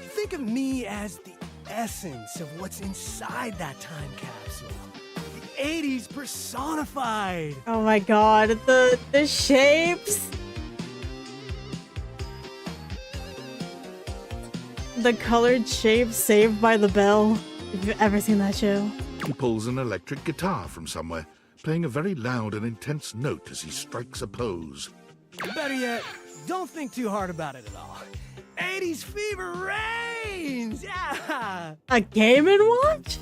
Think of me as the essence of what's inside that time capsule. The 80s personified. Oh my god, the shapes. The colored shapes Saved by the Bell. If you've ever seen that show. He pulls an electric guitar from somewhere, playing a very loud and intense note as he strikes a pose. Better yet, don't think too hard about it at all. 80s fever reigns! Yeah! A Game & Watch?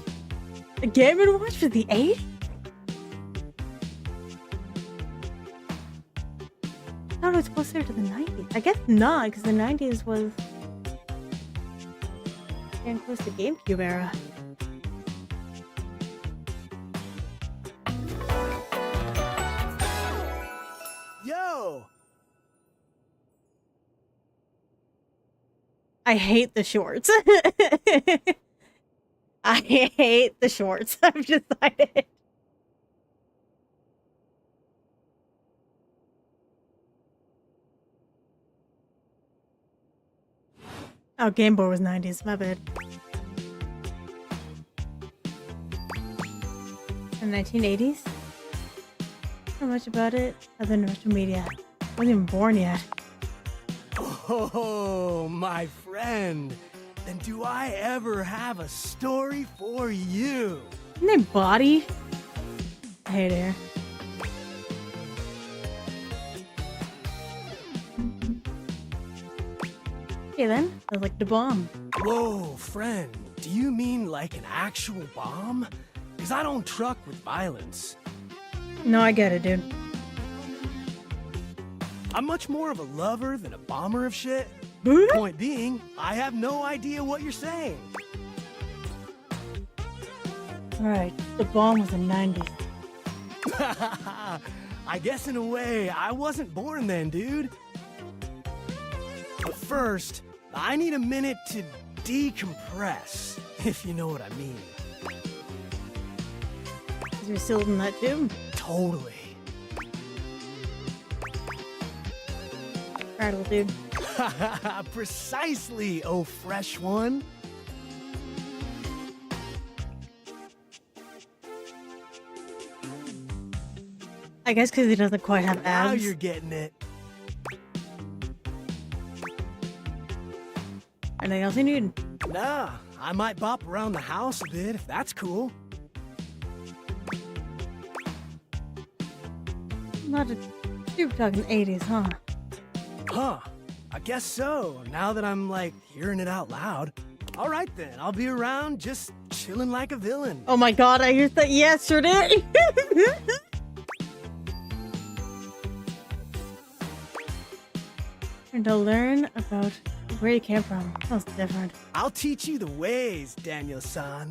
A Game & Watch for the 80s? I thought it was closer to the 90s. I guess not, because the 90s was getting close to GameCube era. Yo! I hate the shorts. I hate the shorts. I've decided. Oh, Game Boy was 90s. My bad. The 1980s? Not much about it other than retro media. I wasn't even born yet. Oh, my friend. Then do I ever have a story for you? Isn't they body? Hey there. Okay then, I like the bomb. Whoa, friend. Do you mean like an actual bomb? Because I don't truck with violence. No, I get it, dude. I'm much more of a lover than a bomber of shit. Point being, I have no idea what you're saying. Alright, the bomb was in the 90s. I guess in a way, I wasn't born then, dude. But first, I need a minute to decompress, if you know what I mean. You're still in that too? Totally. Rattle, dude. Precisely, oh fresh one. I guess because he doesn't quite have Now abs. you're getting it. Anything else you need? Nah, I might bop around the house a bit if that's cool. Not a you're talking 80s, huh? Huh. I guess so, now that I'm, like, hearing it out loud. All right, then. I'll be around just chilling like a villain. Oh my god, I used that yesterday! And to learn about where you came from. That's different. I'll teach you the ways, Daniel-san.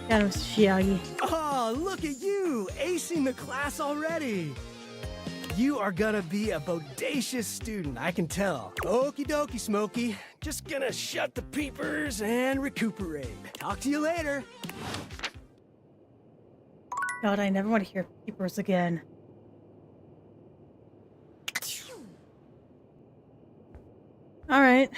Got him, Shiagi. Oh, look at you, acing the class already. You are gonna be a bodacious student, I can tell. Okie dokie, Smokey. Just gonna shut the peepers and recuperate. Talk to you later. God, I never want to hear peepers again. Alright.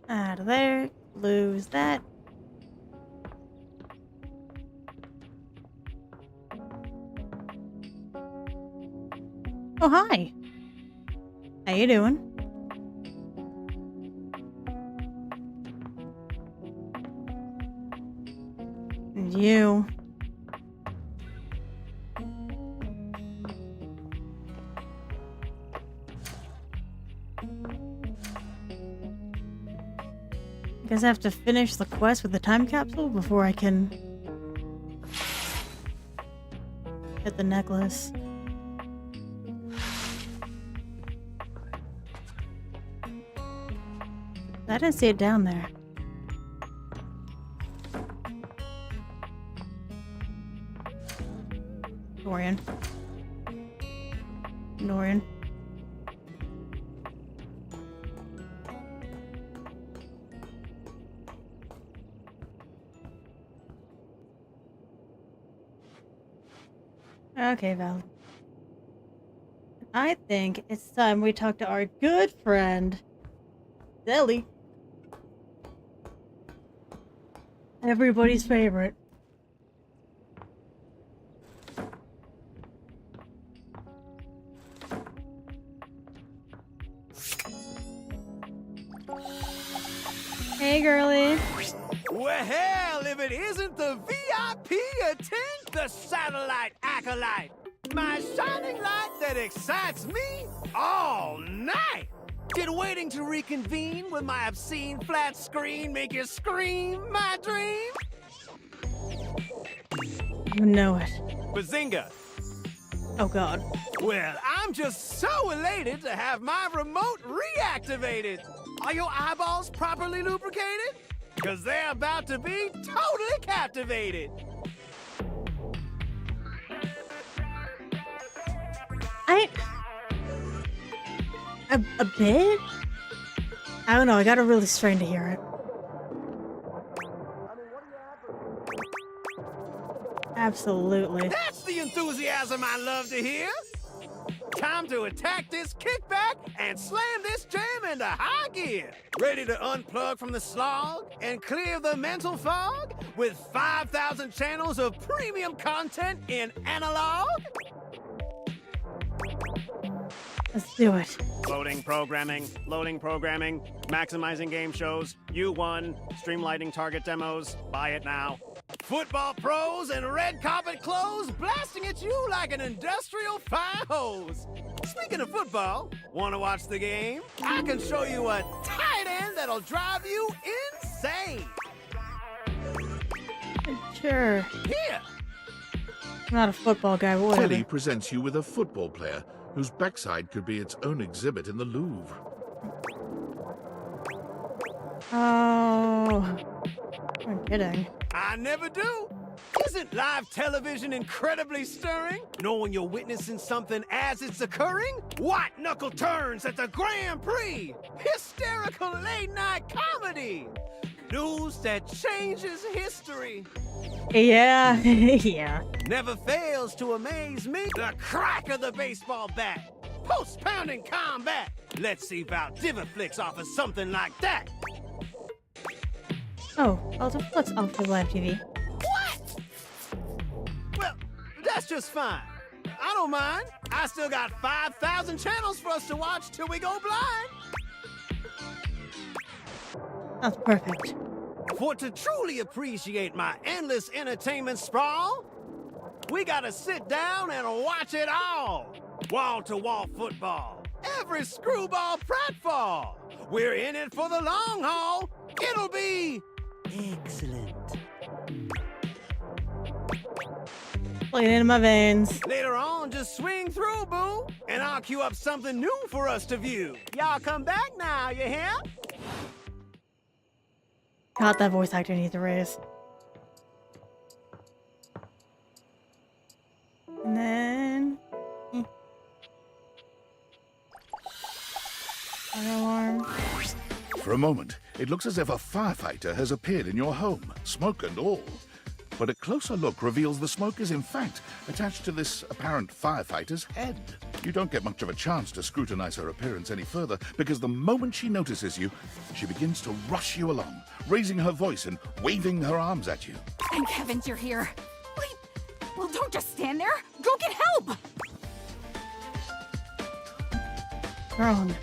Out of there. Lose that. Oh, hi. How you doing? And you. I guess I have to finish the quest with the time capsule before I can get the necklace. I didn't see it down there. Dorian. Dorian. Okay, Val. I think it's time we talk to our good friend, Zelly. Everybody's favorite. Hey, girlie. Well, if it isn't the VIP attend the satellite acolyte, my shining light that excites me all night. Did waiting to reconvene with my obscene flat screen make you scream my dream? You know it. Bazinga. Oh, God. Well, I'm just so elated to have my remote reactivated. Are your eyeballs properly lubricated? Because they're about to be totally captivated. A bit? I don't know, I gotta really strain to hear it. Absolutely. That's the enthusiasm I love to hear. Time to attack this kickback and slam this jam into high gear. Ready to unplug from the slog and clear the mental fog with 5,000 channels of premium content in analog? Let's do it. Loading programming, maximizing game shows, U1, streamlining target demos, buy it now. Football pros and red carpet clothes blasting at you like an industrial fire hose. Speaking of football, want to watch the game? I can show you a tight end that'll drive you insane. Sure. Here. I'm not a football guy, but whatever. Tilly presents you with a football player whose backside could be its own exhibit in the Louvre. Oh, I'm kidding. I never do. Isn't live television incredibly stirring? Knowing you're witnessing something as it's occurring? White knuckle turns at the Grand Prix! Hysterical late-night comedy! News that changes history! Yeah, yeah. Never fails to amaze me. The crack of the baseball bat! Post-pounding combat! Let's see if Valdiviflix offers something like that! Oh, Valdiviflix offers live TV. What? Well, that's just fine. I don't mind. I still got 5,000 channels for us to watch till we go blind. That's perfect. For to truly appreciate my endless entertainment sprawl, we gotta sit down and watch it all. Wall-to-wall football. Every screwball pratfall. We're in it for the long haul. It'll be excellent. Playing in my veins. Later on, just swing through, boo, and I'll queue up something new for us to view. Y'all come back now, you hear? God, that voice actor needs a raise. And then... Fire alarm. For a moment, it looks as if a firefighter has appeared in your home, smoke and all. But a closer look reveals the smoke is in fact attached to this apparent firefighter's head. You don't get much of a chance to scrutinize her appearance any further, because the moment she notices you, she begins to rush you along, raising her voice and waving her arms at you. Thank heavens you're here. Wait, well, don't just stand there. Go get help! Wrong.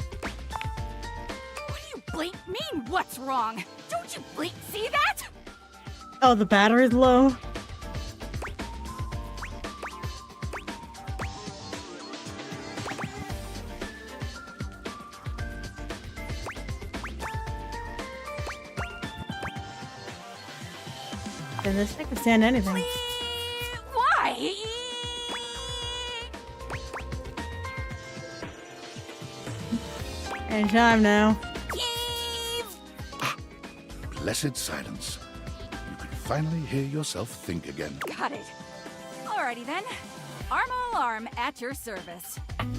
What do you bleep mean, what's wrong? Don't you bleep see that? Oh, the battery's low? Then this thing can stand anything. Why? Anytime now. Blessed silence. You can finally hear yourself think again. Got it. Alrighty then. Arma alarm at your service. I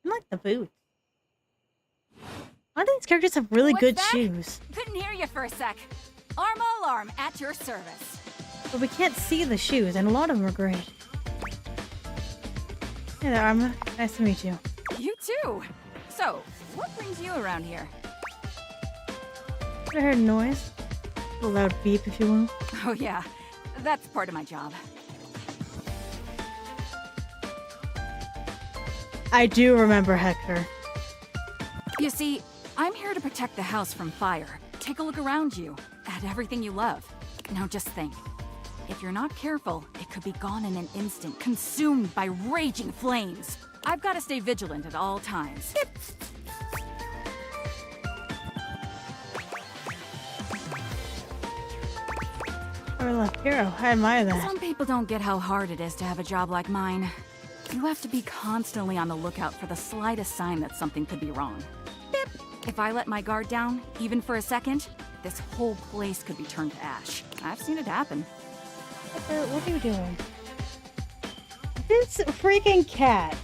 like the boots. A lot of these characters have really What's good that? shoes. Couldn't hear you for a sec. Arma alarm at your service. But we can't see the shoes, and a lot of them are great. Hey there, Arma. Nice to meet you. You too. So, what brings you around here? I heard a noise. A loud beep, if you will. Oh yeah, that's part of my job. I do remember Hector. You see, I'm here to protect the house from fire. Take a look around you, at everything you love. Now just think. If you're not careful, it could be gone in an instant, consumed by raging flames. I've got to stay vigilant at all times. Our left hero. I admire that. Some people don't get how hard it is to have a job like mine. You have to be constantly on the lookout for the slightest sign that something could be wrong. Bip! If I let my guard down, even for a second, this whole place could be turned to ash. I've seen it happen. What are you doing? This freaking cat.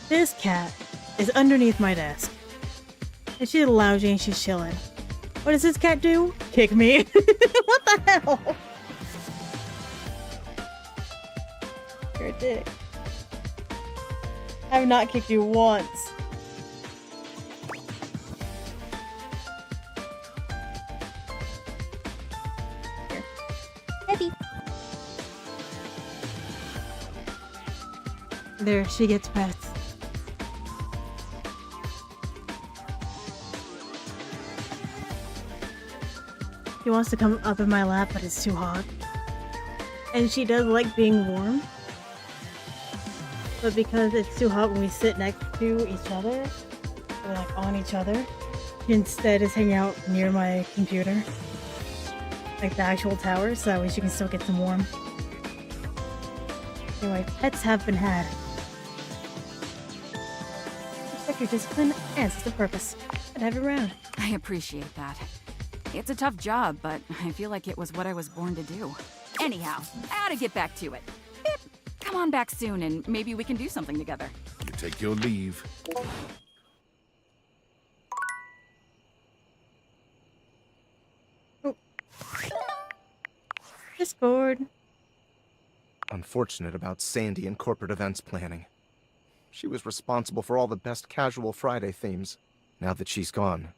This cat is underneath my desk. And she's lounging and she's chilling. What does this cat do? Kick me. What the hell? You're a dick. I have not kicked you once. Here. Heavy. There, she gets pets. She wants to come up in my lap, but it's too hot. And she does like being warm. But because it's too hot when we sit next to each other, or like on each other, she instead is hanging out near my computer. Like the actual towers, so that way she can still get some warm. Anyway, pets have been had. Respect your discipline and sense of purpose. And have it around. I appreciate that. It's a tough job, but I feel like it was what I was born to do. Anyhow, I ought to get back to it. Pip, come on back soon and maybe we can do something together. You take your leave. Discord. Unfortunate about Sandy and corporate events planning. She was responsible for all the best casual Friday themes. Now that she's gone,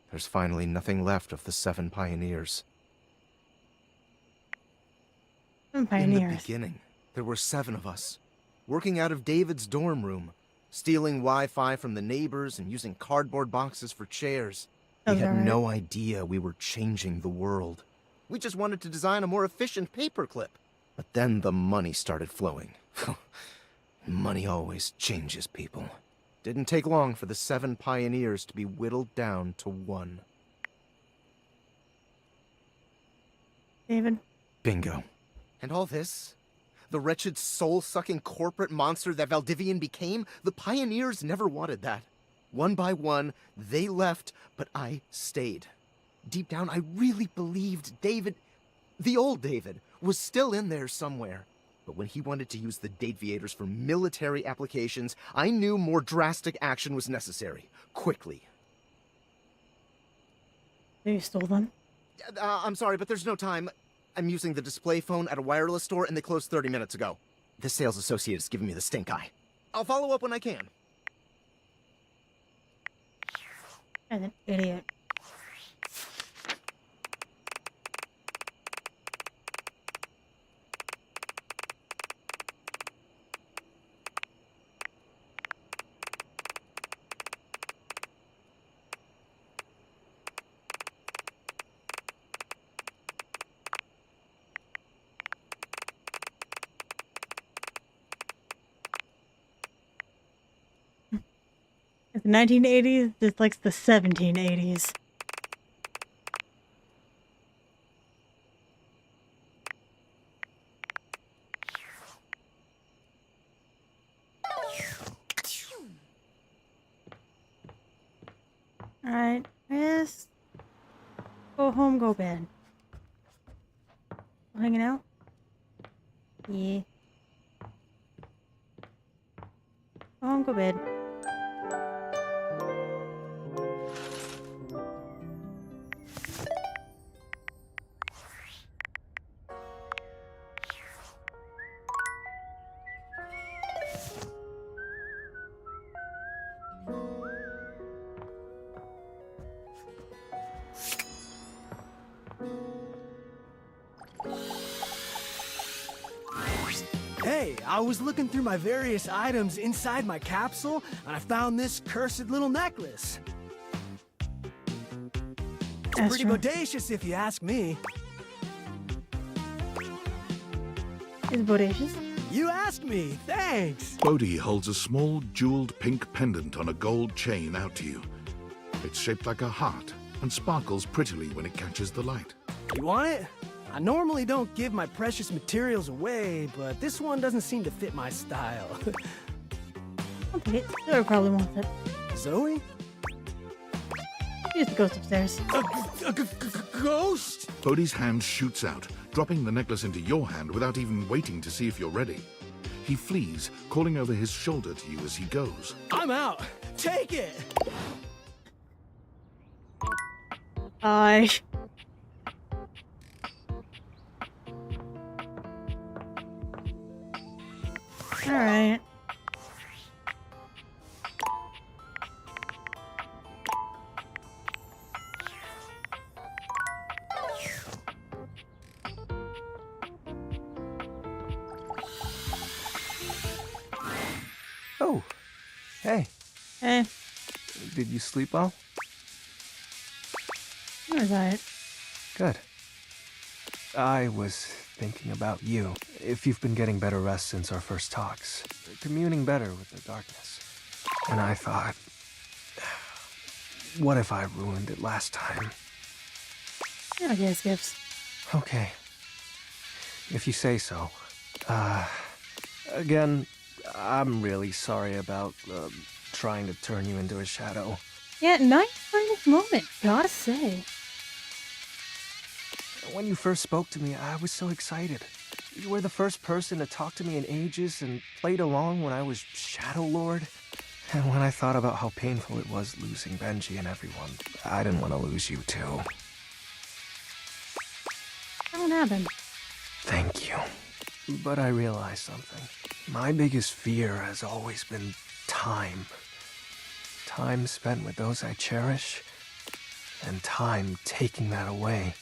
there's finally nothing left of the 7 pioneers. I'm pioneers. In the beginning, there were 7 of us, working out of David's dorm room, stealing Wi-Fi from the neighbors and using cardboard boxes for chairs. We had no idea we were changing the world. We just wanted to design a more efficient paperclip. But then the money started flowing. Money always changes people. Didn't take long for the 7 pioneers to be whittled down to 1. David. Bingo. And all this? The wretched soul-sucking corporate monster that Valdivian became? The pioneers never wanted that. One by one, they left, but I stayed. Deep down, I really believed David, the old David, was still in there somewhere. But when he wanted to use the Dateviators for military applications, I knew more drastic action was necessary. Quickly. You stole them? I'm sorry, but there's no time. I'm using the display phone at a wireless store and they closed 30 minutes ago. The sales associate is giving me the stink eye. I'll follow up when I can. As an idiot. The 1980s, this likes the 1780s. Alright, Chris. Go home, go bed. Hanging out? Yeah. Go home, go bed. Hey, I was looking through my various items inside my capsule, and I found this cursed little necklace. It's pretty bodacious if you ask me. It's bodacious? You asked me, thanks! Bodhi holds a small jeweled pink pendant on a gold chain out to you. It's shaped like a heart and sparkles prettily when it catches the light. You want it? I normally don't give my precious materials away, but this one doesn't seem to fit my style. I'll take it. Zoe probably wants it. Zoe? Here's the ghost upstairs. A ghost? Bodhi's hand shoots out, dropping the necklace into your hand without even waiting to see if you're ready. He flees, calling over his shoulder to you as he goes. I'm out. Take it. Alright. Oh, hey. Hey. Did you sleep well? Where was I? Good. I was thinking about you. If you've been getting better rest since our first talks, communing better with the darkness. And I thought, what if I ruined it last time? Yeah, yes, gifts. Okay. If you say so. Again, I'm really sorry about trying to turn you into a shadow. Yeah, nice this moment, gotta say. When you first spoke to me, I was so excited. You were the first person to talk to me in ages and played along when I was Shadow Lord. And when I thought about how painful it was losing Benji and everyone, I didn't want to lose you too. That don't happen. Thank you. But I realized something. My biggest fear has always been time. Time spent with those I cherish, and time taking that away.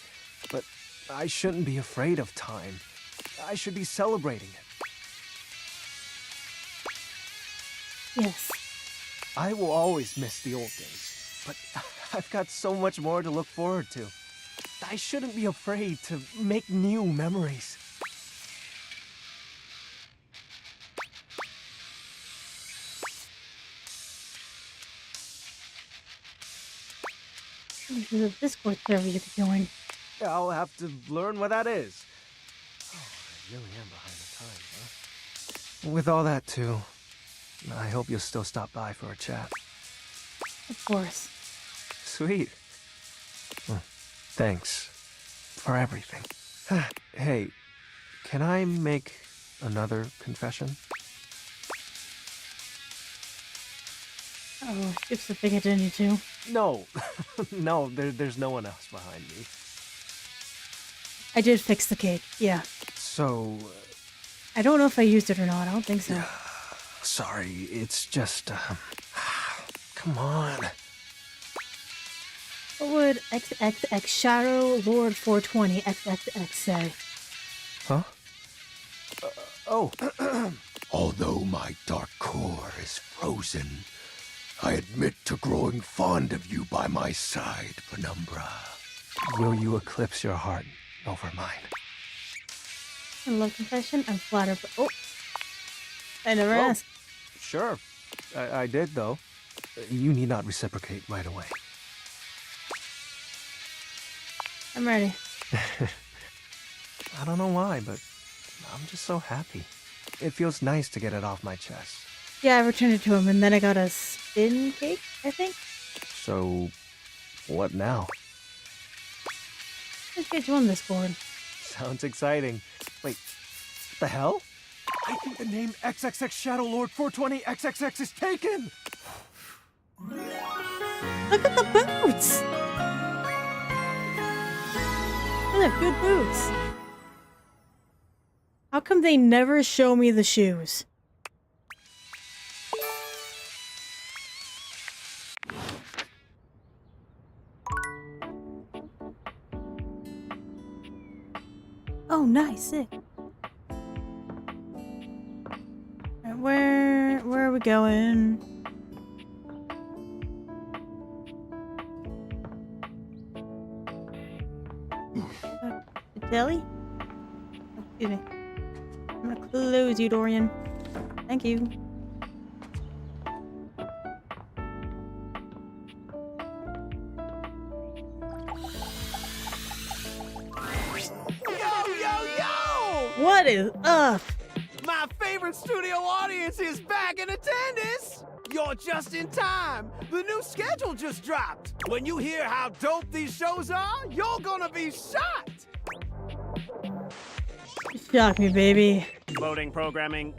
But I shouldn't be afraid of time. I should be celebrating it. Yes. I will always miss the old days, but I've got so much more to look forward to. I shouldn't be afraid to make new memories. There's a Discord server you could join. I'll have to learn what that is. Oh, I really am behind the times, huh? With all that, too, I hope you'll still stop by for a chat. Of course. Sweet. Well, thanks for everything. Hey, can I make another confession? Oh, Skip's a big identity too. No. No, there's no one else behind me. I did fix the cake, yeah. So... I don't know if I used it or not, I don't think so. Sorry, it's just, come on. What would XXX Shadow Lord 420 XXX say? Huh? Oh. Although my dark core is frozen, I admit to growing fond of you by my side, Penumbra. Will you eclipse your heart over mine? In love confession, I'm flattered, but oh, I never asked. Sure, I did though. You need not reciprocate right away. I'm ready. I don't know why, but I'm just so happy. It feels nice to get it off my chest. Yeah, I returned it to him, and then I got a spin cake, I think. So, what now? Let's get you on this board. Sounds exciting. Wait, what the hell? I think the name XXX Shadow Lord 420 XXX is taken! Look at the boots! They have good boots. How come they never show me the shoes? Oh, nice, sick. Where are we going? Deli? Oh, excuse me. I'm gonna close you, Dorian. Thank you. What is up? My favorite studio audience is back in attendance! You're just in time! The new schedule just dropped! When you hear how dope these shows are, you're gonna be shocked! Shock me, baby. Loading programming,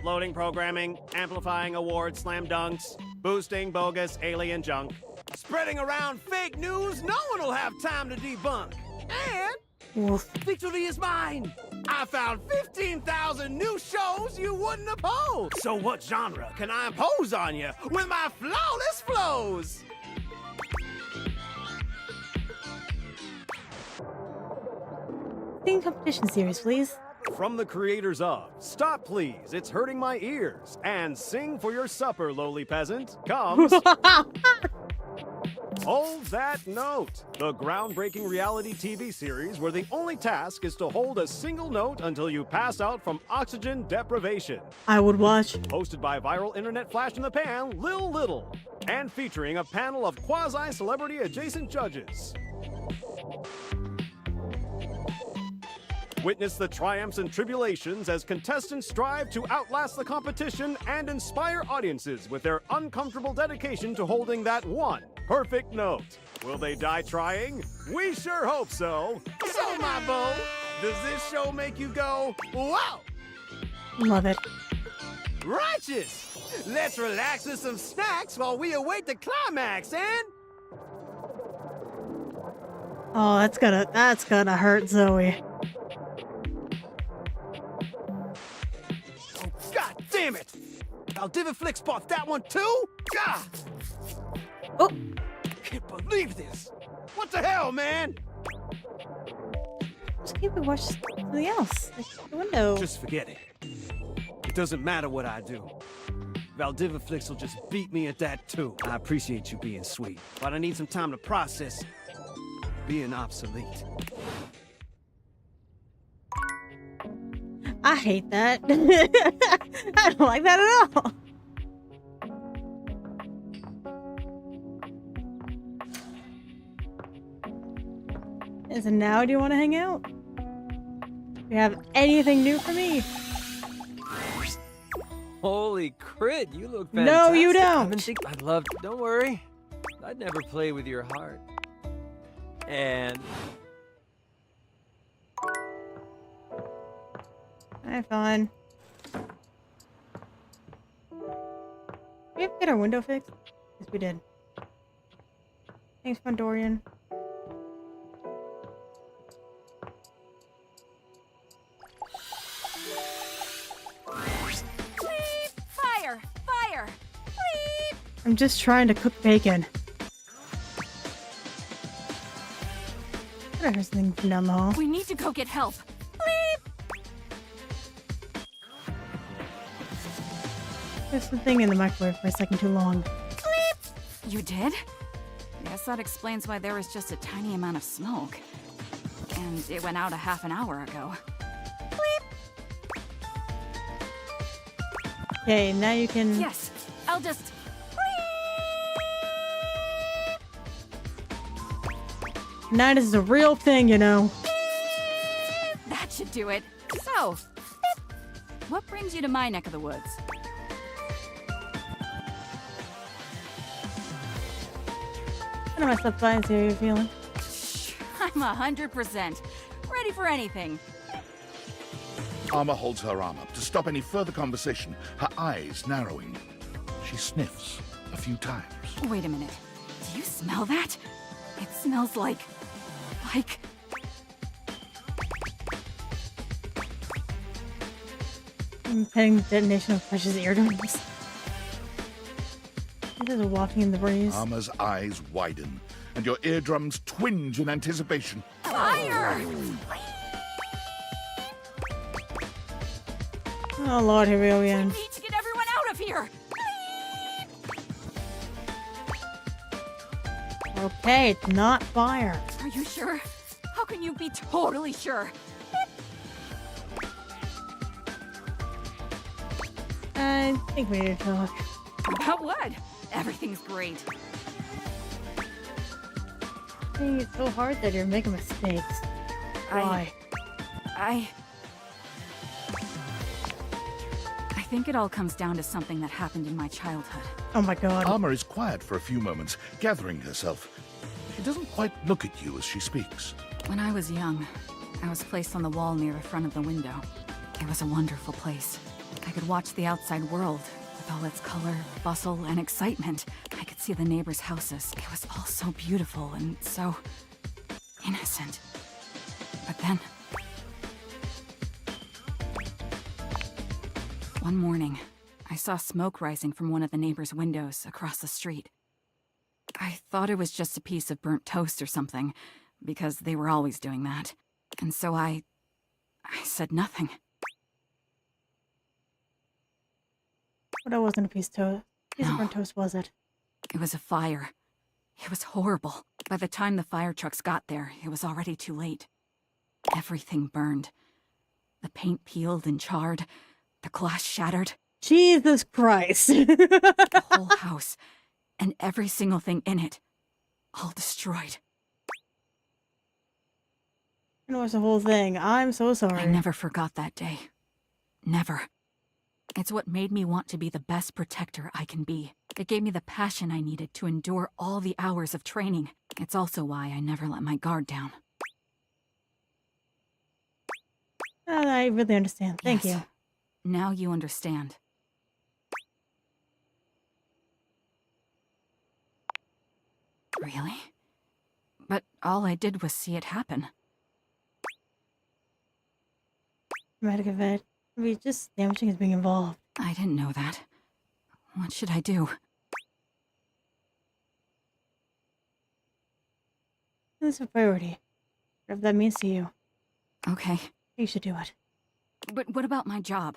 amplifying awards, slam dunks, boosting bogus alien junk, spreading around fake news no one will have time to debunk. And Wolf. victory is mine! I found 15,000 new shows you wouldn't oppose! So what genre can I impose on you with my flawless flows? Singing competition series, please. From the creators of Stop Please, It's Hurting My Ears, and Sing for Your Supper, Lowly Peasant, comes... Hold That Note, the groundbreaking reality TV series where the only task is to hold a single note until you pass out from oxygen deprivation. I would watch. Hosted by viral internet flash in the pan, Lil Little, and featuring a panel of quasi-celebrity adjacent judges. Witness the triumphs and tribulations as contestants strive to outlast the competition and inspire audiences with their uncomfortable dedication to holding that one perfect note. Will they die trying? We sure hope so. So, my beau, does this show make you go, wow? Love it. Righteous! Let's relax with some snacks while we await the climax, and... Oh, that's gonna hurt Zoe. God damn it! Valdiviflix bought that one too? God! Oh! Can't believe this! What the hell, man? Just keep it, watch something else. Like the window. Just forget it. It doesn't matter what I do. Valdiviflix will just beat me at that too. I appreciate you being sweet, but I need some time to process being obsolete. I hate that. I don't like that at all. And so now, do you want to hang out? Do you have anything new for me? Holy crit, you look No, fantastic. you don't. I'd love to. Don't worry. I'd never play with your heart. And Alright, fine. We have to get our window fixed? Yes, we did. Thanks, Fondorian. Fire! Fire! Please! I'm just trying to cook bacon. I heard something from down the hall. We need to go get help. There's the thing in the microwave for a second too long. You did? Guess that explains why there was just a tiny amount of smoke. And it went out a half an hour ago. Okay, now you can... Yes, I'll just... Now this is a real thing, you know. That should do it. So, what brings you to my neck of the woods? I don't want to stop by and see how you're feeling. I'm 100% ready for anything. Armor holds her arm up to stop any further conversation, her eyes narrowing. She sniffs a few times. Wait a minute. Do you smell that? It smells like... I'm petting the detonation of Precious eardrums. This is walking in the breeze. Armor's eyes widen, and your eardrums twinge in anticipation. Fire! Oh lord, here we go again. We need to get everyone out of here! Okay, it's not fire. Are you sure? How can you be totally sure? I think we need to talk. About what? Everything's great. I think it's so hard that you're making mistakes. Why? I think it all comes down to something that happened in my childhood. Oh my god. Armor is quiet for a few moments, gathering herself. She doesn't quite look at you as she speaks. When I was young, I was placed on the wall near the front of the window. It was a wonderful place. I could watch the outside world with all its color, bustle, and excitement. I could see the neighbors' houses. It was all so beautiful and so innocent. But then, one morning, I saw smoke rising from one of the neighbors' windows across the street. I thought it was just a piece of burnt toast or something, because they were always doing that. And so I said nothing. But it wasn't a piece of toast. Piece of burnt toast, was it? It was a fire. It was horrible. By the time the fire trucks got there, it was already too late. Everything burned. The paint peeled and charred. The glass shattered. Jesus Christ. The whole house, and every single thing in it, all destroyed. You know, it's the whole thing. I'm so sorry. I never forgot that day. Never. It's what made me want to be the best protector I can be. It gave me the passion I needed to endure all the hours of training. It's also why I never let my guard down. I really understand. Thank Yes. you. Now you understand. Really? But all I did was see it happen. Dramatic event. Maybe just damaging is being involved. I didn't know that. What should I do? This is a priority. Whatever that means to you. Okay. You should do it. But what about my job?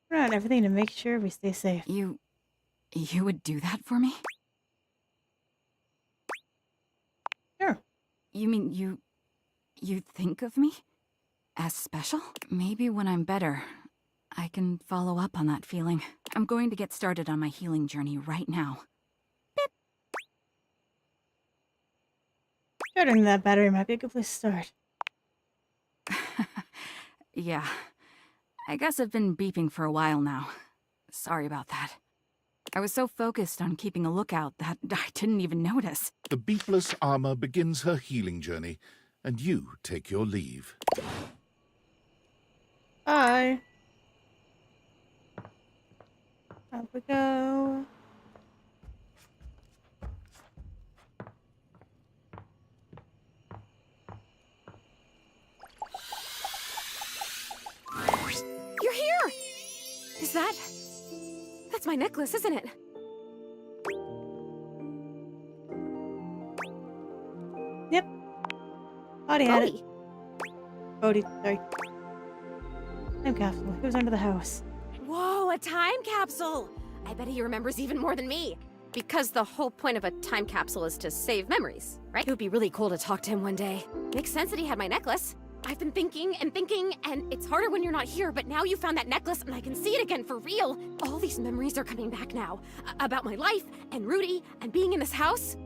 We're on everything to make sure we stay safe. You would do that for me? Sure. You mean you think of me as special? Maybe when I'm better, I can follow up on that feeling. I'm going to get started on my healing journey right now. Charging that battery might be a good place to start. Yeah. I guess I've been beeping for a while now. Sorry about that. I was so focused on keeping a lookout that I didn't even notice. The beepless armor begins her healing journey, and you take your leave. Bye. Up we go. You're here! Is that... That's my necklace, isn't it? Yep. Howdy had it. Cody, sorry. Time capsule. He was under the house. Whoa, a time capsule! I bet he remembers even more than me. Because the whole point of a time capsule is to save memories, right? It would be really cool to talk to him one day. Makes sense that he had my necklace. I've been thinking, and it's harder when you're not here, but now you found that necklace and I can see it again for real. All these memories are coming back now. About my life, and Rudy, and being in this house.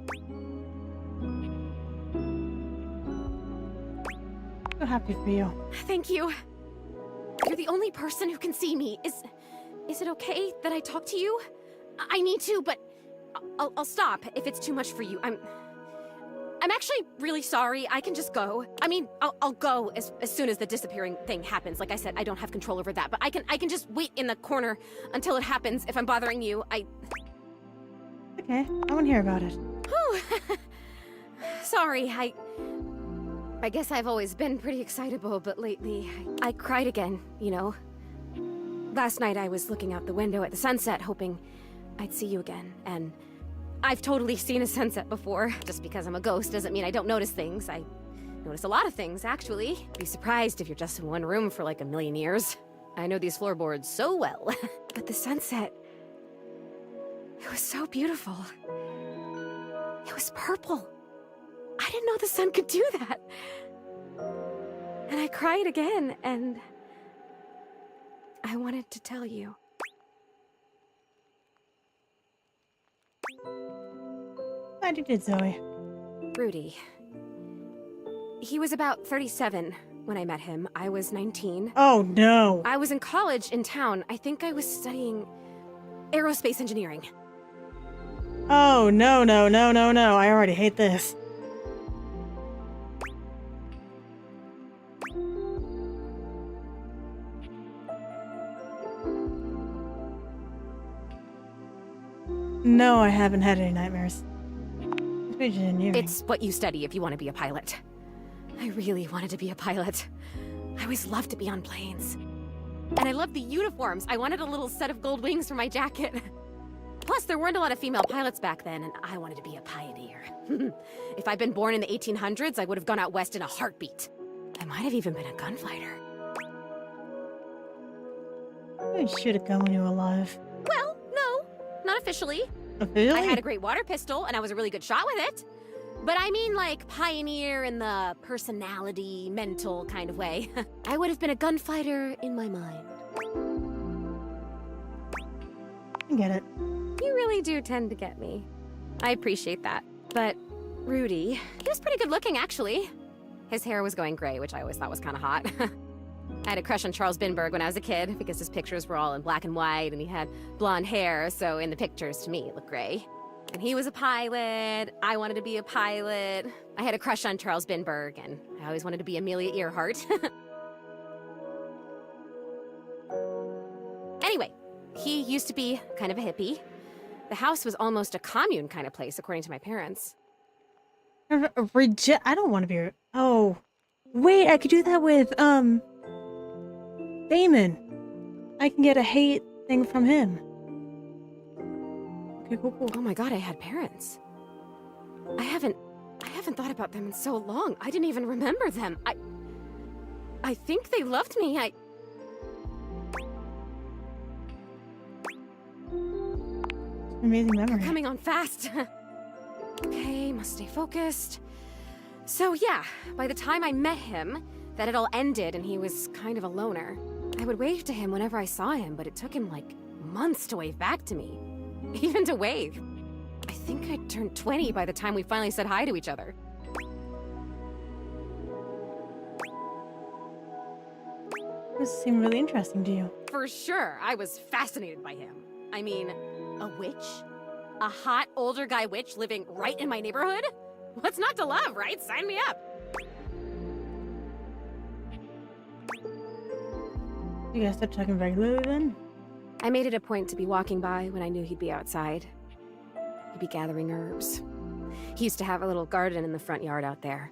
So happy for you. Thank you. You're the only person who can see me. Is it okay that I talk to you? I need to, but I'll stop if it's too much for you. I'm actually really sorry. I can just go. I mean, I'll go as soon as the disappearing thing happens. Like I said, I don't have control over that, but I can just wait in the corner until it happens. If I'm bothering you, Okay, I want to hear about it. Whew. Sorry, I guess I've always been pretty excitable, but lately I cried again, you know. Last night I was looking out the window at the sunset, hoping I'd see you again, and I've totally seen a sunset before. Just because I'm a ghost doesn't mean I don't notice things. I notice a lot of things, actually. Be surprised if you're just in one room for like a million years. I know these floorboards so well. But the sunset, it was so beautiful. It was purple. I didn't know the sun could do that. And I cried again, and I wanted to tell you. Glad you did, Zoe. Rudy. He was about 37 when I met him. I was 19. Oh, no. I was in college in town. I think I was studying aerospace engineering. Oh, no, no, no, no, no. I already hate this. No, I haven't had any nightmares. It's what you study if you want to be a pilot. I really wanted to be a pilot. I always loved to be on planes. And I loved the uniforms. I wanted a little set of gold wings for my jacket. Plus, there weren't a lot of female pilots back then, and I wanted to be a pioneer. If I'd been born in the 1800s, I would have gone out west in a heartbeat. I might have even been a gunfighter. You should have gone when you were alive. Well, no, not officially. Officially? I had a great water pistol, and I was a really good shot with it. But I mean, like, pioneer in the personality, mental kind of way. I would have been a gunfighter in my mind. I get it. You really do tend to get me. I appreciate that. But Rudy, he was pretty good looking, actually. His hair was going gray, which I always thought was kind of hot. I had a crush on Charles Binberg when I was a kid because his pictures were all in black and white and he had blonde hair, so in the pictures, to me, it looked gray. And he was a pilot. I wanted to be a pilot. I had a crush on Charles Binberg, and I always wanted to be Amelia Earhart. Anyway, he used to be kind of a hippie. The house was almost a commune kind of place, according to my parents. I don't want to be. Oh, wait! I could do that with Damon. I can get a hate thing from him. Okay, cool. Oh my god, I had parents. I haven't thought about them in so long. I didn't even remember them. I think they loved me. Amazing memory. You're coming on fast. Okay, must stay focused. So yeah, by the time I met him, that had all ended and he was kind of a loner. I would wave to him whenever I saw him, but it took him like months to wave back to me. Even to wave. I think I turned 20 by the time we finally said hi to each other. This seemed really interesting to you. For sure, I was fascinated by him. I mean, a witch? A hot older guy witch living right in my neighborhood? What's not to love, right? Sign me up. You guys start talking regularly then? I made it a point to be walking by when I knew he'd be outside. He'd be gathering herbs. He used to have a little garden in the front yard out there.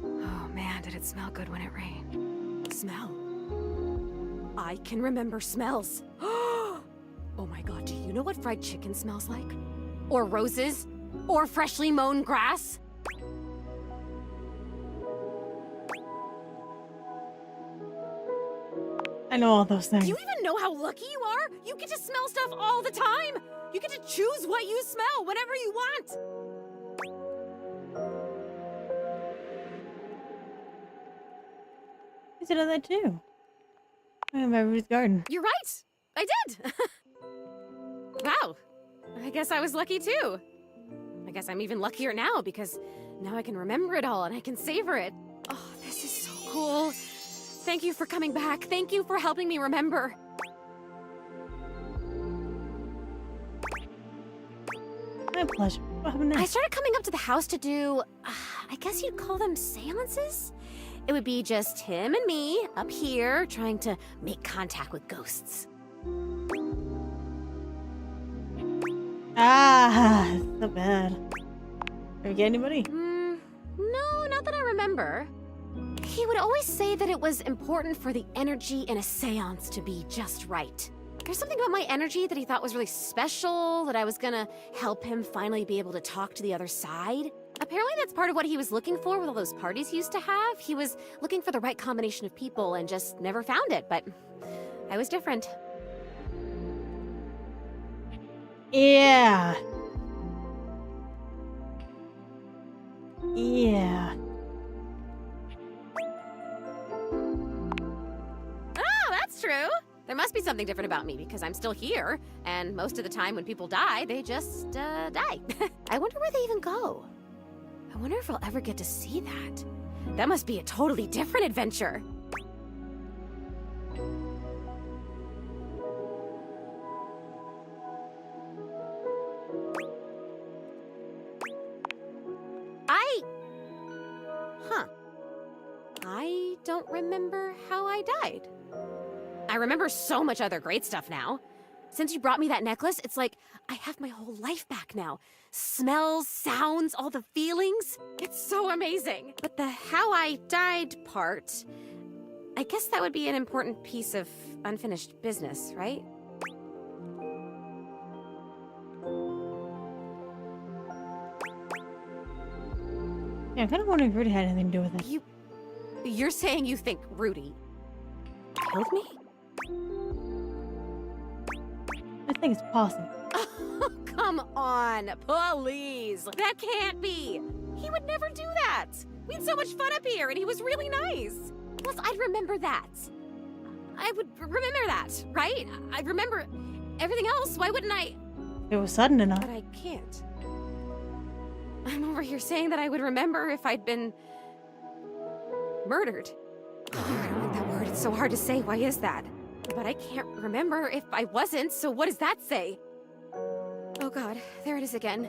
Oh man, did it smell good when it rained. Smell. I can remember smells. Oh my god, do you know what fried chicken smells like? Or roses? Or freshly mown grass? I know all those things. Do you even know how lucky you are? You get to smell stuff all the time! You get to choose what you smell whenever you want! I did that too. I'm in everybody's garden. You're right! I did! Wow. I guess I was lucky too. I guess I'm even luckier now because now I can remember it all and I can savor it. Oh, this is so cool. Thank you for coming back. Thank you for helping me remember. My pleasure. What happened next? I started coming up to the house to do, I guess you'd call them seances? It would be just him and me up here trying to make contact with ghosts. Ah, so bad. Did you get anybody? No, not that I remember. He would always say that it was important for the energy in a seance to be just right. There's something about my energy that he thought was really special, that I was gonna help him finally be able to talk to the other side. Apparently that's part of what he was looking for with all those parties he used to have. He was looking for the right combination of people and just never found it, but I was different. Yeah. Yeah. Oh, that's true. There must be something different about me because I'm still here, and most of the time when people die, they just, die. I wonder where they even go. I wonder if I'll ever get to see that. That must be a totally different adventure. I don't remember how I died. I remember so much other great stuff now. Since you brought me that necklace, it's like I have my whole life back now. Smells, sounds, all the feelings. It's so amazing. But the how I died part, I guess that would be an important piece of unfinished business, right? Yeah, I'm kind of wondering if Rudy had anything to do with it. You're saying you think Rudy killed me? I think it's possible. Oh, come on, please. That can't be. He would never do that. We had so much fun up here, and he was really nice. Plus, I'd remember that. I would remember that, right? I'd remember everything else. Why wouldn't I? It was sudden enough. But I can't. I'm over here saying that I would remember if I'd been murdered. Oh, I don't like that word. It's so hard to say. Why is that? But I can't remember if I wasn't, so what does that say? Oh god, there it is again.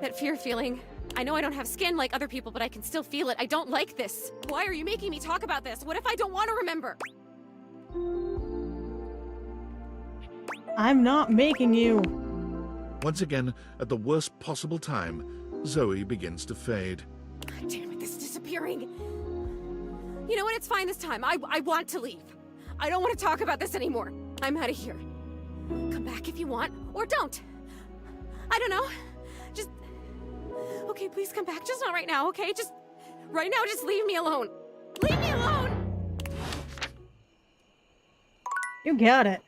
That fear feeling. I know I don't have skin like other people, but I can still feel it. I don't like this. Why are you making me talk about this? What if I don't want to remember? I'm not making you. Once again, at the worst possible time, Zoe begins to fade. God damn it, this is disappearing. You know what? It's fine this time. I want to leave. I don't want to talk about this anymore. I'm out of here. Come back if you want, or don't. I don't know. Just... Okay, please come back. Just not right now, okay? Just... Right now, just leave me alone. Leave me alone! You got it.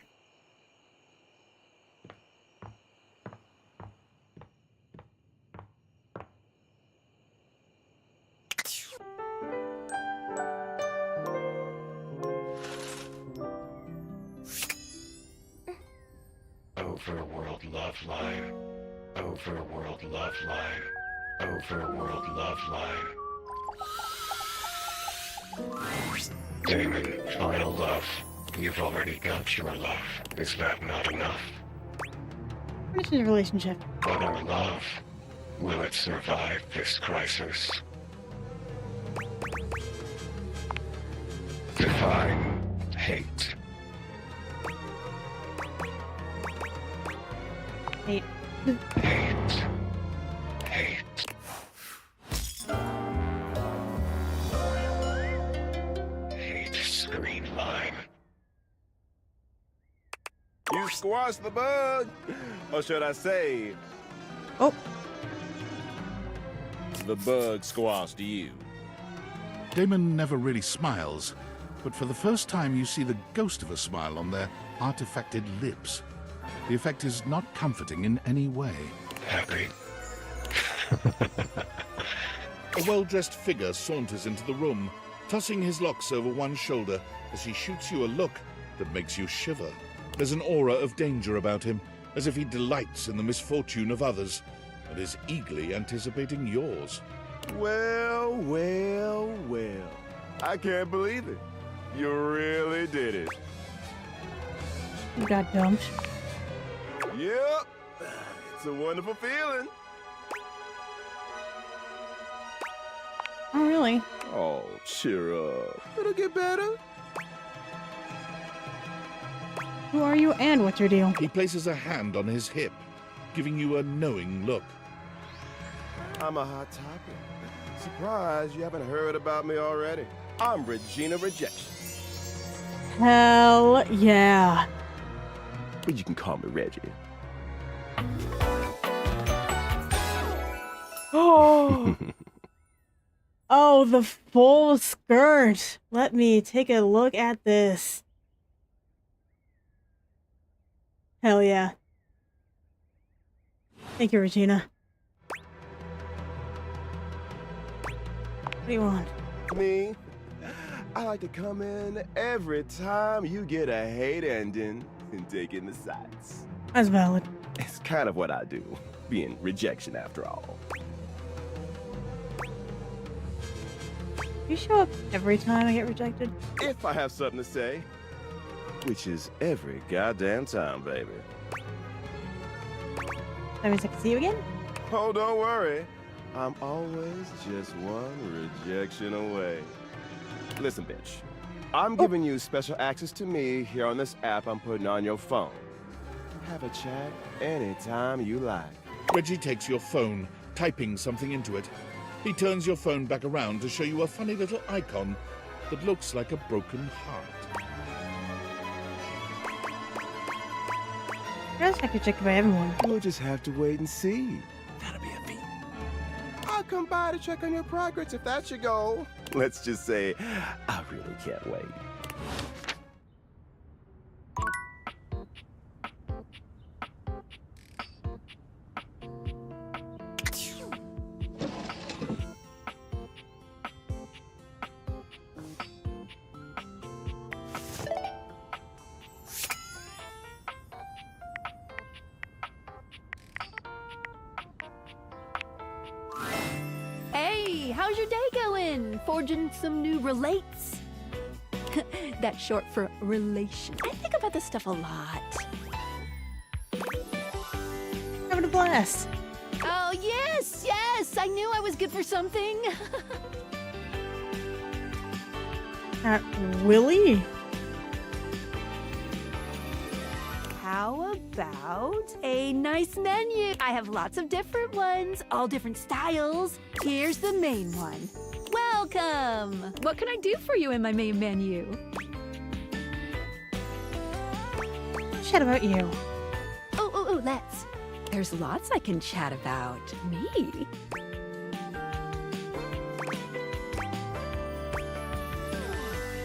Overworld love line. Overworld love line. Overworld love line. Damon, final love. You've already got your love. Is that not enough? What is your relationship? But our love, will it survive this crisis? Define hate. Hate. Hate. Hate. Hate screen line. You squashed the bug, or should I say, oh, the bug squashed you. Damon never really smiles, but for the first time you see the ghost of a smile on their artifacted lips. The effect is not comforting in any way. Happy. A well-dressed figure saunters into the room, tossing his locks over one shoulder as he shoots you a look that makes you shiver. There's an aura of danger about him, as if he delights in the misfortune of others, and is eagerly anticipating yours. Well, well, well. I can't believe it. You really did it. you got dumped. Yep. It's a wonderful feeling. Oh, really? Oh, cheer up. It'll get better. Who are you and what's your deal? He places a hand on his hip, giving you a knowing look. I'm a hot topic. Surprised you haven't heard about me already. I'm Regina Rejection. Hell yeah. But you can call me Reggie. Oh. Oh, the full skirt. Let me take a look at this. Hell yeah. Thank you, Regina. What do you want? Me? I like to come in every time you get a hate ending and take in the sights. That's valid. It's kind of what I do, being rejection after all. You show up every time I get rejected? If I have something to say. Which is every goddamn time, baby. That means I can see you again? Oh, don't worry. I'm always just one rejection away. Listen, bitch. I'm giving you special access to me here on this app I'm putting on your phone. Have a chat anytime you like. Reggie takes your phone, typing something into it. He turns your phone back around to show you a funny little icon that looks like a broken heart. I was checked by everyone. We'll just have to wait and see. That'll be a feat. I'll come by to check on your progress if that's your goal. Let's just say, I really can't wait. Hey, how's your day going? forging some new relates. That's short for relation. I think about this stuff a lot. Having a blast. Oh, yes, yes! I knew I was good for something. Willie? How about a nice menu? I have lots of different ones, all different styles. Here's the main one. Welcome! What can I do for you in my main menu? Chat about you. Oh, let's. There's lots I can chat about. Me?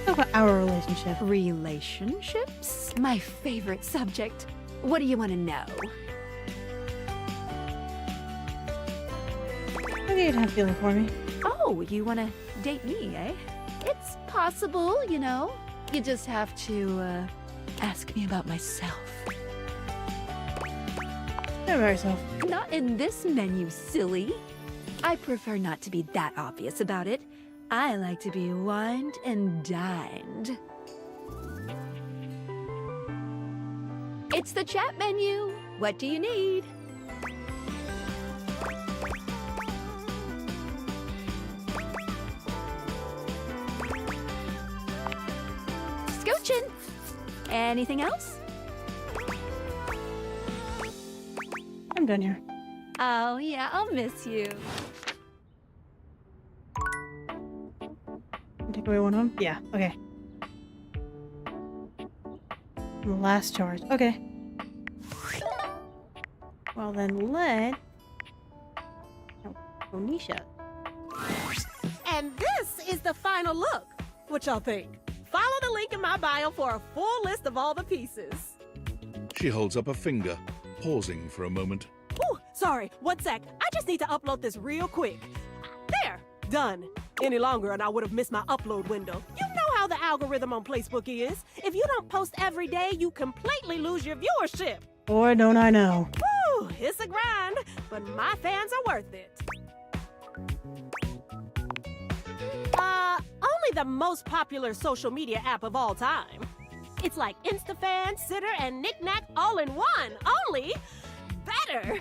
Talk about our relationship. Relationships? My favorite subject. What do you want to know? Maybe you'd have a feeling for me. Oh, you want to date me, eh? It's possible, you know. You just have to, ask me about myself. Tell about yourself. Not in this menu, silly. I prefer not to be that obvious about it. I like to be wined and dined. It's the chat menu. What do you need? Scoochin'. Anything else? I'm done here. Oh, yeah, I'll miss you. Take away one of them? Yeah, okay. The last charge. Okay. Well then let Onisha. And this is the final look. What y'all think? Follow the link in my bio for a full list of all the pieces. She holds up a finger, pausing for a moment. Ooh, sorry, 1 sec. I just need to upload this real quick. There, done. Any longer and I would have missed my upload window. You know how the algorithm on Facebook is. If you don't post every day, you completely lose your viewership. Boy, don't I know. Woo, it's a grind, but my fans are worth it. Only the most popular social media app of all time. It's like InstaFan, Sitter, and Knick-Knack all in one, only better.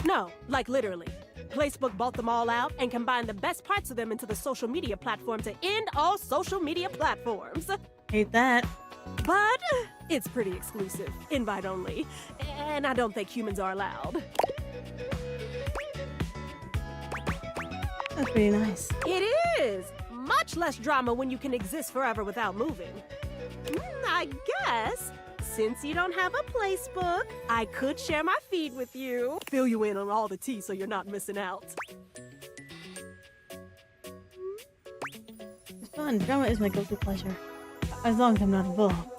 No, like literally. Facebook bought them all out and combined the best parts of them into the social media platform to end all social media platforms. Hate that. But it's pretty exclusive, invite only, and I don't think humans are allowed. That's pretty nice. It is! Much less drama when you can exist forever without moving. I guess, since you don't have a placebook, I could share my feed with you. Fill you in on all the tea so you're not missing out. It's fun. Drama is my guilty pleasure. As long as I'm not involved.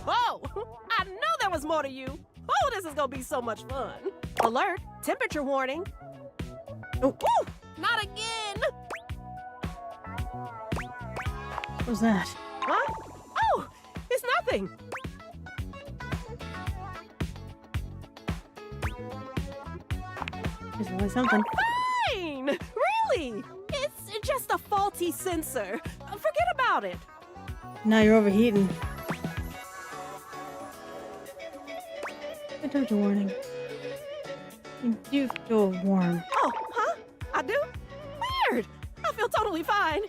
Oh! I know there was more to you! Oh, this is gonna be so much fun! Alert! Temperature warning! Oh, woo! Not again! What was that? Huh? Oh! It's nothing! There's always something. Fine! Really! It's just a faulty sensor. Forget about it. Now you're overheating. Temperature warning. You do feel warm. Oh, huh? I do? Weird! I feel totally fine.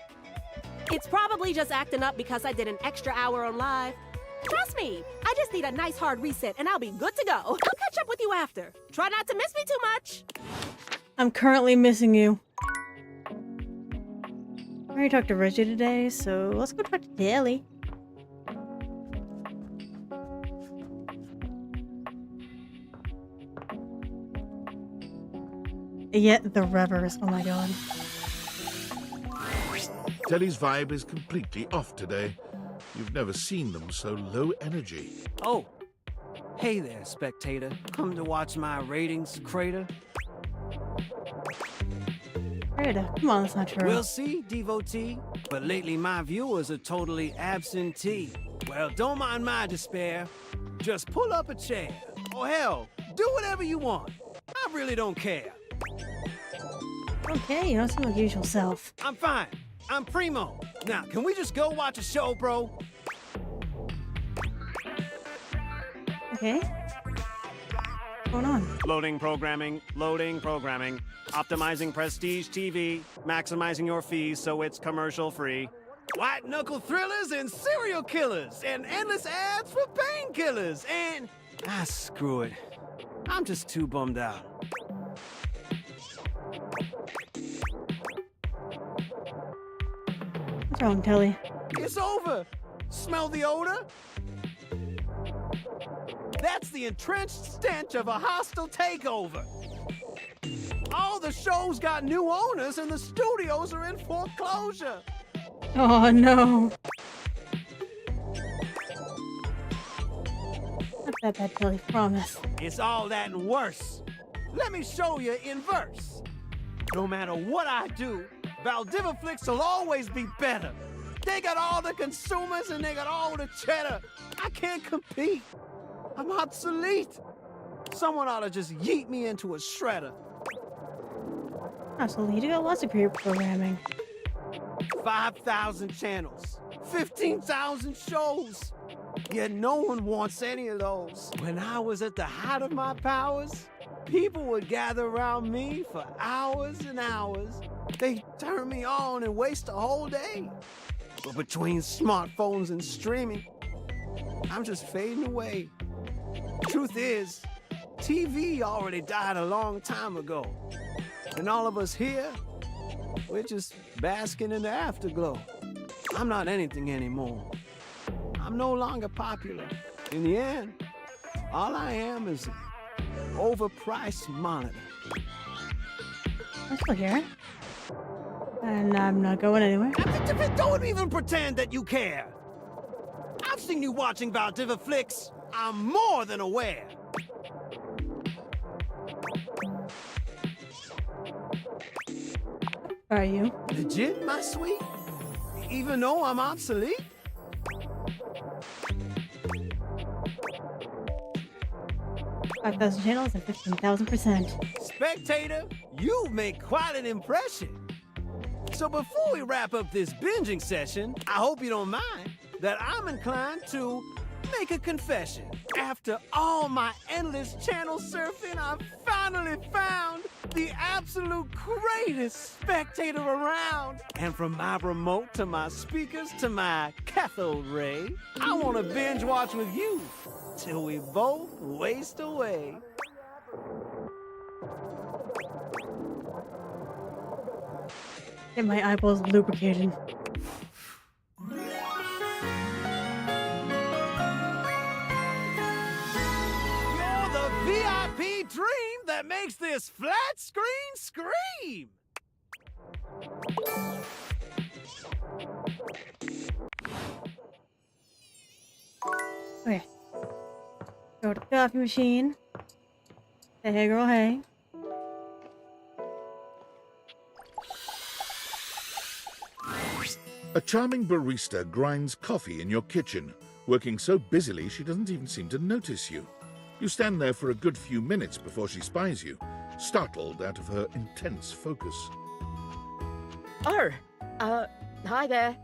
It's probably just acting up because I did an extra hour on live. Trust me, I just need a nice hard reset and I'll be good to go. I'll catch up with you after. Try not to miss me too much. I'm currently missing you. I already talked to Reggie today, so let's go talk to Daly. Yet the revers, oh my god. Telly's vibe is completely off today. You've never seen them so low energy. Oh, hey there, spectator. Come to watch my ratings crater? Crater? Come on, that's not true. We'll see, devotee. But lately my viewers are totally absentee. Well, don't mind my despair. Just pull up a chair. Or hell, do whatever you want. I really don't care. Okay, you don't seem like your usual self. I'm fine. I'm primo. Now, can we just go watch a show, bro? Okay. What's going on? Loading programming, optimizing prestige TV, maximizing your fees so it's commercial free. White knuckle thrillers and serial killers, and endless ads for painkillers, and screw it. I'm just too bummed out. What's wrong, Telly? It's over. Smell the odor? That's the entrenched stench of a hostile takeover. All the shows got new owners and the studios are in foreclosure. Oh no. Not that bad, Telly, promise. It's all that and worse. Let me show you in verse. No matter what I do, Valdivaflix will always be better. They got all the consumers and they got all the cheddar. I can't compete. I'm obsolete. Someone ought to just yeet me into a shredder. Absolutely, you got lots of great programming. 5,000 channels, 15,000 shows. Yet no one wants any of those. When I was at the height of my powers, people would gather around me for hours and hours. They turn me on and waste a whole day. But between smartphones and streaming, I'm just fading away. Truth is, TV already died a long time ago. And all of us here, we're just basking in the afterglow. I'm not anything anymore. I'm no longer popular. In the end, all I am is an overpriced monitor. I'm still here. And I'm not going anywhere. Don't even pretend that you care. I've seen you watching Valdivaflix. I'm more than aware. Are you? Legit, my sweet? Even though I'm obsolete? $5,000 channels and 15,000%. Spectator, you make quite an impression. So before we wrap up this binging session, I hope you don't mind that I'm inclined to make a confession. After all my endless channel surfing, I've finally found the absolute greatest spectator around. And from my remote to my speakers to my cathode ray, I want to binge watch with you till we both waste away. Get my eyeballs lubricated. You're the VIP dream that makes this flat screen scream! Okay. Go to the coffee machine. Say hey girl, hey. A charming barista grinds coffee in your kitchen, working so busily she doesn't even seem to notice you. You stand there for a good few minutes before she spies you, startled out of her intense focus. Oh, hi there.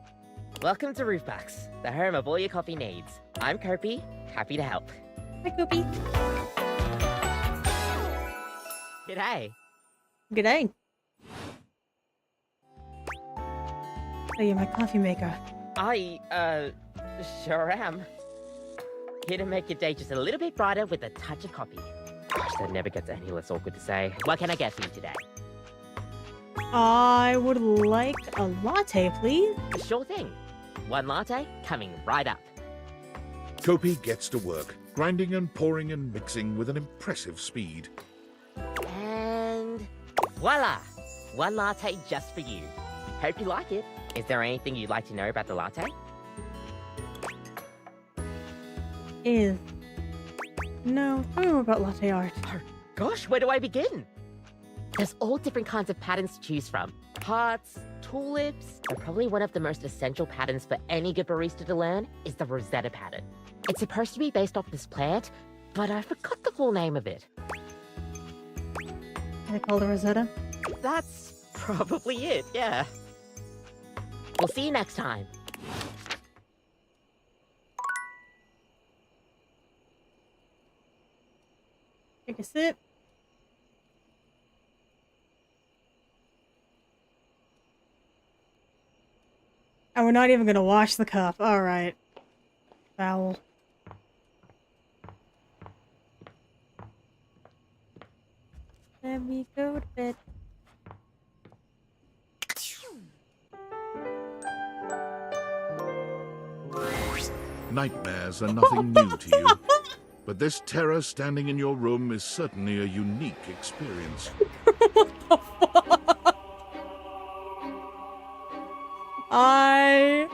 Welcome to Roofbox, the home of all your coffee needs. I'm Kopi, happy to help. Hi, Kopi. G'day. G'day. Oh, you're my coffee maker. I, sure am. Here to make your day just a little bit brighter with a touch of coffee. Gosh, that never gets any less awkward to say. What can I get for you today? I would like a latte, please. Sure thing. One latte coming right up. Kopi gets to work, grinding and pouring and mixing with an impressive speed. And voila! One latte just for you. Hope you like it. Is there anything you'd like to know about the latte? No, tell me more about latte art. Oh, gosh, where do I begin? There's all different kinds of patterns to choose from. Hearts, tulips, and probably one of the most essential patterns for any good barista to learn is the Rosetta pattern. It's supposed to be based off this plant, but I forgot the full name of it. They call it Rosetta? That's probably it, yeah. We'll see you next time. Take a sip. And we're not even gonna wash the cup. Alright. Foul. Let me go to bed. Nightmares are nothing new to you, but this terror standing in your room is certainly a unique experience. I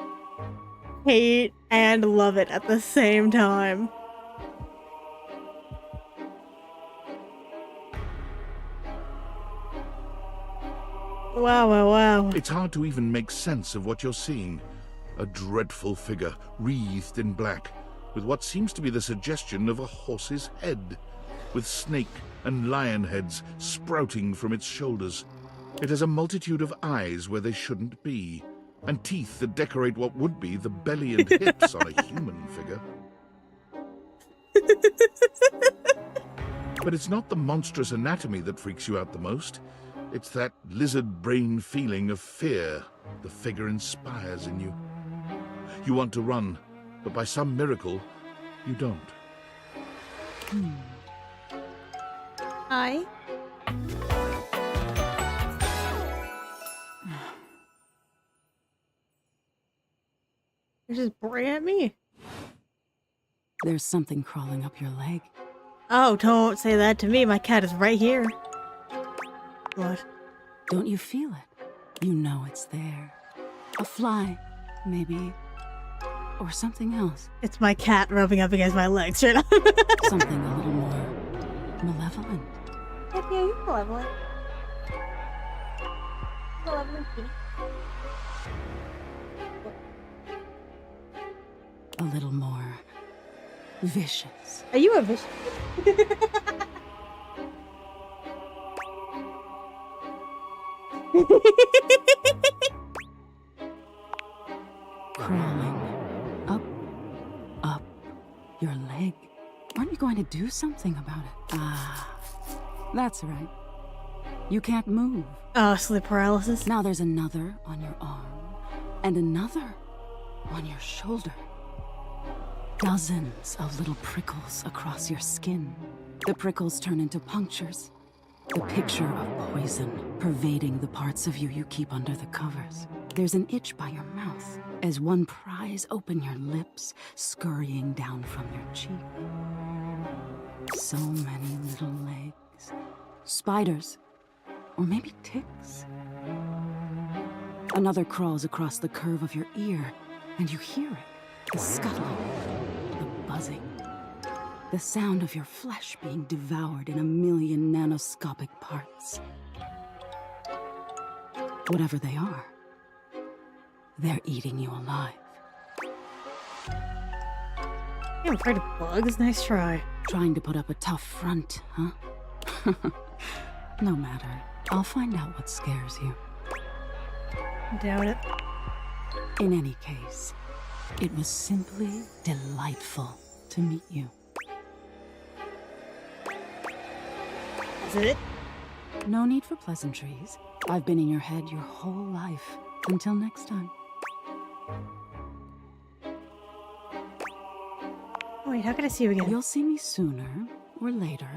hate and love it at the same time. Wow, wow, wow. It's hard to even make sense of what you're seeing. A dreadful figure, wreathed in black, with what seems to be the suggestion of a horse's head, with snake and lion heads sprouting from its shoulders. It has a multitude of eyes where they shouldn't be, and teeth that decorate what would be the belly and hips on a human figure. But it's not the monstrous anatomy that freaks you out the most. It's that lizard brain feeling of fear the figure inspires in you. You want to run, but by some miracle, you don't. Hi. You're just boring at me. There's something crawling up your leg. Oh, don't say that to me. My cat is right here. What? Don't you feel it? You know it's there. A fly, maybe. Or something else. It's my cat rubbing up against my legs straight up. Something a little more malevolent. Yeah, you're malevolent. Malevolent kitty. A little more vicious. Are you a vicious? Crawling up your leg. Aren't you going to do something about it? Ah, that's right. You can't move. Oh, sleep paralysis. Now there's another on your arm, and another on your shoulder. Dozens of little prickles across your skin. The prickles turn into punctures. The picture of poison pervading the parts of you keep under the covers. There's an itch by your mouth as one pries open your lips, scurrying down from your cheek. So many little legs. Spiders. Or maybe ticks. Another crawls across the curve of your ear, and you hear it. The scuttling, the buzzing, the sound of your flesh being devoured in a million nanoscopic parts. Whatever they are, they're eating you alive. I'm afraid of bugs. Nice try. Trying to put up a tough front, huh? No matter. I'll find out what scares you. Doubt it. In any case, it was simply delightful to meet you. Is it? No need for pleasantries. I've been in your head your whole life. Until next time. Wait, how can I see you again? You'll see me sooner or later.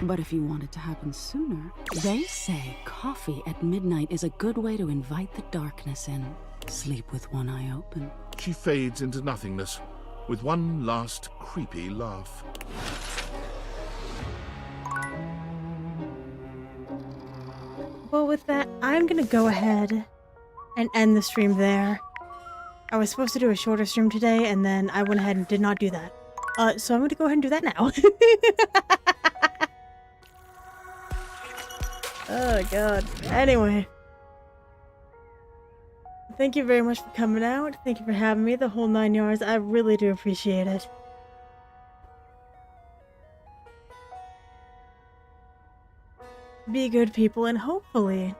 But if you want it to happen sooner, they say coffee at midnight is a good way to invite the darkness in. Sleep with one eye open. She fades into nothingness with one last creepy laugh. Well, with that, I'm gonna go ahead and end the stream there. I was supposed to do a shorter stream today, and then I went ahead and did not do that. So I'm gonna go ahead and do that now. Oh god. Anyway. Thank you very much for coming out. Thank you for having me, the whole 9 yards. I really do appreciate it. Be good people, and hopefully